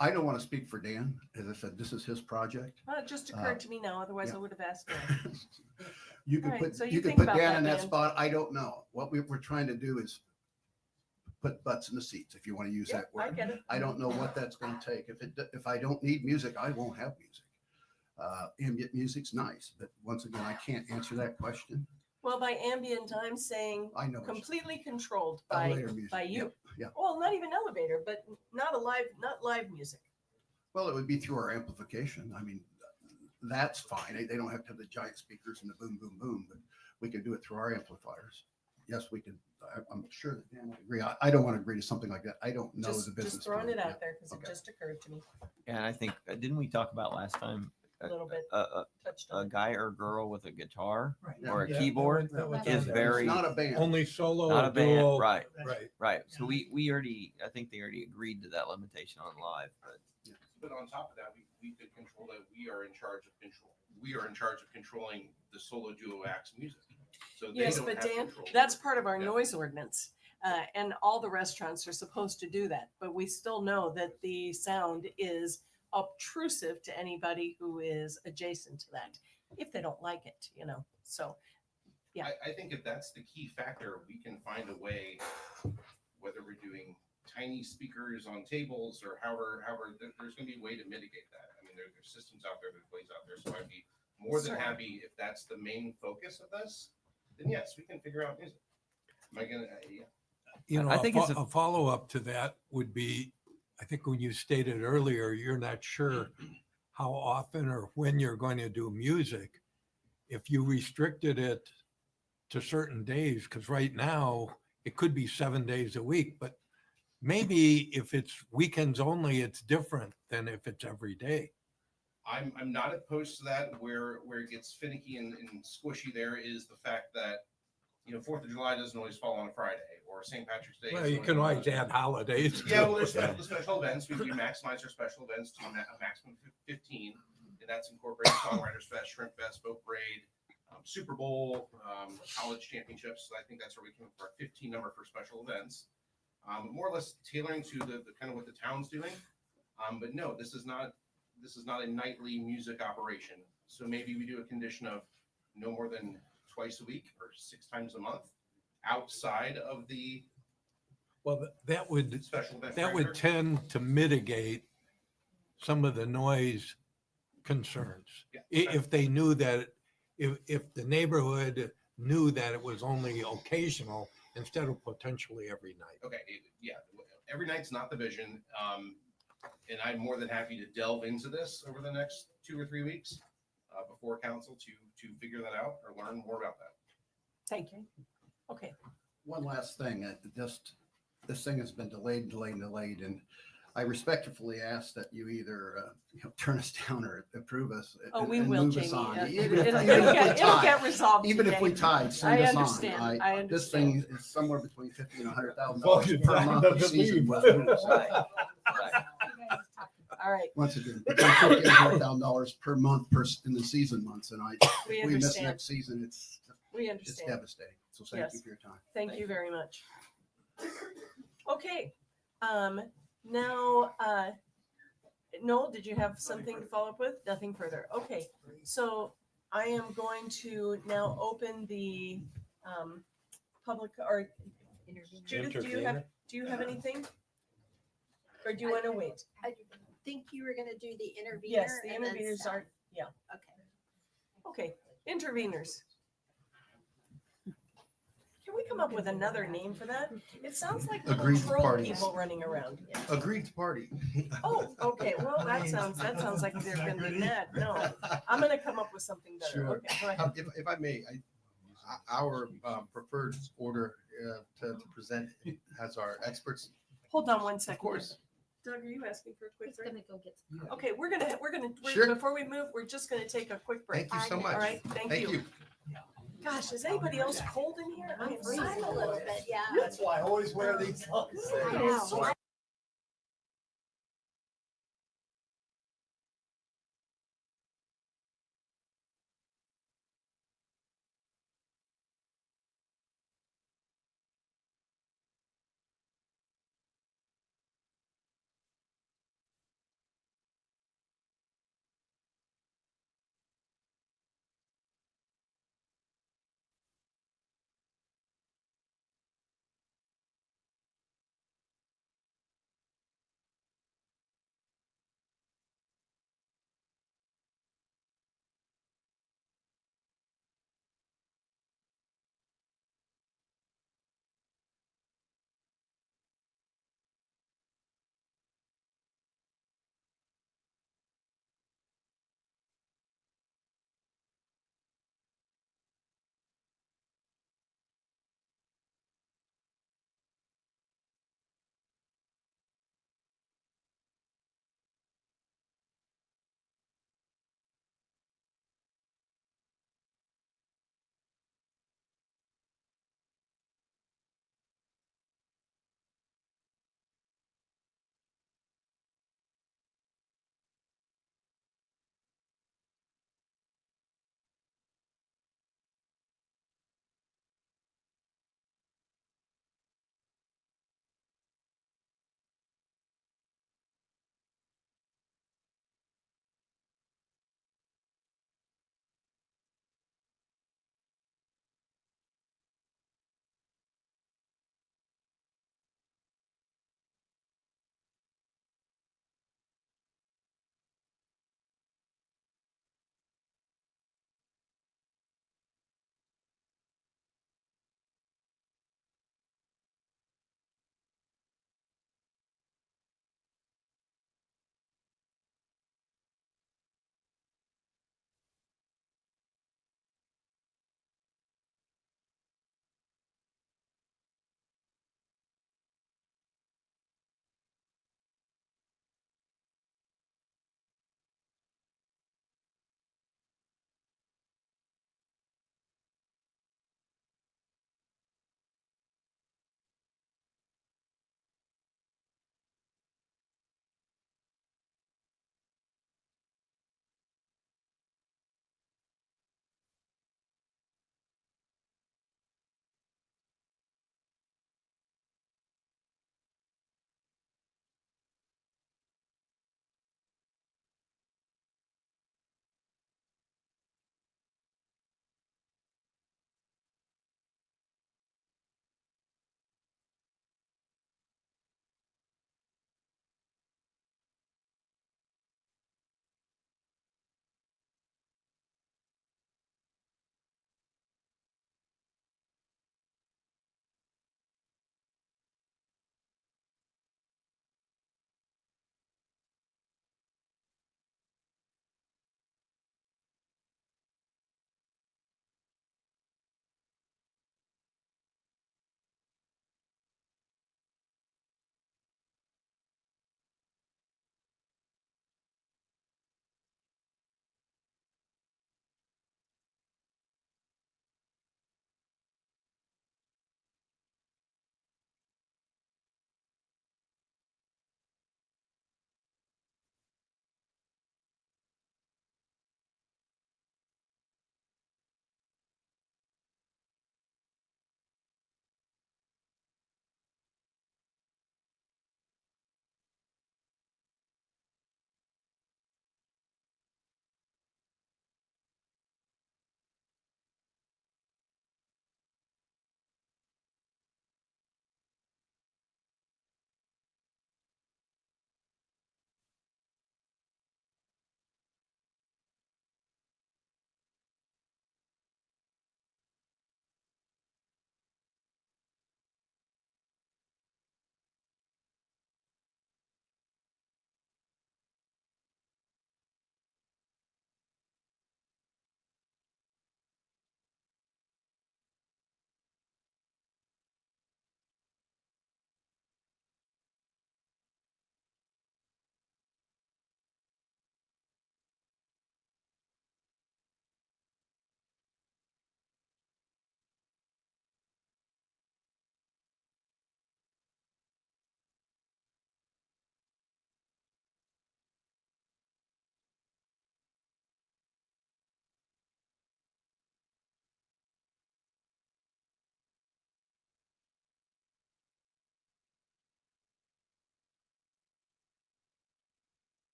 I don't want to speak for Dan. As I said, this is his project. It just occurred to me now, otherwise I would have asked Dan. You could All right, put, so you you could think put about Dan that, in that Dan. spot. I don't know. What we're trying to do is put butts in the seats, if you want to use Yeah, that I word. get it. I don't know what that's going to take. If I don't need music, I won't have music. Ambient music's nice, but once again, I can't answer that question. Well, by ambient, I'm saying I know. completely controlled by Elevator music. by you. Yeah. Well, not even elevator, but not live music. Well, it would be through our amplification. I mean, that's fine. They don't have to have the giant speakers and the boom, boom, boom, but we can do it through our amplifiers. Yes, we can. I'm sure that Dan would agree. I don't want to agree to something like that. I don't know the business. Just throwing it behind out there because it just occurred to me And I think, didn't we talk about last time? a little bit. A Touched on it. guy or girl with a guitar Right. or a Yeah, keyboard that was is on there. very. It's not a band. Only solo Not or a band, duo. right, Right. right. So we already, I think they already agreed to that limitation on live, but. But on top of that, we could control that. We are in charge of control. We are in charge of controlling the solo duo acts music. So they Yes, don't but have Dan, control. that's part of our Yeah. noise ordinance. And all the restaurants are supposed to do that, but we still know that the sound is obtrusive to anybody who is adjacent to that, if they don't like it, so. Yeah. I think if that's the key factor, we can find a way, whether we're doing tiny speakers on tables or however, there's gonna be a way to mitigate that. I mean, there's systems out there, there's ways out there, so I'd be more than Certainly. happy if that's the main focus of this, then yes, we can figure out music. Am I gonna, yeah. You know, I think it's a follow-up to that would be, I think when you stated earlier, you're not sure how often or when you're going to do music. If you restricted it to certain days, because right now it could be 7 days a week, but maybe if it's weekends only, it's different than if it's every day. I'm not opposed to that. Where it gets finicky and squishy there is the fact that, 4th of July doesn't always fall on a Friday, or St. Patrick's Day. Well, is you only can on a always Monday. add holidays. Yeah, well, too. there's special events. We maximize our special events to a maximum of 15, and that's incorporating Songwriters Fest, Shrimp Fest, Boat Parade, Super Bowl, college championships. So I think that's where we came up with our 15 number for special events. More or less tailoring to the kind of what the town's doing. But no, this is not a nightly music operation. So maybe we do a condition of no more than twice a week or 6 times a month outside of the Well, that would special event. that would framework. tend to mitigate some of the noise concerns. Yeah. If they knew that, if the neighborhood knew that it was only occasional instead of potentially every night. Okay, yeah, every night's not the vision. And I'm more than happy to delve into this over the next 2 or 3 weeks before council to figure that out or learn more about that. Thank you. Okay. One last thing, this thing has been delayed, and I respectfully ask that you either turn us down or approve us. Oh, and- we and will, move us Jamie. on. It'll Even if we get tie. resolved Even if we today. tied, send I us understand. on. I This understand. thing is somewhere between $50,000 and $100,000 Volume per down month. doesn't season leave. weather. Right. All right. Once again, between $50,000 and $100,000 per month in the season months, and We if we miss understand. next season, it's We it's understand. devastating. So thank you Yes. for your time. Thank you very much. Okay. Now, Noel, did you have something to follow up with? Nothing further. Okay. So I am going to now open the public or Judith, do you have anything? Or do you want to wait? I think you were gonna do the intervener. Yes, the and then interveners staff. aren't, yeah. Okay. Okay, interveners. Can we come up with another name for that? It sounds like little Agreed troll parties. people running around. Agreed to party. Oh, okay, well, that sounds like they're gonna be mad. No, I'm gonna come up with something better. Sure. Okay, go ahead. If I may, our preferred order to present has our experts. Hold on one second. Of course. Doug, are you asking for a quick He's break? gonna go get some. Okay, Sure. before we move, we're just gonna take a quick break. Thank you so much. All right, thank you. Gosh, is anybody else cold in here? I am freezing. I'm a little bit, yeah. That's why I always wear these. I know.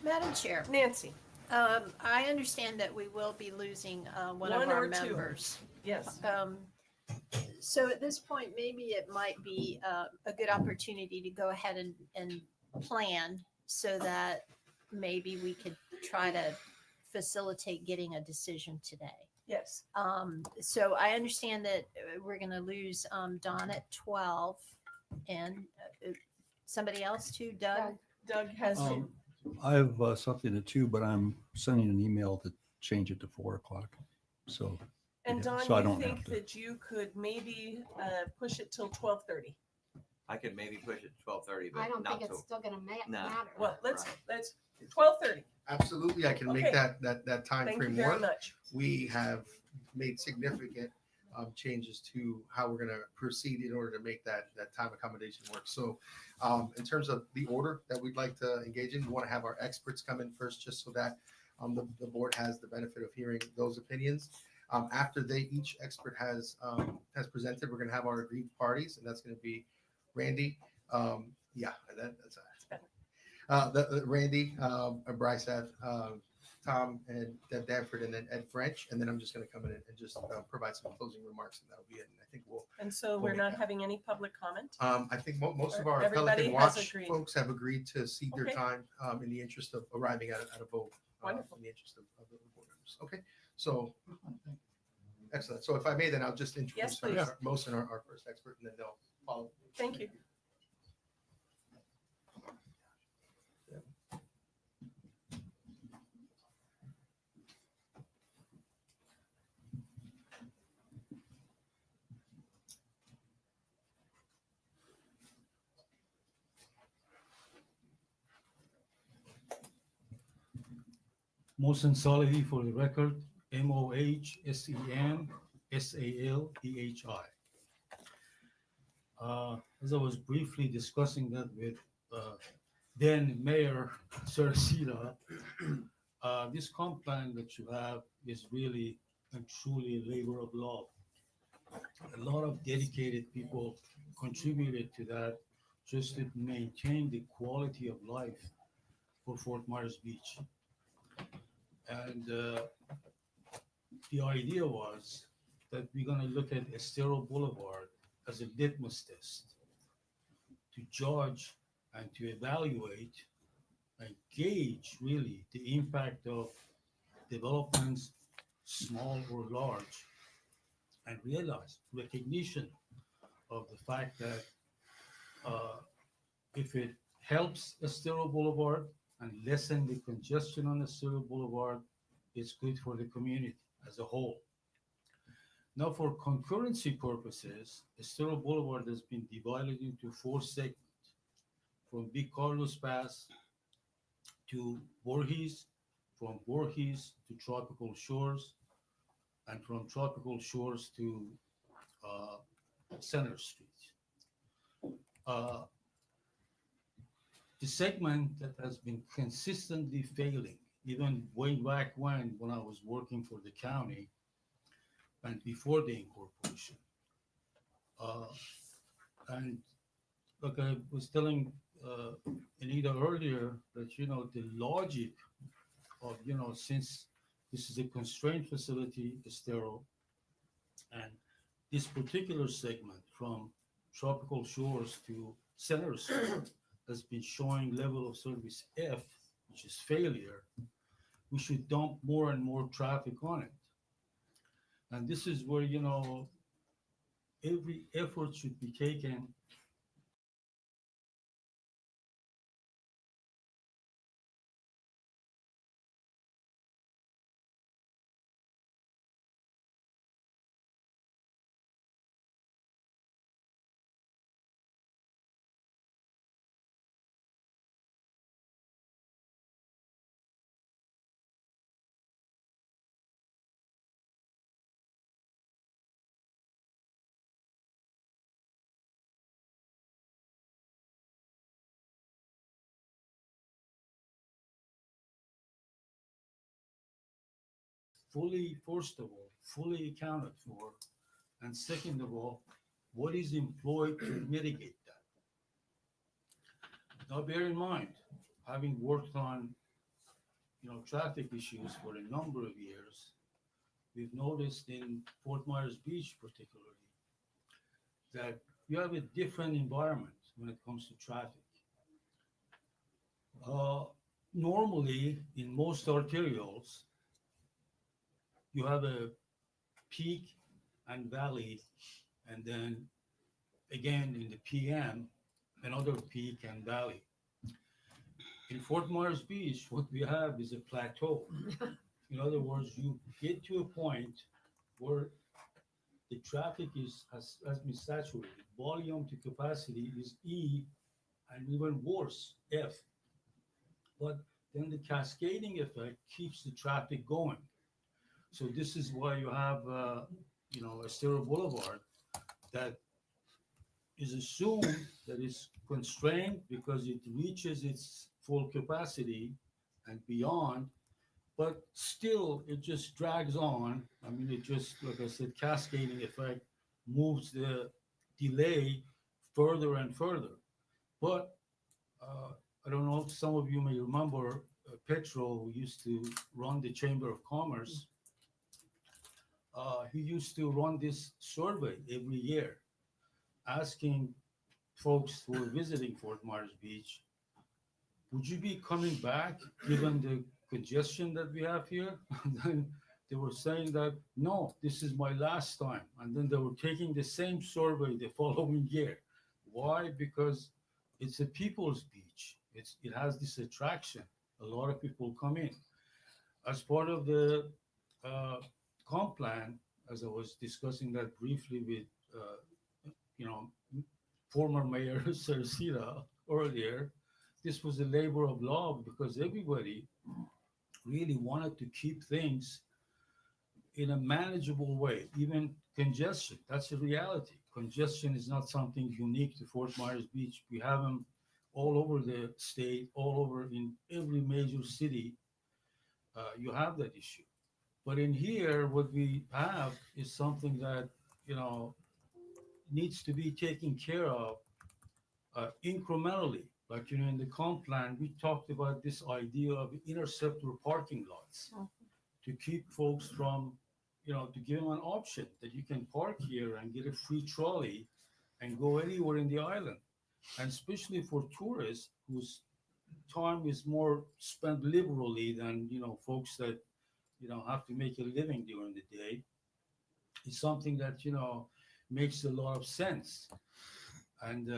Madam Chair, Nancy, I understand that we will be losing one of One our or two. members. yes. So at this point, maybe it might be a good opportunity to go ahead and plan so that maybe we could try to facilitate getting a decision today. Yes. So I understand that we're going to lose Don at 12 and somebody else too, Doug? Doug has to. I have something at 2, but I'm sending an email to change it to 4 o'clock. So, And yeah, Don, so I you don't think have to. that you could maybe push it till 12:30? I could maybe push it to 12:30, but I don't not think it's till. still gonna No. matter. Well, let's Right. 12:30. Absolutely, I can make Okay. that time Thank you frame very work. much. We have made significant changes to how we're going to proceed in order to make that time accommodation work. So in terms of the order that we'd like to engage in, we want to have our experts come in first just so that the board has the benefit of hearing those opinions. After each expert has presented, we're going to have our aggrieved parties, and that's going to be Randy. That's Randy, Bryce, Tom, and Deb Danford, and then Ed French, and then I'm just going to come in and just provide some closing remarks, and that'll be it. And I think we'll. And so we'll we're make not that. having any public comment? I think most of our Everybody Pelican has Watch agreed. folks have agreed to cede their Okay. time in the interest of arriving at a vote. Wonderful. In the interest of the board members. Okay, so excellent. So if I may, then I'll just introduce please. our Most and our first expert, and then they'll follow. Thank you. Mohsen Salehi for the record, Mohsen Salehi. As I was briefly discussing that with then Mayor Sarasita, this comp plan that you have is really and truly a labor of love. A lot of dedicated people contributed to that just to maintain the quality of life for Fort Myers Beach. And the idea was that we're going to look at Estero Boulevard as a litmus test to judge and to evaluate and gauge really the impact of developments, small or large, and realize recognition of the fact that if it helps Estero Boulevard and lessen the congestion on Estero Boulevard, it's good for the community as a whole. Now, for concurrency purposes, Estero Boulevard has been divided into 4 segments, from Big Carlos Pass to Voorhees, from Voorhees to Tropical Shores, and from Tropical Shores to Center Street. The segment that has been consistently failing, even way back when I was working for the county and before the incorporation. And like I was telling Anita earlier, that, the logic of, since this is a constrained facility, Estero, and this particular segment from Tropical Shores to Center Street has been showing level of service F, which is failure, we should dump more and more traffic on it. And this is where, every effort should be taken fully, first of all, fully accounted for, and second of all, what is employed to mitigate that. Now, bear in mind, having worked on, traffic issues for a number of years, we've noticed in Fort Myers Beach particularly, that you have a different environment when it comes to traffic. Normally, in most arterials, you have a peak and valley, and then again in the PM, another peak and valley. In Fort Myers Beach, what we have is a plateau. In other words, you get to a point where the traffic has been saturated. Volume to capacity is E, and even worse, F. But then the cascading effect keeps the traffic going. So this is why you have, Estero Boulevard that is assumed that it's constrained because it reaches its full capacity and beyond, but still it just drags on. I mean, it just, like I said, cascading effect moves the delay further and further. But I don't know if some of you may remember Petro, who used to run the Chamber of Commerce. He used to run this survey every year, asking folks who are visiting Fort Myers Beach, would you be coming back given the congestion that we have here? And then they were saying that, no, this is my last time. And then they were taking the same survey the following year. Why? Because it's a people's beach. It has this attraction. A lot of people come in. As part of the comp plan, as I was discussing that briefly with, former Mayor Sarasita earlier, this was a labor of love because everybody really wanted to keep things in a manageable way, even congestion. That's a reality. Congestion is not something unique to Fort Myers Beach. We have them all over the state, all over in every major city. You have that issue. But in here, what we have is something that, needs to be taken care of incrementally. Like, in the comp plan, we talked about this idea of interceptor parking lots to keep folks from, to give them an option that you can park here and get a free trolley and go anywhere in the island. And especially for tourists whose time is more spent liberally than, folks that, have to make a living during the day. It's something that, makes a lot of sense. And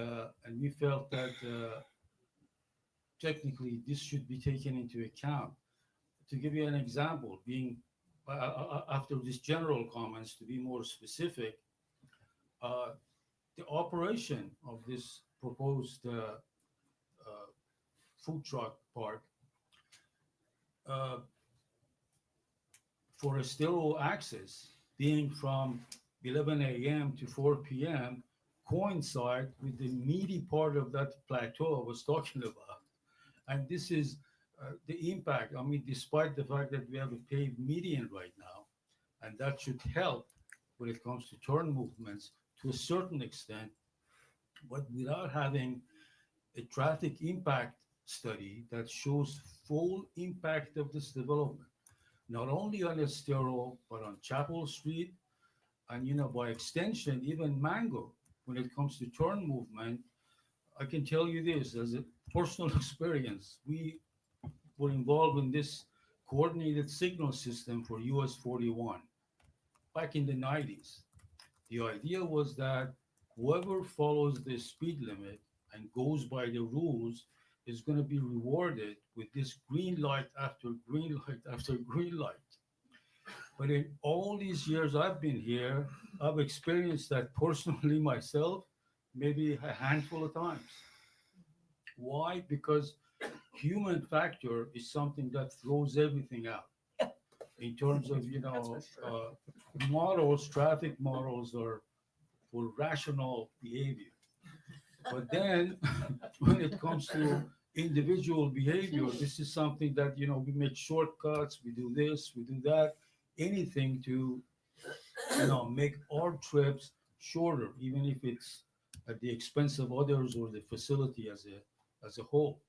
we felt that technically this should be taken into account. To give you an example, being after these general comments, to be more specific, the operation of this proposed food truck park for Estero access being from 11 a.m. to 4 p.m. coincide with the meaty part of that plateau I was talking about. And this is the impact. I mean, despite the fact that we have a paved median right now, and that should help when it comes to turn movements to a certain extent, but without having a traffic impact study that shows full impact of this development, not only on Estero, but on Chapel Street, and by extension, even Mango, when it comes to turn movement. I can tell you this as a personal experience. We were involved in this coordinated signal system for US 41 back in the 90s. The idea was that whoever follows the speed limit and goes by the rules is going to be rewarded with this green light after green light after green light. But in all these years I've been here, I've experienced that personally myself, maybe a handful of times. Why? Because human factor is something that throws everything out. In terms of, models, traffic models are for rational behavior. But then when it comes to individual behavior, this is something that, we make shortcuts, we do this, we do that, anything to, make our trips shorter, even if it's at the expense of others or the facility as a whole.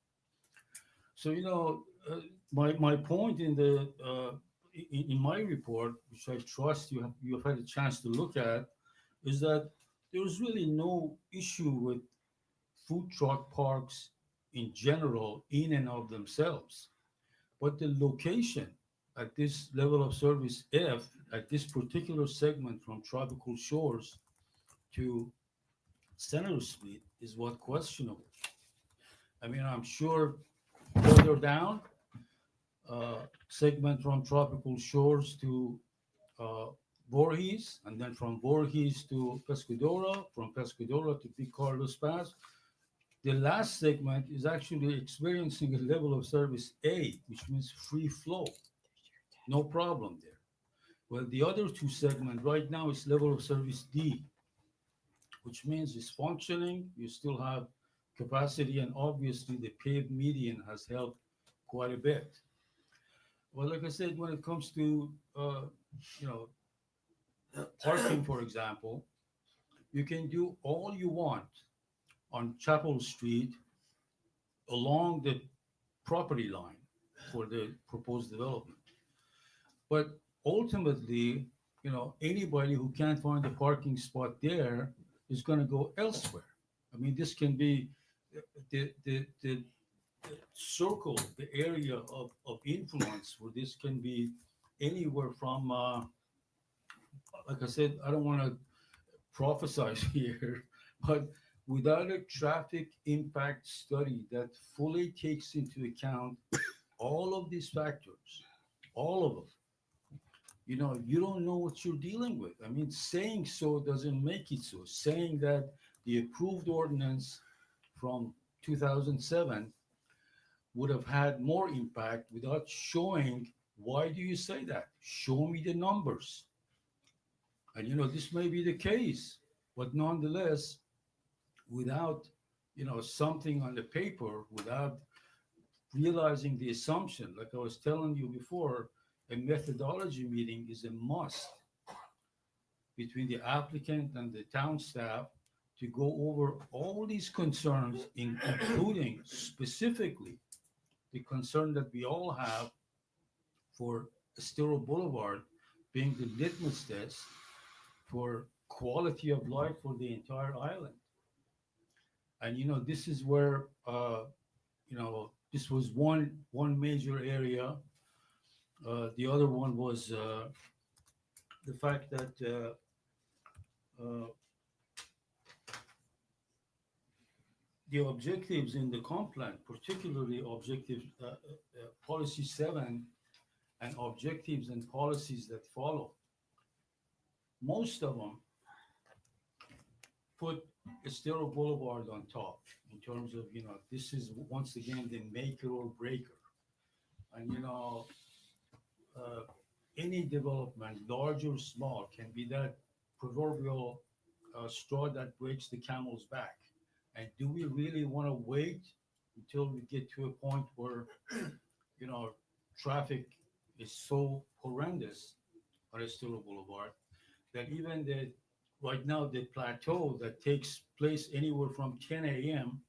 So, my point in in my report, which I trust you have had a chance to look at, is that there's really no issue with food truck parks in general in and of themselves. But the location at this level of service F, at this particular segment from Tropical Shores to Center Street, is what questionable. I mean, I'm sure further down, segment from Tropical Shores to uh, Voorhees, and then from Voorhees to Pescadora, from Pescadora to Big Carlos Pass. The last segment is actually experiencing a level of service A, which means free flow. No problem there. Well, the other two segments right now is level of service D, which means it's functioning. You still have capacity, and obviously the paved median has helped quite a bit. Well, like I said, when it comes to you know parking, for example, you can do all you want on Chapel Street along the property line for the proposed development. But ultimately, anybody who can't find a parking spot there is going to go elsewhere. I mean, this can be the circle, the area of influence for this can be anywhere from, like I said, I don't want to prophesize here, but without a traffic impact study that fully takes into account all of these factors, all of them, you don't know what you're dealing with. I mean, saying so doesn't make it so. Saying that the approved ordinance from 2007 would have had more impact without showing why do you say that? Show me the numbers. And this may be the case, but nonetheless, without something on the paper, without realizing the assumption, like I was telling you before, a methodology meeting is a must between the applicant and the town staff to go over all these concerns, including specifically the concern that we all have for Estero Boulevard being the litmus test for quality of life for the entire island. And this is where this was one major area. The other one was the fact that the objectives in the comp plan, particularly objective policy 7 and objectives and policies that follow, most of them put Estero Boulevard on top in terms of, this is once again the maker or breaker. And, any development, large or small, can be that proverbial straw that breaks the camel's back. And do we really want to wait until we get to a point where, traffic is so horrendous on Estero Boulevard that even right now the plateau that takes place anywhere from 10 a.m.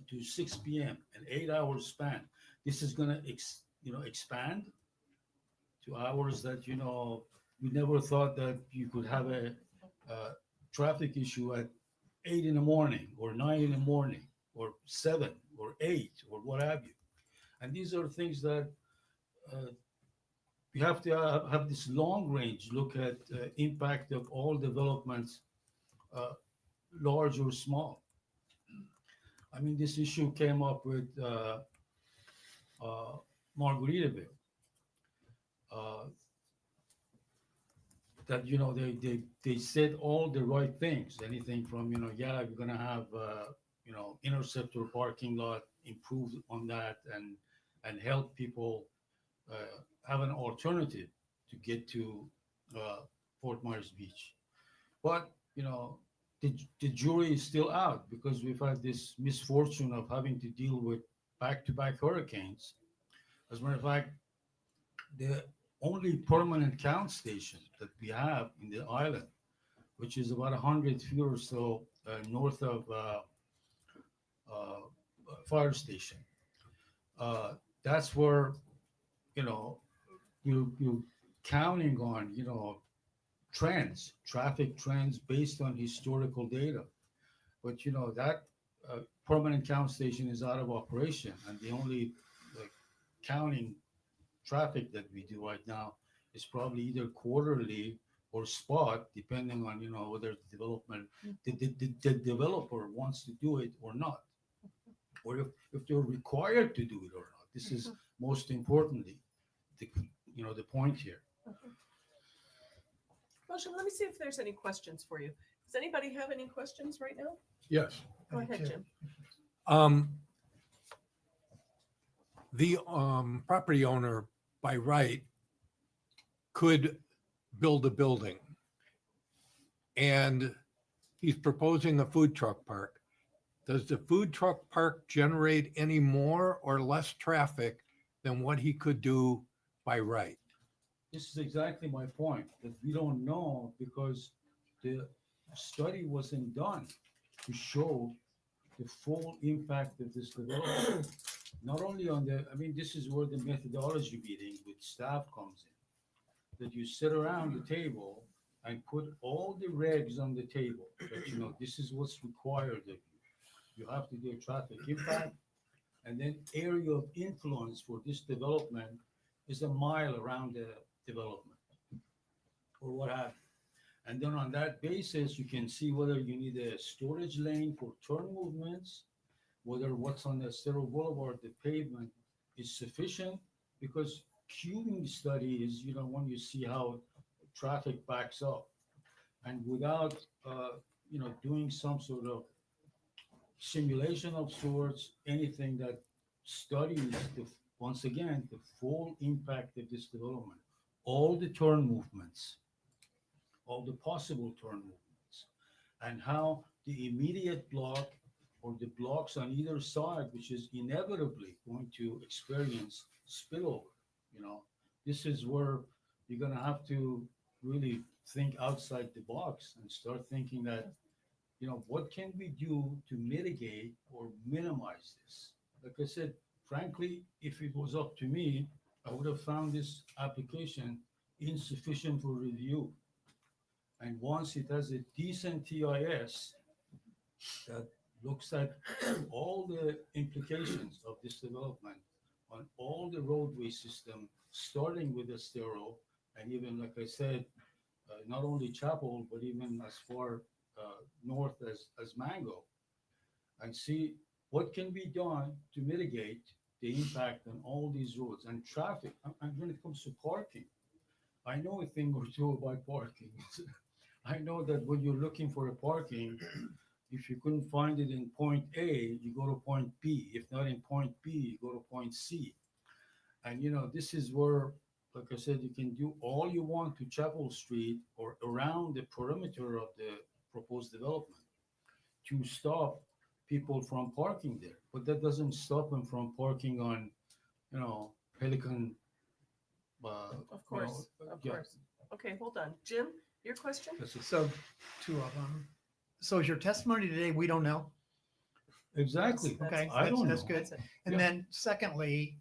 to 6 p.m., an 8-hour span, this is going to expand to hours that we never thought that you could have a traffic issue at 8 in the morning or 9 in the morning or 7 or 8 or what have you. And these are things that we have to have this long range look at impact of all developments, large or small. I mean, this issue came up with Margaritaville. That they said all the right things. Anything from yeah, we're gonna have interceptor parking lot, improve on that, and help people have an alternative to get to Fort Myers Beach. But the jury is still out because we've had this misfortune of having to deal with back-to-back hurricanes. As a matter of fact, the only permanent count station that we have in the island, which is about 100 feet or so north of fire station, that's where, you counting on, trends, traffic trends based on historical data. But that permanent count station is out of operation, and the only like counting traffic that we do right now is probably either quarterly or spot, depending on whether the developer wants to do it or not, or if they're required to do it or not. This is most importantly the point here. Motion, let me see if there's any questions for you. Does anybody have any questions right now? Yes. Go ahead, Jim. The property owner by right could build a building, and he's proposing a food truck park. Does the food truck park generate any more or less traffic than what he could do by right? This is exactly my point, that we don't know because the study wasn't done to show the full impact of this development. Not only on this is where the methodology meeting with staff comes in, that you sit around the table and put all the regs on the table, that this is what's required of you. You have to do a traffic impact, and then area of influence for this development is a mile around the development or what have you. And then on that basis, you can see whether you need a storage lane for turn movements, whether what's on the Estero Boulevard, the pavement, is sufficient, because queuing study is, when you see how traffic backs up. And without, doing some sort of simulation of sorts, anything that studies, once again, the full impact of this development, all the turn movements, all the possible turn movements, and how the immediate block or the blocks on either side, which is inevitably going to experience spillover. This is where you're going to have to really think outside the box and start thinking that, what can we do to mitigate or minimize this? Like I said, frankly, if it was up to me, I would have found this application insufficient for review. And once it has a decent TIS that looks at all the implications of this development on all the roadway system, starting with Estero, and even, like I said, not only Chapel, but even as far north as Mango, and see what can be done to mitigate the impact on all these roads and traffic. And when it comes to parking, I know a thing or two about parking. I know that when you're looking for a parking, if you couldn't find it in point A, you go to point B. If not in point B, you go to point C. And this is where, like I said, you can do all you want to Chapel Street or around the perimeter of the proposed development to stop people from parking there. But that doesn't stop them from parking on, Pelican. Of course, of course. Okay, hold on. Jim, your question? So, two of them. So is your testimony today, we don't know? Exactly. Okay, I don't that's know. good. And Yeah. then secondly,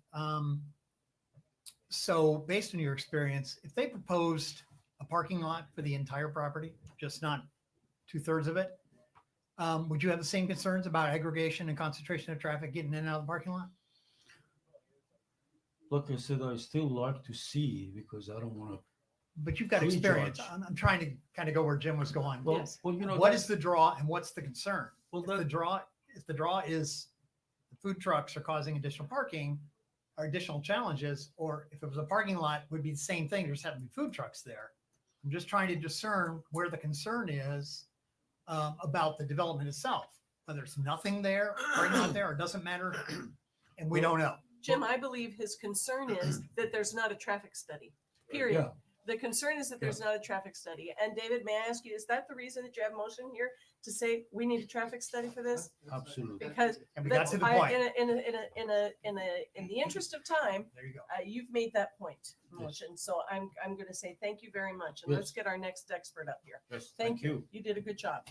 so based on your experience, if they proposed a parking lot for the entire property, just not 2/3 of it, would you have the same concerns about aggregation and concentration of traffic getting in and out of the parking lot? Like I said, I still like to see, because I don't want to. But you've got experience. I'm trying to kind of go where Jim was going. Well, well, what is the draw and what's the concern? Well, if the draw is the food trucks are causing additional parking or additional challenges, or if it was a parking lot, would be the same thing. There's having food trucks there. I'm just trying to discern where the concern is about the development itself, whether it's nothing there, parking lot there, or doesn't matter, and we don't know. Jim, I believe his concern is that there's not a traffic study, period. Yeah. The concern is that there's not a traffic study. And David, may I ask you, is that the reason that you have motion here to say we need a traffic study for this? Absolutely. Because And we got that's, to the point. in the interest of time, There you go. you've made that point, motion. So I'm going to say thank you very much. And Yes. let's get our next expert up here. Yes, Thank you. You did a good job.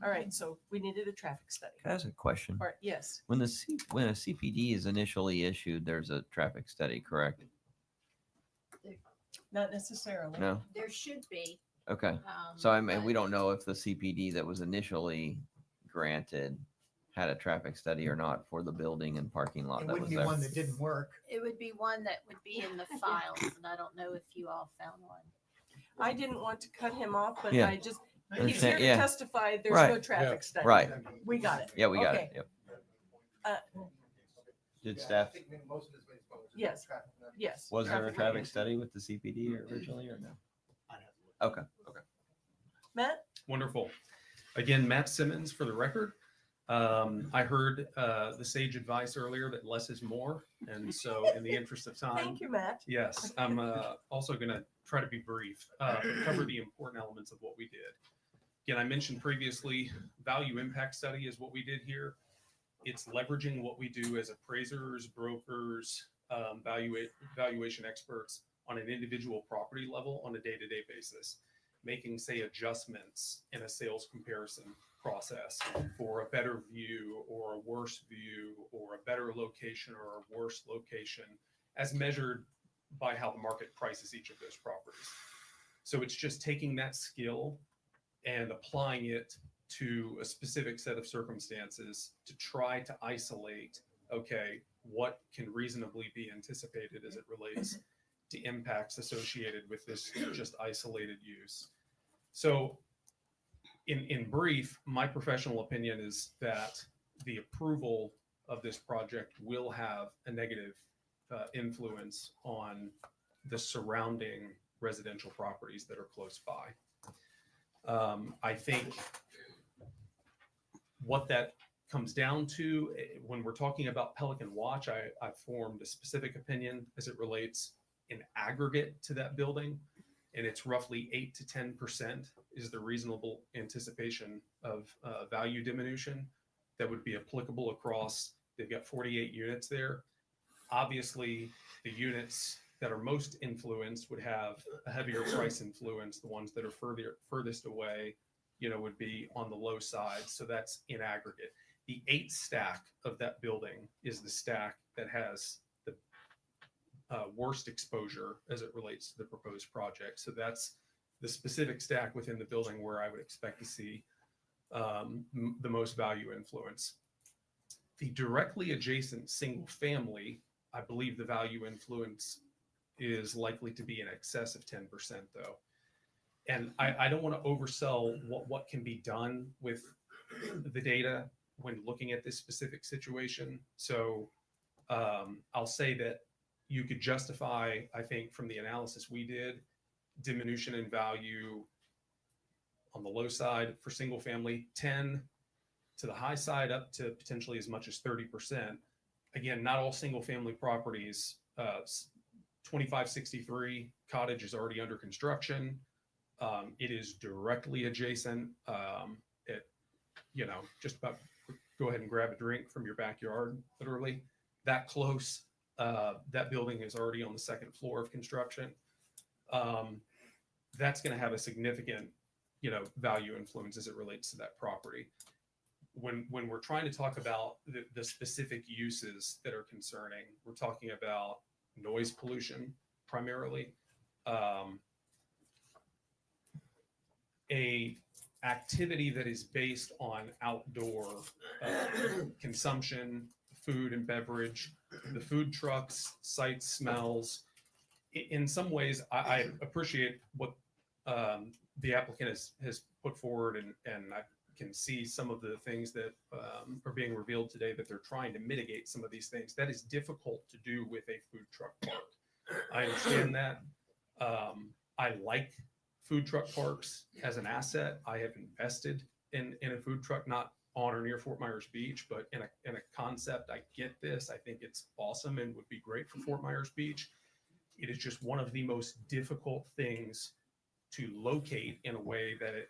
All right, so we needed a traffic study. Can I ask a question? Or, yes, When when a CPD is initially issued, there's a traffic study, correct? not necessarily. No? There should be. Okay. So I mean, we don't know if the CPD that was initially granted had a traffic study or not for the building and parking lot It that wouldn't was be there. one that didn't work. It would be one that would be in the files, and I don't know if you all found one. I didn't want to cut him off, but Yeah. I just, he's Understand, here to yeah. testify, there's Right. no traffic study. Right. We got it. Yeah, we got Okay. it. Yep. Uh, Did staff, Yes, yes. was there a traffic traffic lighting. study with the CPD originally or no? Okay. Matt? Wonderful. Again, Matt Simmons for the record. I heard the sage advice earlier that less is more. And so in the interest of time. Thank you, Matt. Yes, I'm also going to try to be brief, but cover the important elements of what we did. Again, I mentioned previously, value impact study is what we did here. It's leveraging what we do as appraisers, brokers, valuation experts on an individual property level on a day-to-day basis, making, say, adjustments in a sales comparison process for a better view or a worse view or a better location or a worse location as measured by how the market prices each of those properties. So it's just taking that skill and applying it to a specific set of circumstances to try to isolate, okay, what can reasonably be anticipated as it relates to impacts associated with this just isolated use. So in brief, my professional opinion is that the approval of this project will have a negative influence on the surrounding residential properties that are close by. I think what that comes down to when we're talking about Pelican Watch, I've formed a specific opinion as it relates in aggregate to that building. And it's roughly 8 to 10% is the reasonable anticipation of value diminution that would be applicable across. They've got 48 units there. Obviously, the units that are most influenced would have a heavier price influence. The ones that are furthest away, would be on the low side. So that's in aggregate. The 8 stack of that building is the stack that has the worst exposure as it relates to the proposed project. So that's the specific stack within the building where I would expect to see the most value influence. The directly adjacent single family, I believe the value influence is likely to be in excess of 10% though. And I don't want to oversell what can be done with the data when looking at this specific situation. So I'll say that you could justify, I think, from the analysis we did, diminution in value on the low side for single family, 10 to the high side up to potentially as much as 30%. Again, not all single family properties. 2563 cottage is already under construction. It is directly adjacent. Just about go ahead and grab a drink from your backyard, literally that close. That building is already on the second floor of construction. That's going to have a significant, value influence as it relates to that property. When we're trying to talk about the specific uses that are concerning, we're talking about noise pollution primarily, a activity that is based on outdoor consumption, food and beverage, the food trucks, sights, smells. In some ways, I appreciate what the applicant has put forward, and I can see some of the things that are being revealed today that they're trying to mitigate some of these things. That is difficult to do with a food truck park. I understand that. I like food truck parks as an asset. I have invested in a food truck, not on or near Fort Myers Beach, but in a concept. I get this. I think it's awesome and would be great for Fort Myers Beach. It is just one of the most difficult things to locate in a way that it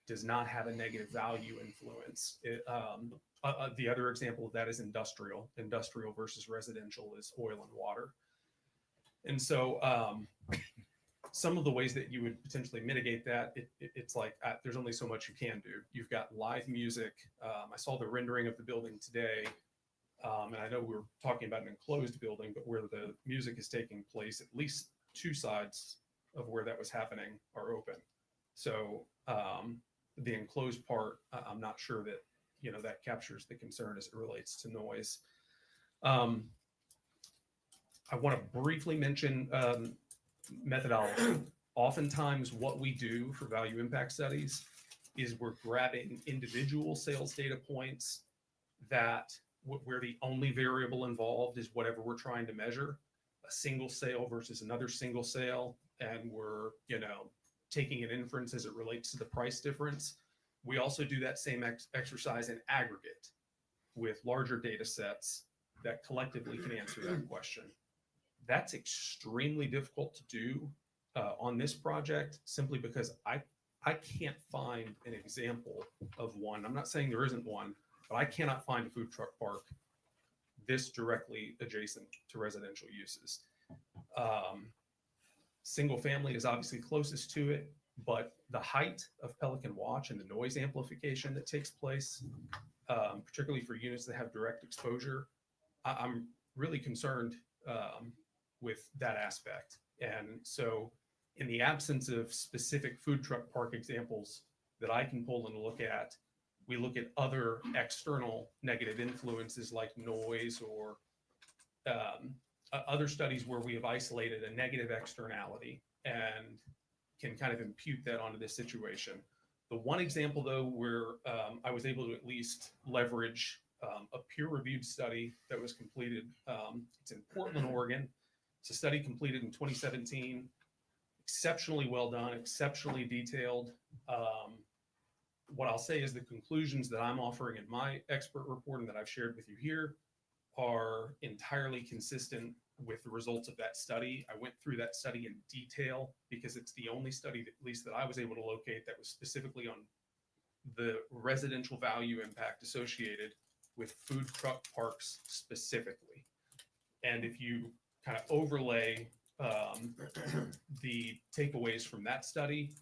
does not have a negative value influence. The other example of that is industrial. Industrial versus residential is oil and water. And so some of the ways that you would potentially mitigate that, it's like there's only so much you can do. You've got live music. I saw the rendering of the building today. And I know we're talking about an enclosed building, but where the music is taking place, at least two sides of where that was happening are open. So the enclosed part, I'm not sure that, that captures the concern as it relates to noise. I want to briefly mention methodology. Oftentimes what we do for value impact studies is we're grabbing individual sales data points that where the only variable involved is whatever we're trying to measure, a single sale versus another single sale, and we're taking an inference as it relates to the price difference. We also do that same exercise in aggregate with larger data sets that collectively can answer that question. That's extremely difficult to do on this project, simply because I can't find an example of one. I'm not saying there isn't one, but I cannot find a food truck park this directly adjacent to residential uses. Single family is obviously closest to it, but the height of Pelican Watch and the noise amplification that takes place, particularly for units that have direct exposure, I'm really concerned with that aspect. And so in the absence of specific food truck park examples that I can pull and look at, we look at other external negative influences like noise or other studies where we have isolated a negative externality and can kind of impute that onto this situation. The one example, though, where I was able to at least leverage a peer-reviewed study that was completed, it's in Portland, Oregon. It's a study completed in 2017, exceptionally well done, exceptionally detailed. What I'll say is the conclusions that I'm offering in my expert report and that I've shared with you here are entirely consistent with the results of that study. I went through that study in detail because it's the only study, that, at least that I was able to locate, that was specifically on the residential value impact associated with food truck parks specifically. And if you kind of overlay the takeaways from that study,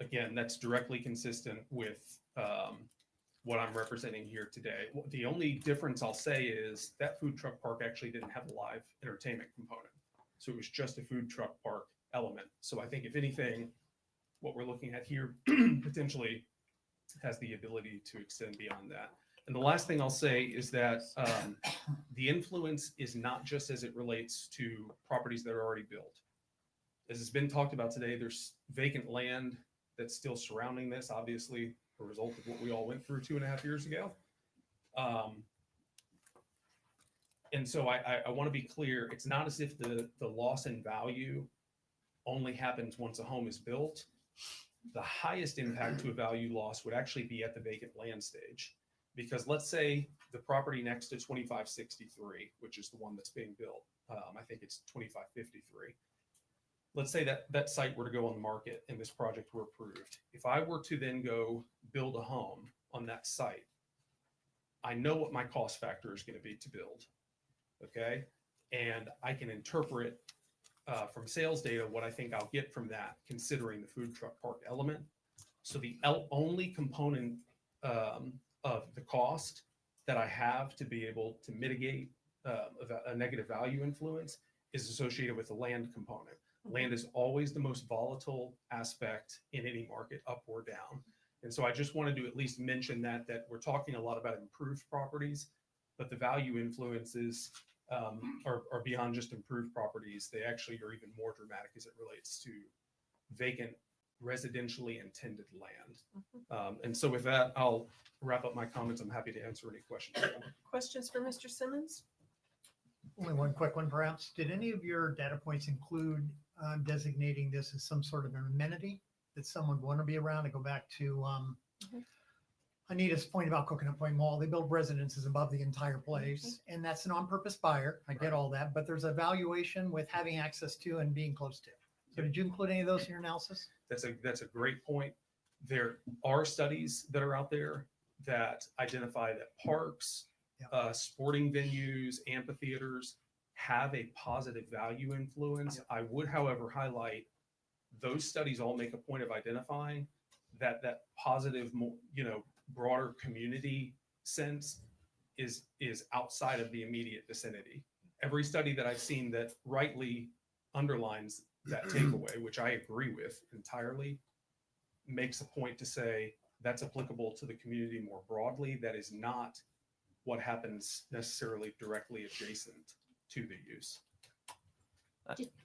again, that's directly consistent with what I'm representing here today. The only difference I'll say is that food truck park actually didn't have a live entertainment component. So it was just a food truck park element. So I think if anything, what we're looking at here potentially has the ability to extend beyond that. And the last thing I'll say is that the influence is not just as it relates to properties that are already built. As has been talked about today, there's vacant land that's still surrounding this, obviously a result of what we all went through 2.5 years ago. And so I want to be clear, it's not as if the loss in value only happens once a home is built. The highest impact to a value loss would actually be at the vacant land stage. Because let's say the property next to 2563, which is the one that's being built, I think it's 2553. Let's say that site were to go on the market and this project were approved. If I were to then go build a home on that site, I know what my cost factor is going to be to build, okay? And I can interpret from sales data what I think I'll get from that, considering the food truck park element. So the only component of the cost that I have to be able to mitigate a negative value influence is associated with the land component. Land is always the most volatile aspect in any market, up or down. And so I just wanted to at least mention that we're talking a lot about improved properties, but the value influences are beyond just improved properties. They actually are even more dramatic as it relates to vacant, residentially intended land. And so with that, I'll wrap up my comments. I'm happy to answer any questions. Questions for Mr. Simmons? Only one quick one, perhaps. Did any of your data points include designating this as some sort of an amenity that someone would want to be around? To go back to Anita's point about Coconut Point Mall, they build residences above the entire place, and that's an on-purpose buyer. I get all that, but there's a valuation with having access to and being close to. So did you include any of those in your analysis? That's a great point. There are studies that are out there that identify that parks, sporting venues, amphitheaters have a positive value influence. I would, however, highlight those studies all make a point of identifying that positive, broader community sense is outside of the immediate vicinity. Every study that I've seen that rightly underlines that takeaway, which I agree with entirely, makes a point to say that's applicable to the community more broadly. That is not what happens necessarily directly adjacent to the use.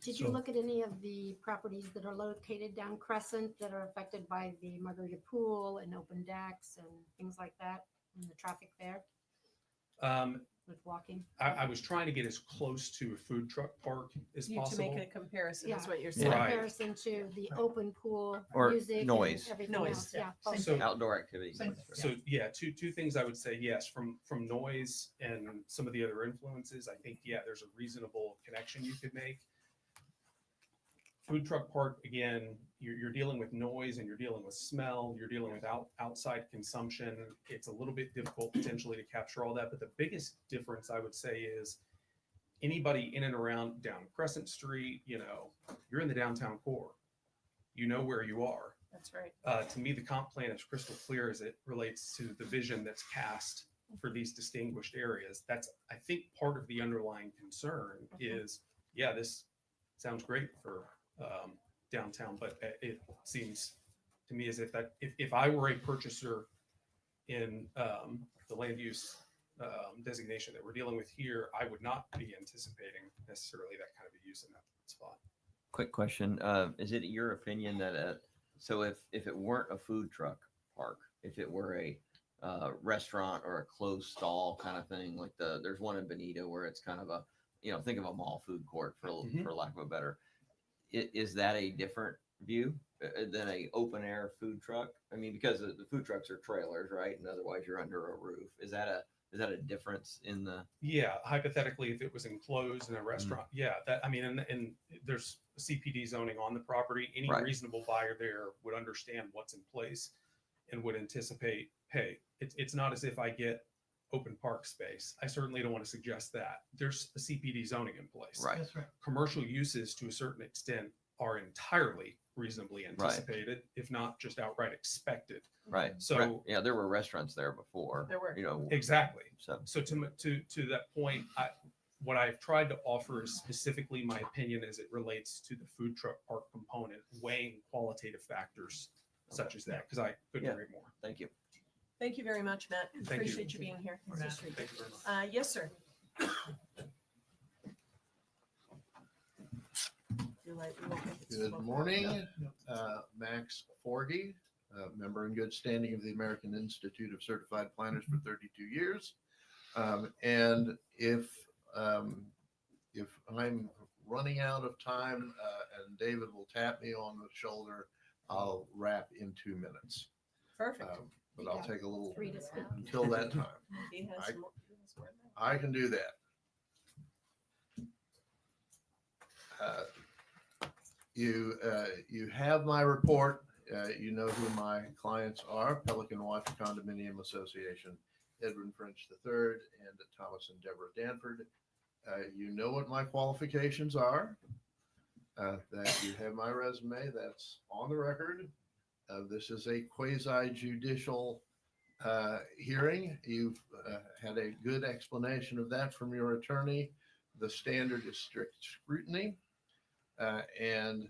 Did you look at any of the properties that are located down Crescent that are affected by the Margarita Pool and open decks and things like that, and the traffic there with walking? I was trying to get as close to a food truck park as You to possible. make a comparison is Yeah. what you're In saying. Right. comparison to the open pool, Or music, noise. and everything Noise, else. yeah. Yeah. So- Outdoor activities. So yeah, two things I would say yes from noise and some of the other influences. I think there's a reasonable connection you could make. Food truck park, again, you're dealing with noise and you're dealing with smell. You're dealing with outside consumption. It's a little bit difficult potentially to capture all that. But the biggest difference I would say is anybody in and around down Crescent Street. You're in the downtown core. You know where you are. That's right. To me, the comp plan is crystal clear as it relates to the vision that's cast for these distinguished areas. That's, I think, part of the underlying concern is, this sounds great for downtown, but it seems to me as if I were a purchaser in the land use designation that we're dealing with here, I would not be anticipating necessarily that kind of a use in that spot. Quick question. Is it your opinion that, so if it weren't a food truck park, if it were a restaurant or a closed stall kind of thing, like there's one in Bonita where it's kind of a, think of a mall food court for lack of a better, is that a different view than a open air food truck? I mean, because the food trucks are trailers, right? And otherwise you're under a roof. Is that a difference in the? Yeah, hypothetically, if it was enclosed in a restaurant, and there's CPD zoning on the property, any Right. reasonable buyer there would understand what's in place and would anticipate, hey, it's not as if I get open park space. I certainly don't want to suggest that. There's a CPD zoning in place. Right. That's right. Commercial uses to a certain extent are entirely reasonably anticipated, if not just outright expected. Right. So yeah, there were restaurants there before. There were. Exactly. So To that point, what I've tried to offer is specifically my opinion as it relates to the food truck park component, weighing qualitative factors such as that, because I couldn't agree more. Thank you. Thank you very much, Matt. Thank you. Appreciate you being here. Thank you very much. Yes, sir. You're right, we won't make it Good so morning, Max Forgy, member in good standing of the American Institute of Certified Planners for 32 years. And if I'm running out of time and David will tap me on the shoulder, I'll wrap in 2 minutes. Perfect. But I'll take a little 3 to 7. until that time. He has I- more than that. I can do that. You have my report. You know who my clients are: Pelican Watch Condominium Association, Edwin French III, and Thomas and Deborah Danford. You know what my qualifications are. That you have my resume. That's on the record. This is a quasi-judicial hearing. You've had a good explanation of that from your attorney. The standard is strict scrutiny, and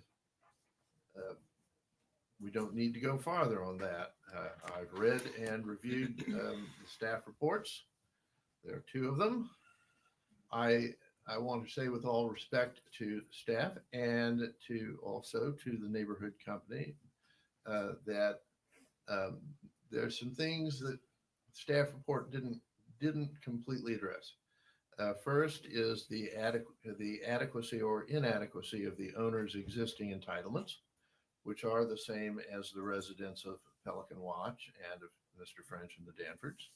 we don't need to go farther on that. I've read and reviewed the staff reports. There are 2 of them. I want to say, with all respect to staff and also to the neighborhood company, that there's some things that staff report didn't completely address. First is the adequacy or inadequacy of the owner's existing entitlements, which are the same as the residents of Pelican Watch and of Mr. French and the Danfords.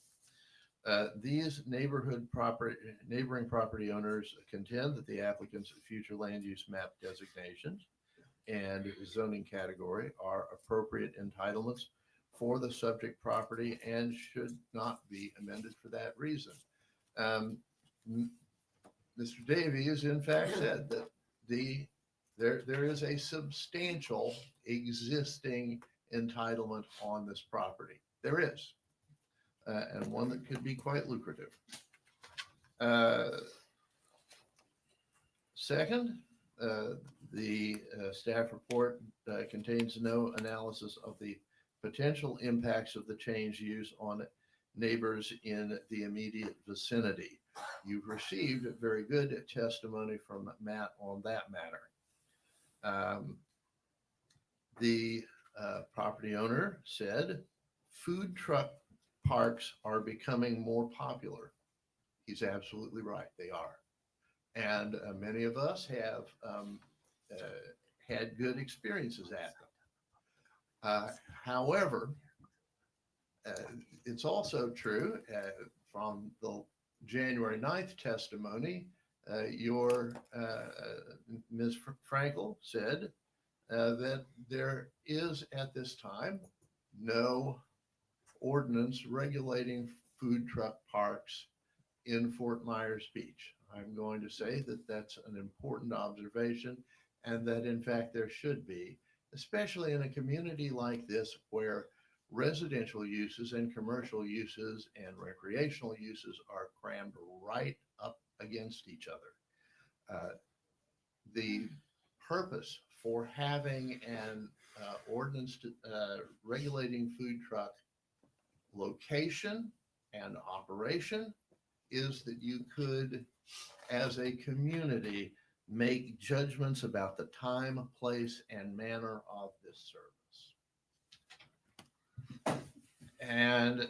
These neighboring property owners contend that the applicant's future land use map designations and zoning category are appropriate entitlements for the subject property and should not be amended for that reason. Mr. Davies, in fact, said that the there is a substantial existing entitlement on this property. There is, and one that could be quite lucrative. Second, the staff report contains no analysis of the potential impacts of the change use on neighbors in the immediate vicinity. You've received very good testimony from Matt on that matter. The property owner said food truck parks are becoming more popular. He's absolutely right. They are. And many of us have had good experiences at them. However, it's also true from the January 9th testimony, your Ms. Frankel said that there is at this time no ordinance regulating food truck parks in Fort Myers Beach. I'm going to say that that's an important observation and that in fact there should be, especially in a community like this where residential uses and commercial uses and recreational uses are crammed right up against each other. The purpose for having an ordinance regulating food truck location and operation is that you could, as a community, make judgments about the time, place, and manner of this service. And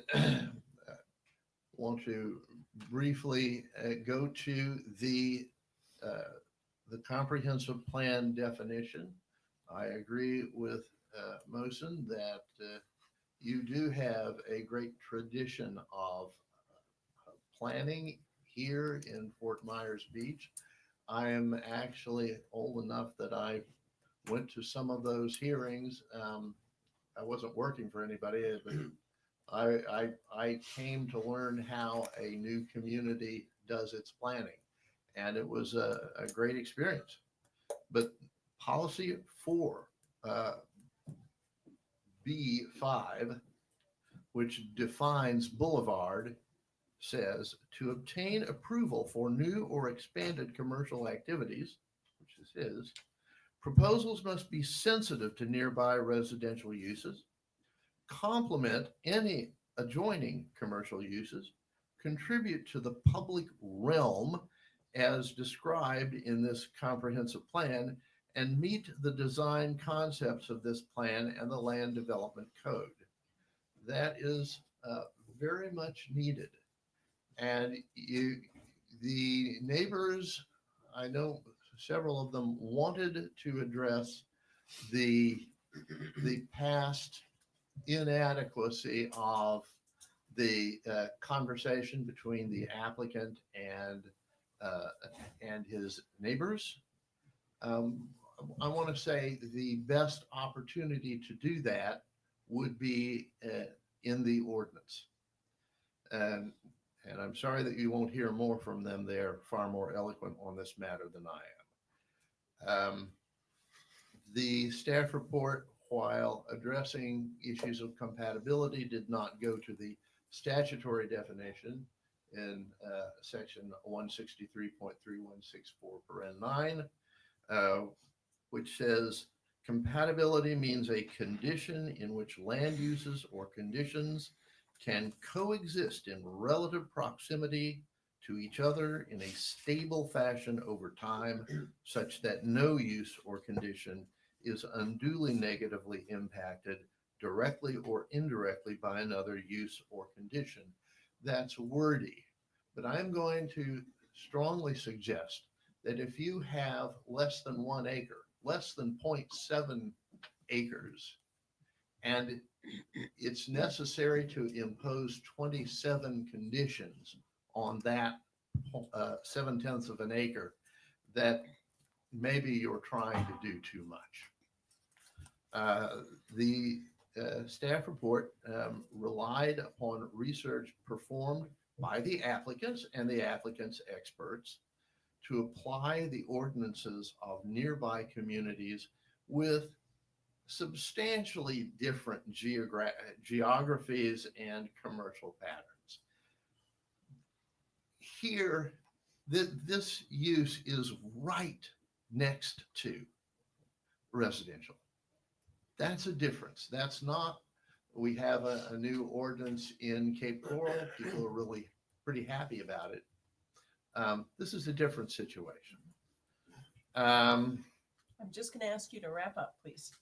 want to briefly go to the comprehensive plan definition. I agree with Mosen that you do have a great tradition of planning here in Fort Myers Beach. I am actually old enough that I went to some of those hearings. I wasn't working for anybody, but I came to learn how a new community does its planning, and it was a great experience. But policy 4, B5, which defines boulevard, says to obtain approval for new or expanded commercial activities, which is his, proposals must be sensitive to nearby residential uses, complement any adjoining commercial uses, contribute to the public realm as described in this comprehensive plan, and meet the design concepts of this plan and the land development code. That is very much needed. And the neighbors, I know several of them wanted to address the past inadequacy of the conversation between the applicant and his neighbors. I want to say the best opportunity to do that would be in the ordinance. And I'm sorry that you won't hear more from them. They're far more eloquent on this matter than I am. The staff report, while addressing issues of compatibility, did not go to the statutory definition in section 163.3164 (9), which says compatibility means a condition in which land uses or conditions can coexist in relative proximity to each other in a stable fashion over time, such that no use or condition is unduly negatively impacted directly or indirectly by another use or condition. That's wordy, but I'm going to strongly suggest that if you have less than 1 acre, less than 0.7 acres, and it's necessary to impose 27 conditions on that 7/10 of an acre, that maybe you're trying to do too much. The staff report relied upon research performed by the applicants and the applicants' experts to apply the ordinances of nearby communities with substantially different geographies and commercial patterns. Here, this use is right next to residential. That's a difference. That's not, we have a new ordinance in Cape Coral. People are really pretty happy about it. This is a different situation. I'm just going to ask you to wrap up, please.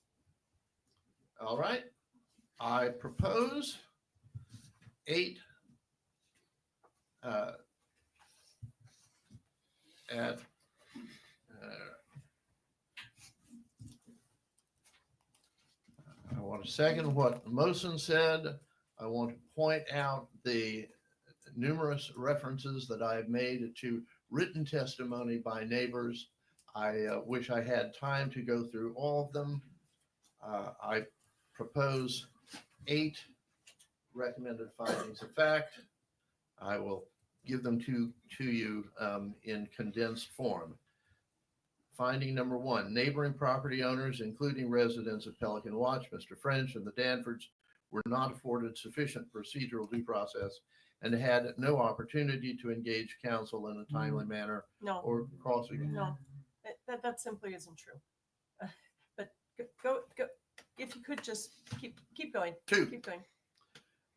All right. I propose 8 at I want to second what Mosen said. I want to point out the numerous references that I've made to written testimony by neighbors. I wish I had time to go through all of them. I propose 8 recommended findings of fact. I will give them to you in condensed form. Finding number 1, neighboring property owners, including residents of Pelican Watch, Mr. French and the Danfords, were not afforded sufficient procedural due process and had no opportunity to engage counsel in a timely manner No. or crossing. No, that simply isn't true. But go. If you could just keep going. 2, Keep going.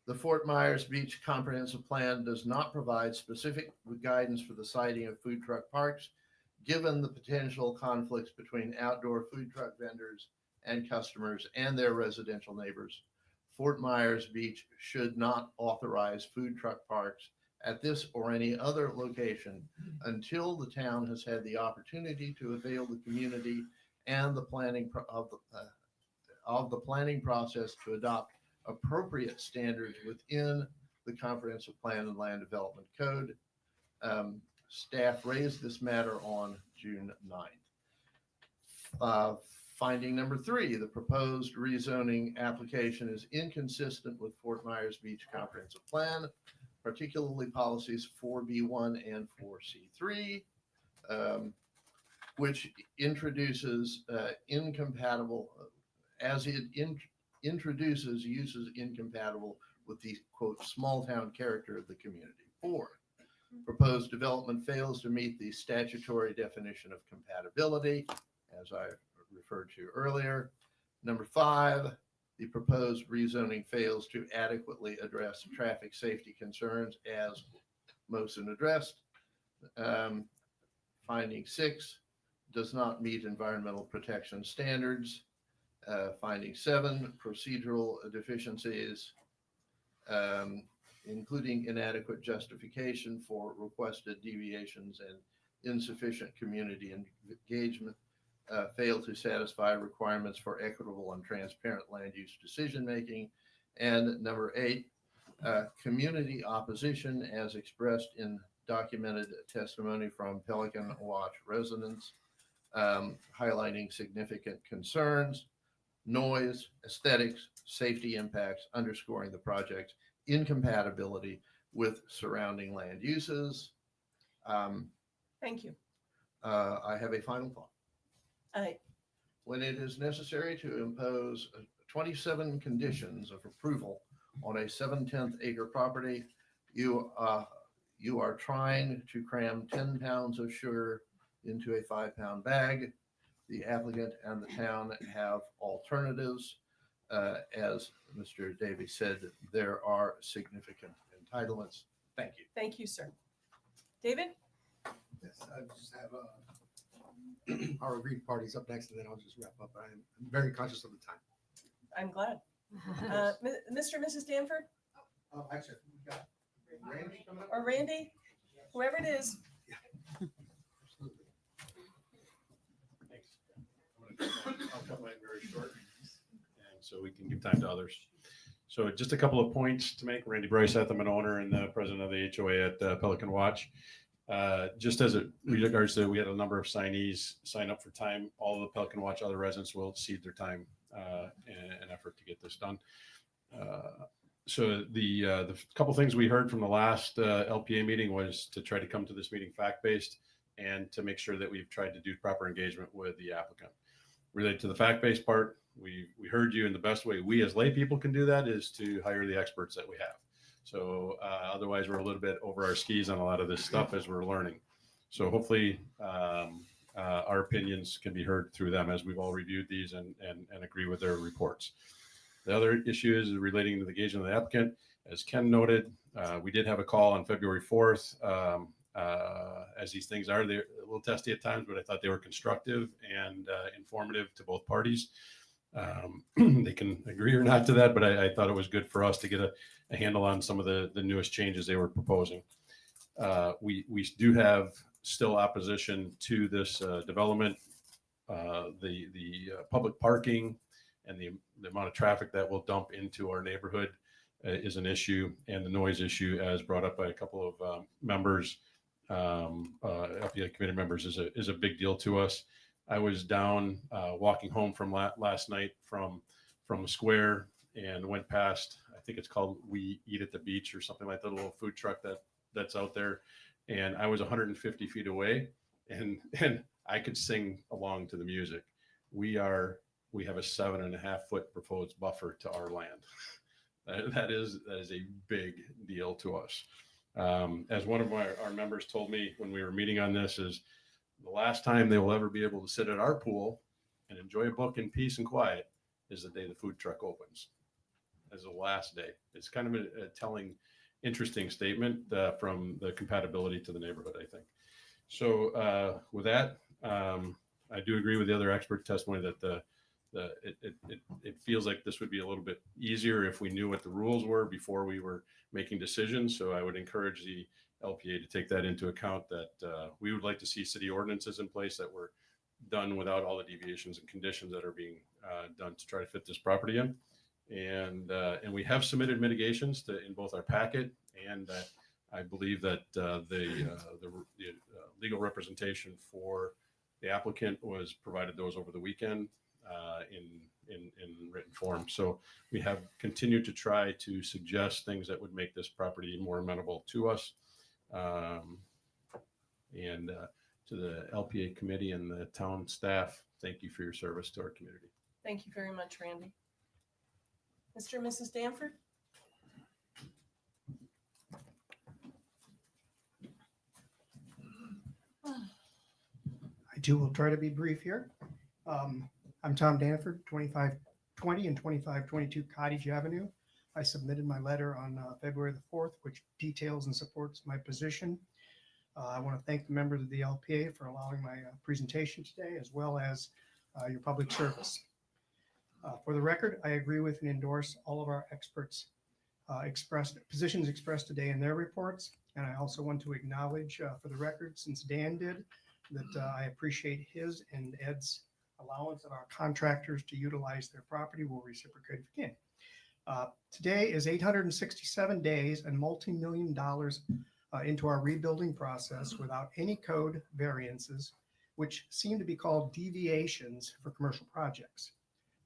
the Fort Myers Beach Comprehensive Plan does not provide specific guidance for the siting of food truck parks, given the potential conflicts between outdoor food truck vendors and customers and their residential neighbors. Fort Myers Beach should not authorize food truck parks at this or any other location until the town has had the opportunity to avail the community and the planning of the planning process to adopt appropriate standards within the Comprehensive Plan and Land Development Code. Staff raised this matter on June 9th. Finding number 3, the proposed rezoning application is inconsistent with Fort Myers Beach Comprehensive Plan, particularly policies 4B1 and 4C3, which introduces introduces uses incompatible with the quote small town character of the community. 4, proposed development fails to meet the statutory definition of compatibility, as I referred to earlier. Number 5, the proposed rezoning fails to adequately address traffic safety concerns, as Mosen addressed. Finding 6, does not meet environmental protection standards. Finding 7, procedural deficiencies, including inadequate justification for requested deviations and insufficient community engagement, fail to satisfy requirements for equitable and transparent land use decision-making. And number 8, community opposition as expressed in documented testimony from Pelican Watch residents, highlighting significant concerns, noise, aesthetics, safety impacts, underscoring the project's incompatibility with surrounding land uses. Thank you. I have a final thought. I When it is necessary to impose 27 conditions of approval on a 7/10 acre property, you are trying to cram 10 pounds of sugar into a 5-pound bag. The applicant and the town have alternatives. As Mr. Davies said, there are significant entitlements. Thank you. Thank you, sir. David? Yes, I just have our agreed parties up next, and then I'll just wrap up. I'm very conscious of the time. I'm glad. Mr. and Mrs. Danford? Actually, we got Randy coming up. Or Randy? Whoever it is. I'll cut mine very short, and so we can give time to others. So just a couple of points to make. Randy Bryce, I'm an owner and the president of the HOA at Pelican Watch. Just as it regards to, we had a number of signees sign up for time. All of the Pelican Watch other residents will cede their time in an effort to get this done. So the couple things we heard from the last LPA meeting was to try to come to this meeting fact-based and to make sure that we've tried to do proper engagement with the applicant. Related to the fact-based part, we heard you, and the best way we as lay people can do that is to hire the experts that we have. So otherwise, we're a little bit over our skis on a lot of this stuff as we're learning. So hopefully our opinions can be heard through them as we've all reviewed these and agree with their reports. The other issue is relating to the engagement of the applicant. As Ken noted, we did have a call on February 4th. As these things are, they're a little testy at times, but I thought they were constructive and informative to both parties. They can agree or not to that, but I thought it was good for us to get a handle on some of the newest changes they were proposing. We do have still opposition to this development. The public parking and the amount of traffic that will dump into our neighborhood is an issue, and the noise issue, as brought up by a couple of members, LPA committee members, is a big deal to us. I was down walking home from last night from the square and went past, I think it's called We Eat at the Beach or something like that, a little food truck that's out there. And I was 150 feet away and I could sing along to the music. We have a 7.5 foot proposed buffer to our land. That is a big deal to us. As one of our members told me when we were meeting on this, is the last time they will ever be able to sit at our pool and enjoy a book in peace and quiet is the day the food truck opens. As the last day. It's kind of a telling, interesting statement from the compatibility to the neighborhood, I think. So with that, I do agree with the other expert testimony that it feels like this would be a little bit easier if we knew what the rules were before we were making decisions. So I would encourage the LPA to take that into account, that we would like to see city ordinances in place that were done without all the deviations and conditions that are being done to try to fit this property in. And we have submitted mitigations in both our packet, and I believe that the legal representation for the applicant was provided those over the weekend in written form. So we have continued to try to suggest things that would make this property more amenable to us. And to the LPA committee and the town staff, thank you for your service to our community. Thank you very much, Randy. Mr. and Mrs. Danford? I too will try to be brief here. I'm Tom Danford, 2520 and 2522 Cottage Avenue. I submitted my letter on February the 4th, which details and supports my position. I want to thank the members of the LPA for allowing my presentation today, as well as your public service. For the record, I agree with and endorse all of our experts' positions expressed today in their reports. And I also want to acknowledge for the record, since Dan did, that I appreciate his and Ed's allowance of our contractors to utilize their property. Will reciprocate again. Today is 867 days and multi-million dollars into our rebuilding process without any code variances, which seem to be called deviations for commercial projects.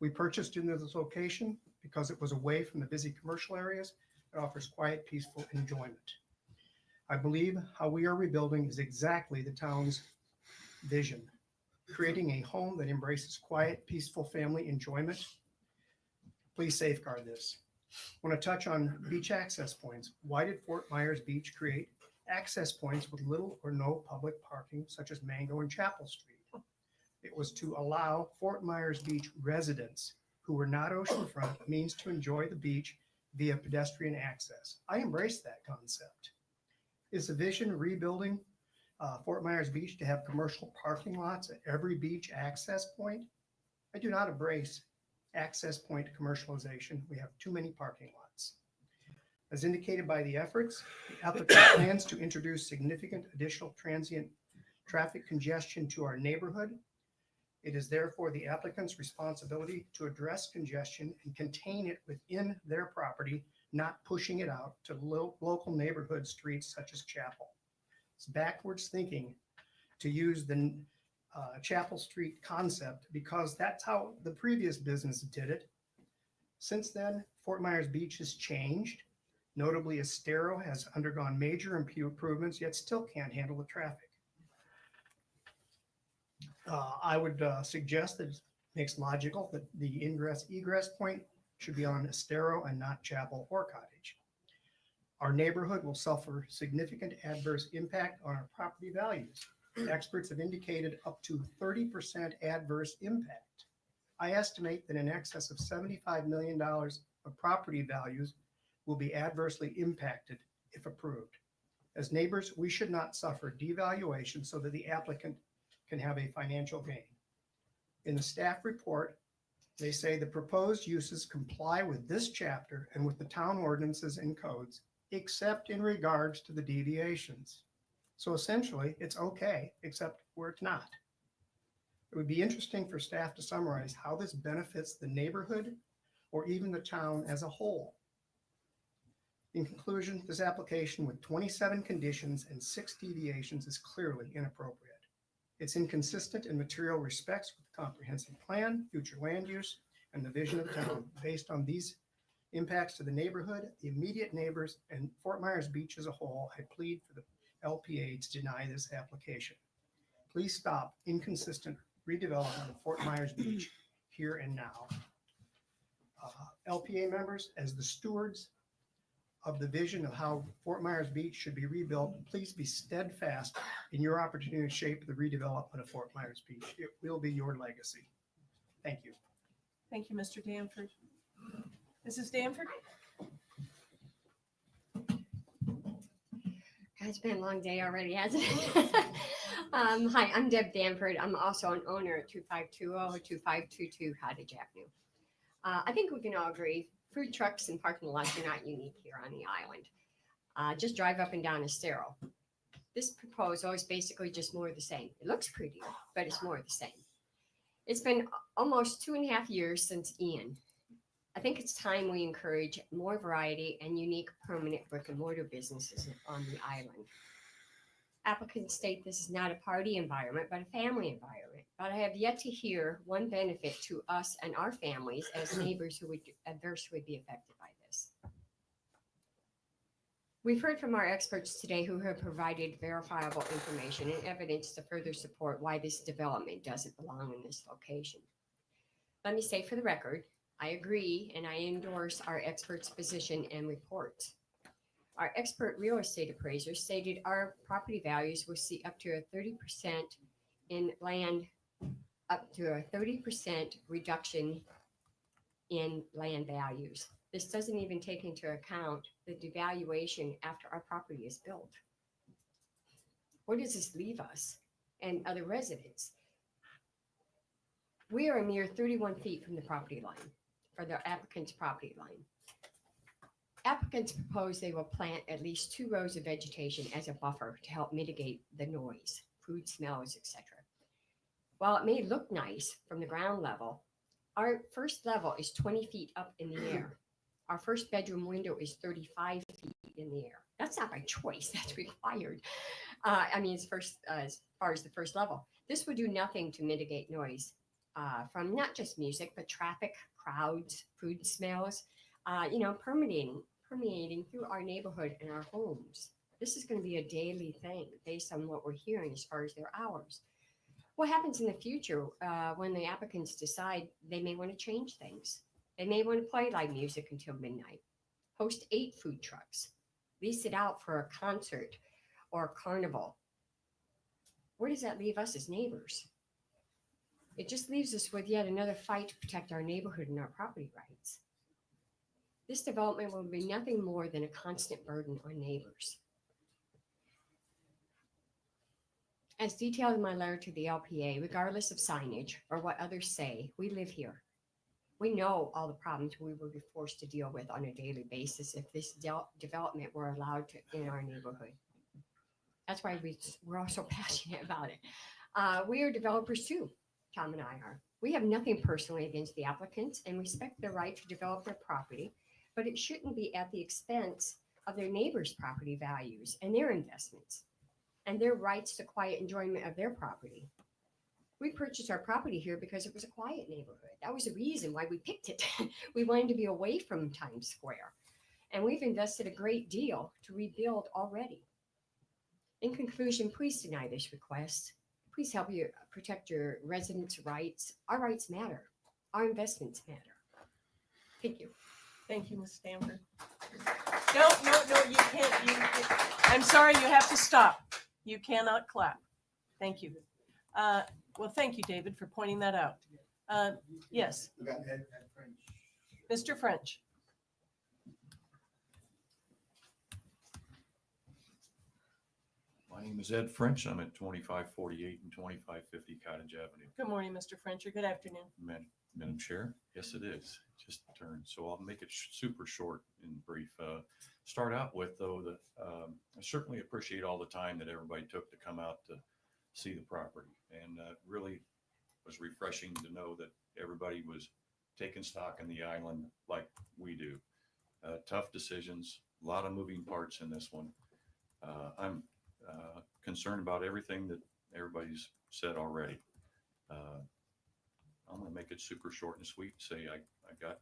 We purchased into this location because it was away from the busy commercial areas. It offers quiet, peaceful enjoyment. I believe how we are rebuilding is exactly the town's vision, creating a home that embraces quiet, peaceful family enjoyment. Please safeguard this. I want to touch on beach access points. Why did Fort Myers Beach create access points with little or no public parking, such as Mango and Chapel Street? It was to allow Fort Myers Beach residents who were not oceanfront means to enjoy the beach via pedestrian access. I embrace that concept. Is the vision rebuilding Fort Myers Beach to have commercial parking lots at every beach access point? I do not embrace access point commercialization. We have too many parking lots. As indicated by the efforts, the applicant plans to introduce significant additional transient traffic congestion to our neighborhood. It is therefore the applicant's responsibility to address congestion and contain it within their property, not pushing it out to local neighborhood streets such as Chapel. It's backwards thinking to use the Chapel Street concept because that's how the previous business did it. Since then, Fort Myers Beach has changed. Notably, Estero has undergone major improvements, yet still can't handle the traffic. I would suggest that it makes logical that the ingress egress point should be on Estero and not Chapel or Cottage. Our neighborhood will suffer significant adverse impact on our property values. Experts have indicated up to 30% adverse impact. I estimate that in excess of $75 million of property values will be adversely impacted if approved. As neighbors, we should not suffer devaluation so that the applicant can have a financial gain. In the staff report, they say the proposed uses comply with this chapter and with the town ordinances and codes, except in regards to the deviations. So essentially, it's okay, except where it's not. It would be interesting for staff to summarize how this benefits the neighborhood or even the town as a whole. In conclusion, this application with 27 conditions and 6 deviations is clearly inappropriate. It's inconsistent in material respects with the comprehensive plan, future land use, and the vision of the town. Based on these impacts to the neighborhood, the immediate neighbors, and Fort Myers Beach as a whole, I plead for the LPA to deny this application. Please stop inconsistent redevelopment of Fort Myers Beach here and now. LPA members, as the stewards of the vision of how Fort Myers Beach should be rebuilt, please be steadfast in your opportunity to shape the redevelopment of Fort Myers Beach. It will be your legacy. Thank you. Thank you, Mr. Danford. Mrs. Danford? It's been a long day already, hasn't it? Hi, I'm Deb Danford. I'm also an owner at 2520 or 2522 Cottage Avenue. I think we can all agree food trucks and parking lots are not unique here on the island. Just drive up and down Estero. This proposal is basically just more of the same. It looks prettier, but it's more of the same. It's been almost 2.5 years since Ian. I think it's time we encourage more variety and unique permanent brick and mortar businesses on the island. Applicants state this is not a party environment, but a family environment. But I have yet to hear one benefit to us and our families as neighbors who would adversely be affected by this. We've heard from our experts today who have provided verifiable information and evidence to further support why this development doesn't belong in this location. Let me say for the record, I agree and I endorse our experts' position and report. Our expert real estate appraiser stated our property values will see up to a 30% in land, up to a 30% reduction in land values. This doesn't even take into account the devaluation after our property is built. Where does this leave us and other residents? We are a mere 31 feet from the property line, for the applicant's property line. Applicants propose they will plant at least 2 rows of vegetation as a buffer to help mitigate the noise, food smells, etc. While it may look nice from the ground level, our first level is 20 feet up in the air. Our first bedroom window is 35 feet in the air. That's not by choice, that's required. As far as the first level. This would do nothing to mitigate noise from not just music, but traffic, crowds, food smells, permeating through our neighborhood and our homes. This is going to be a daily thing based on what we're hearing as far as their hours. What happens in the future when the applicants decide they may want to change things? They may want to play live music until midnight, host 8 food trucks, lease it out for a concert or a carnival. Where does that leave us as neighbors? It just leaves us with yet another fight to protect our neighborhood and our property rights. This development will be nothing more than a constant burden on neighbors. As detailed in my letter to the LPA, regardless of signage or what others say, we live here. We know all the problems we will be forced to deal with on a daily basis if this development were allowed in our neighborhood. That's why we're all so passionate about it. We are developers too, Tom and I are. We have nothing personally against the applicants and respect their right to develop their property, but it shouldn't be at the expense of their neighbors' property values and their investments and their rights to quiet enjoyment of their property. We purchased our property here because it was a quiet neighborhood. That was the reason why we picked it. We wanted to be away from Times Square. And we've invested a great deal to rebuild already. In conclusion, please deny this request. please help you protect your residents' rights. Our rights matter. Our investments matter. Thank you. Thank you, Ms. Stanford. No, you I'm sorry, you have to stop. You cannot clap. Thank you. Well, thank you, David, for pointing that out. Yes. Mr. French. My name is Ed French. I'm at 2548 and 2550 Cottage Avenue. Good morning, Mr. French, or good afternoon. Madam Chair, yes, it is. Just turned. So I'll make it super short and brief. Start out with, though, that I certainly appreciate all the time that everybody took to come out to see the property. And really was refreshing to know that everybody was taking stock in the island like we do. Tough decisions, a lot of moving parts in this one. I'm concerned about everything that everybody's said already. I'm going to make it super short and sweet. Say I got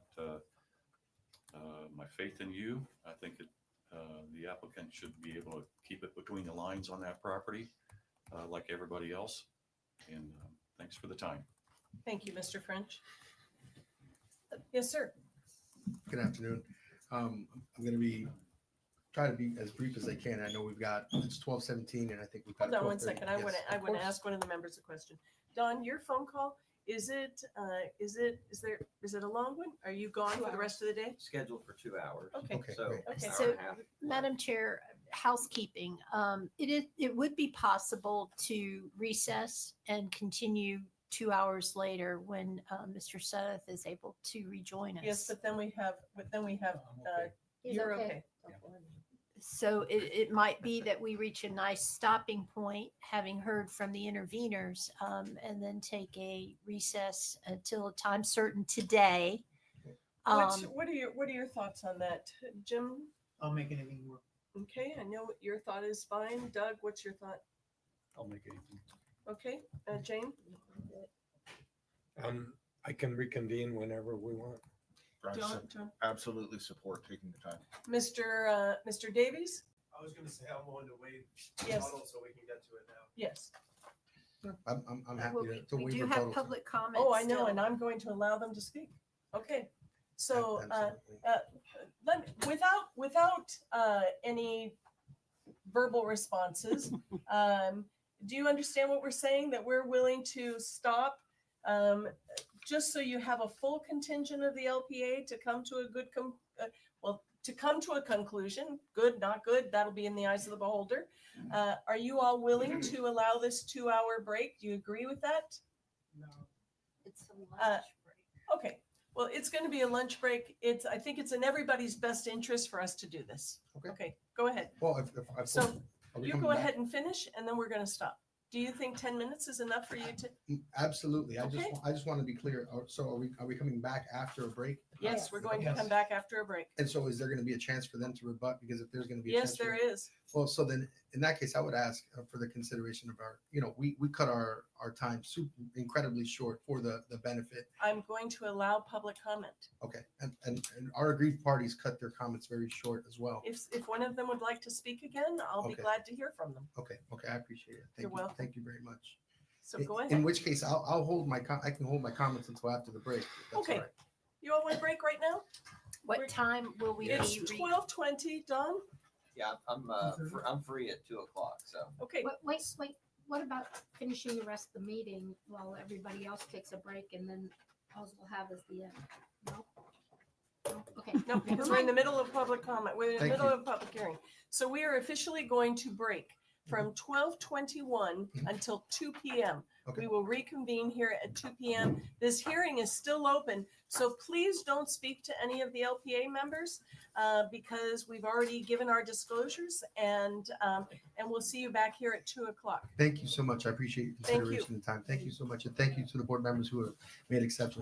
my faith in you. I think the applicant should be able to keep it between the lines on that property like everybody else. And thanks for the time. Thank you, Mr. French. Yes, sir. Good afternoon. I'm going to try to be as brief as I can. I know it's 12:17 and I think we've got. Hold on one second. I Yes, want of to course. ask one of the members a question. Don, your phone call, is it a long one? Are you gone for the rest of the day? Scheduled for 2 hours. Okay. So, Okay. hour So, and a half. Madam Chair, housekeeping, it would be possible to recess and continue 2 hours later when Mr. Sudduth is able to rejoin us. Yes, but then we have, He's you're okay. okay. So it might be that we reach a nice stopping point, having heard from the interveners, and then take a recess until a time certain today. What are your thoughts on that, Jim? I'll make anything work. Okay, I know what your thought is fine. Doug, what's your thought? I'll make anything. Okay, Jane? I can reconvene whenever we want. John? Absolutely support taking the time. Mr. Davies? I was going to say I'm willing to waive Yes. rebuttal so we can get to it now. Yes. I'm happy Well, to we waive do rebuttal. have public comments. Oh, I know, still. and I'm going to allow them to speak. Okay, so Absolutely. without any verbal responses, do you understand what we're saying? That we're willing to stop, just so you have a full contingent of the LPA to come to a good, to come to a conclusion. Good, not good, that'll be in the eyes of the beholder. Are you all willing to allow this 2-hour break? Do you agree with that? No. It's a lunch break. Okay, well, it's going to be a lunch break. I think it's in everybody's best interest for us to do this. Okay, go ahead. Well, So are we you coming go back? ahead and finish, and then we're going to stop. Do you think 10 minutes is enough for you to? Absolutely. I Okay. just want to be clear. So are we coming back after a break? Yes, we're going to Yes. come back after a break. And so is there going to be a chance for them to rebut? Because if there's going to be a Yes, chance for there them- is. Well, so then in that case, I would ask for the consideration of we cut our time incredibly short for the benefit. I'm going to allow public comment. Okay. And our aggrieved parties cut their comments very short as well. If one of them would like to speak again, I'll be Okay. glad to hear from them. Okay. I appreciate it. Thank You're you. welcome. Thank you very much. So go ahead. In which case, I'll hold I can hold my comments until after the break. if that's Okay. all right. You all want to break right now? What time will we It's be? 12:20, Don. Yeah, I'm free at 2:00. So Okay. Wait, what about finishing the rest of the meeting while everybody else takes a break and then all we'll have is the end? No? No? Okay. No, because we're in the middle of public comment. We're in the Thank middle you. of public hearing. So we are officially going to break from 12:21 until 2 p.m. Okay. We will reconvene here at 2 p.m. This hearing is still open, so please don't speak to any of the LPA members because we've already given our disclosures, and we'll see you back here at 2 o'clock. Thank you so much. I appreciate your Thank you. consideration and time. Thank you so much. And thank you to the board members who have made exceptions.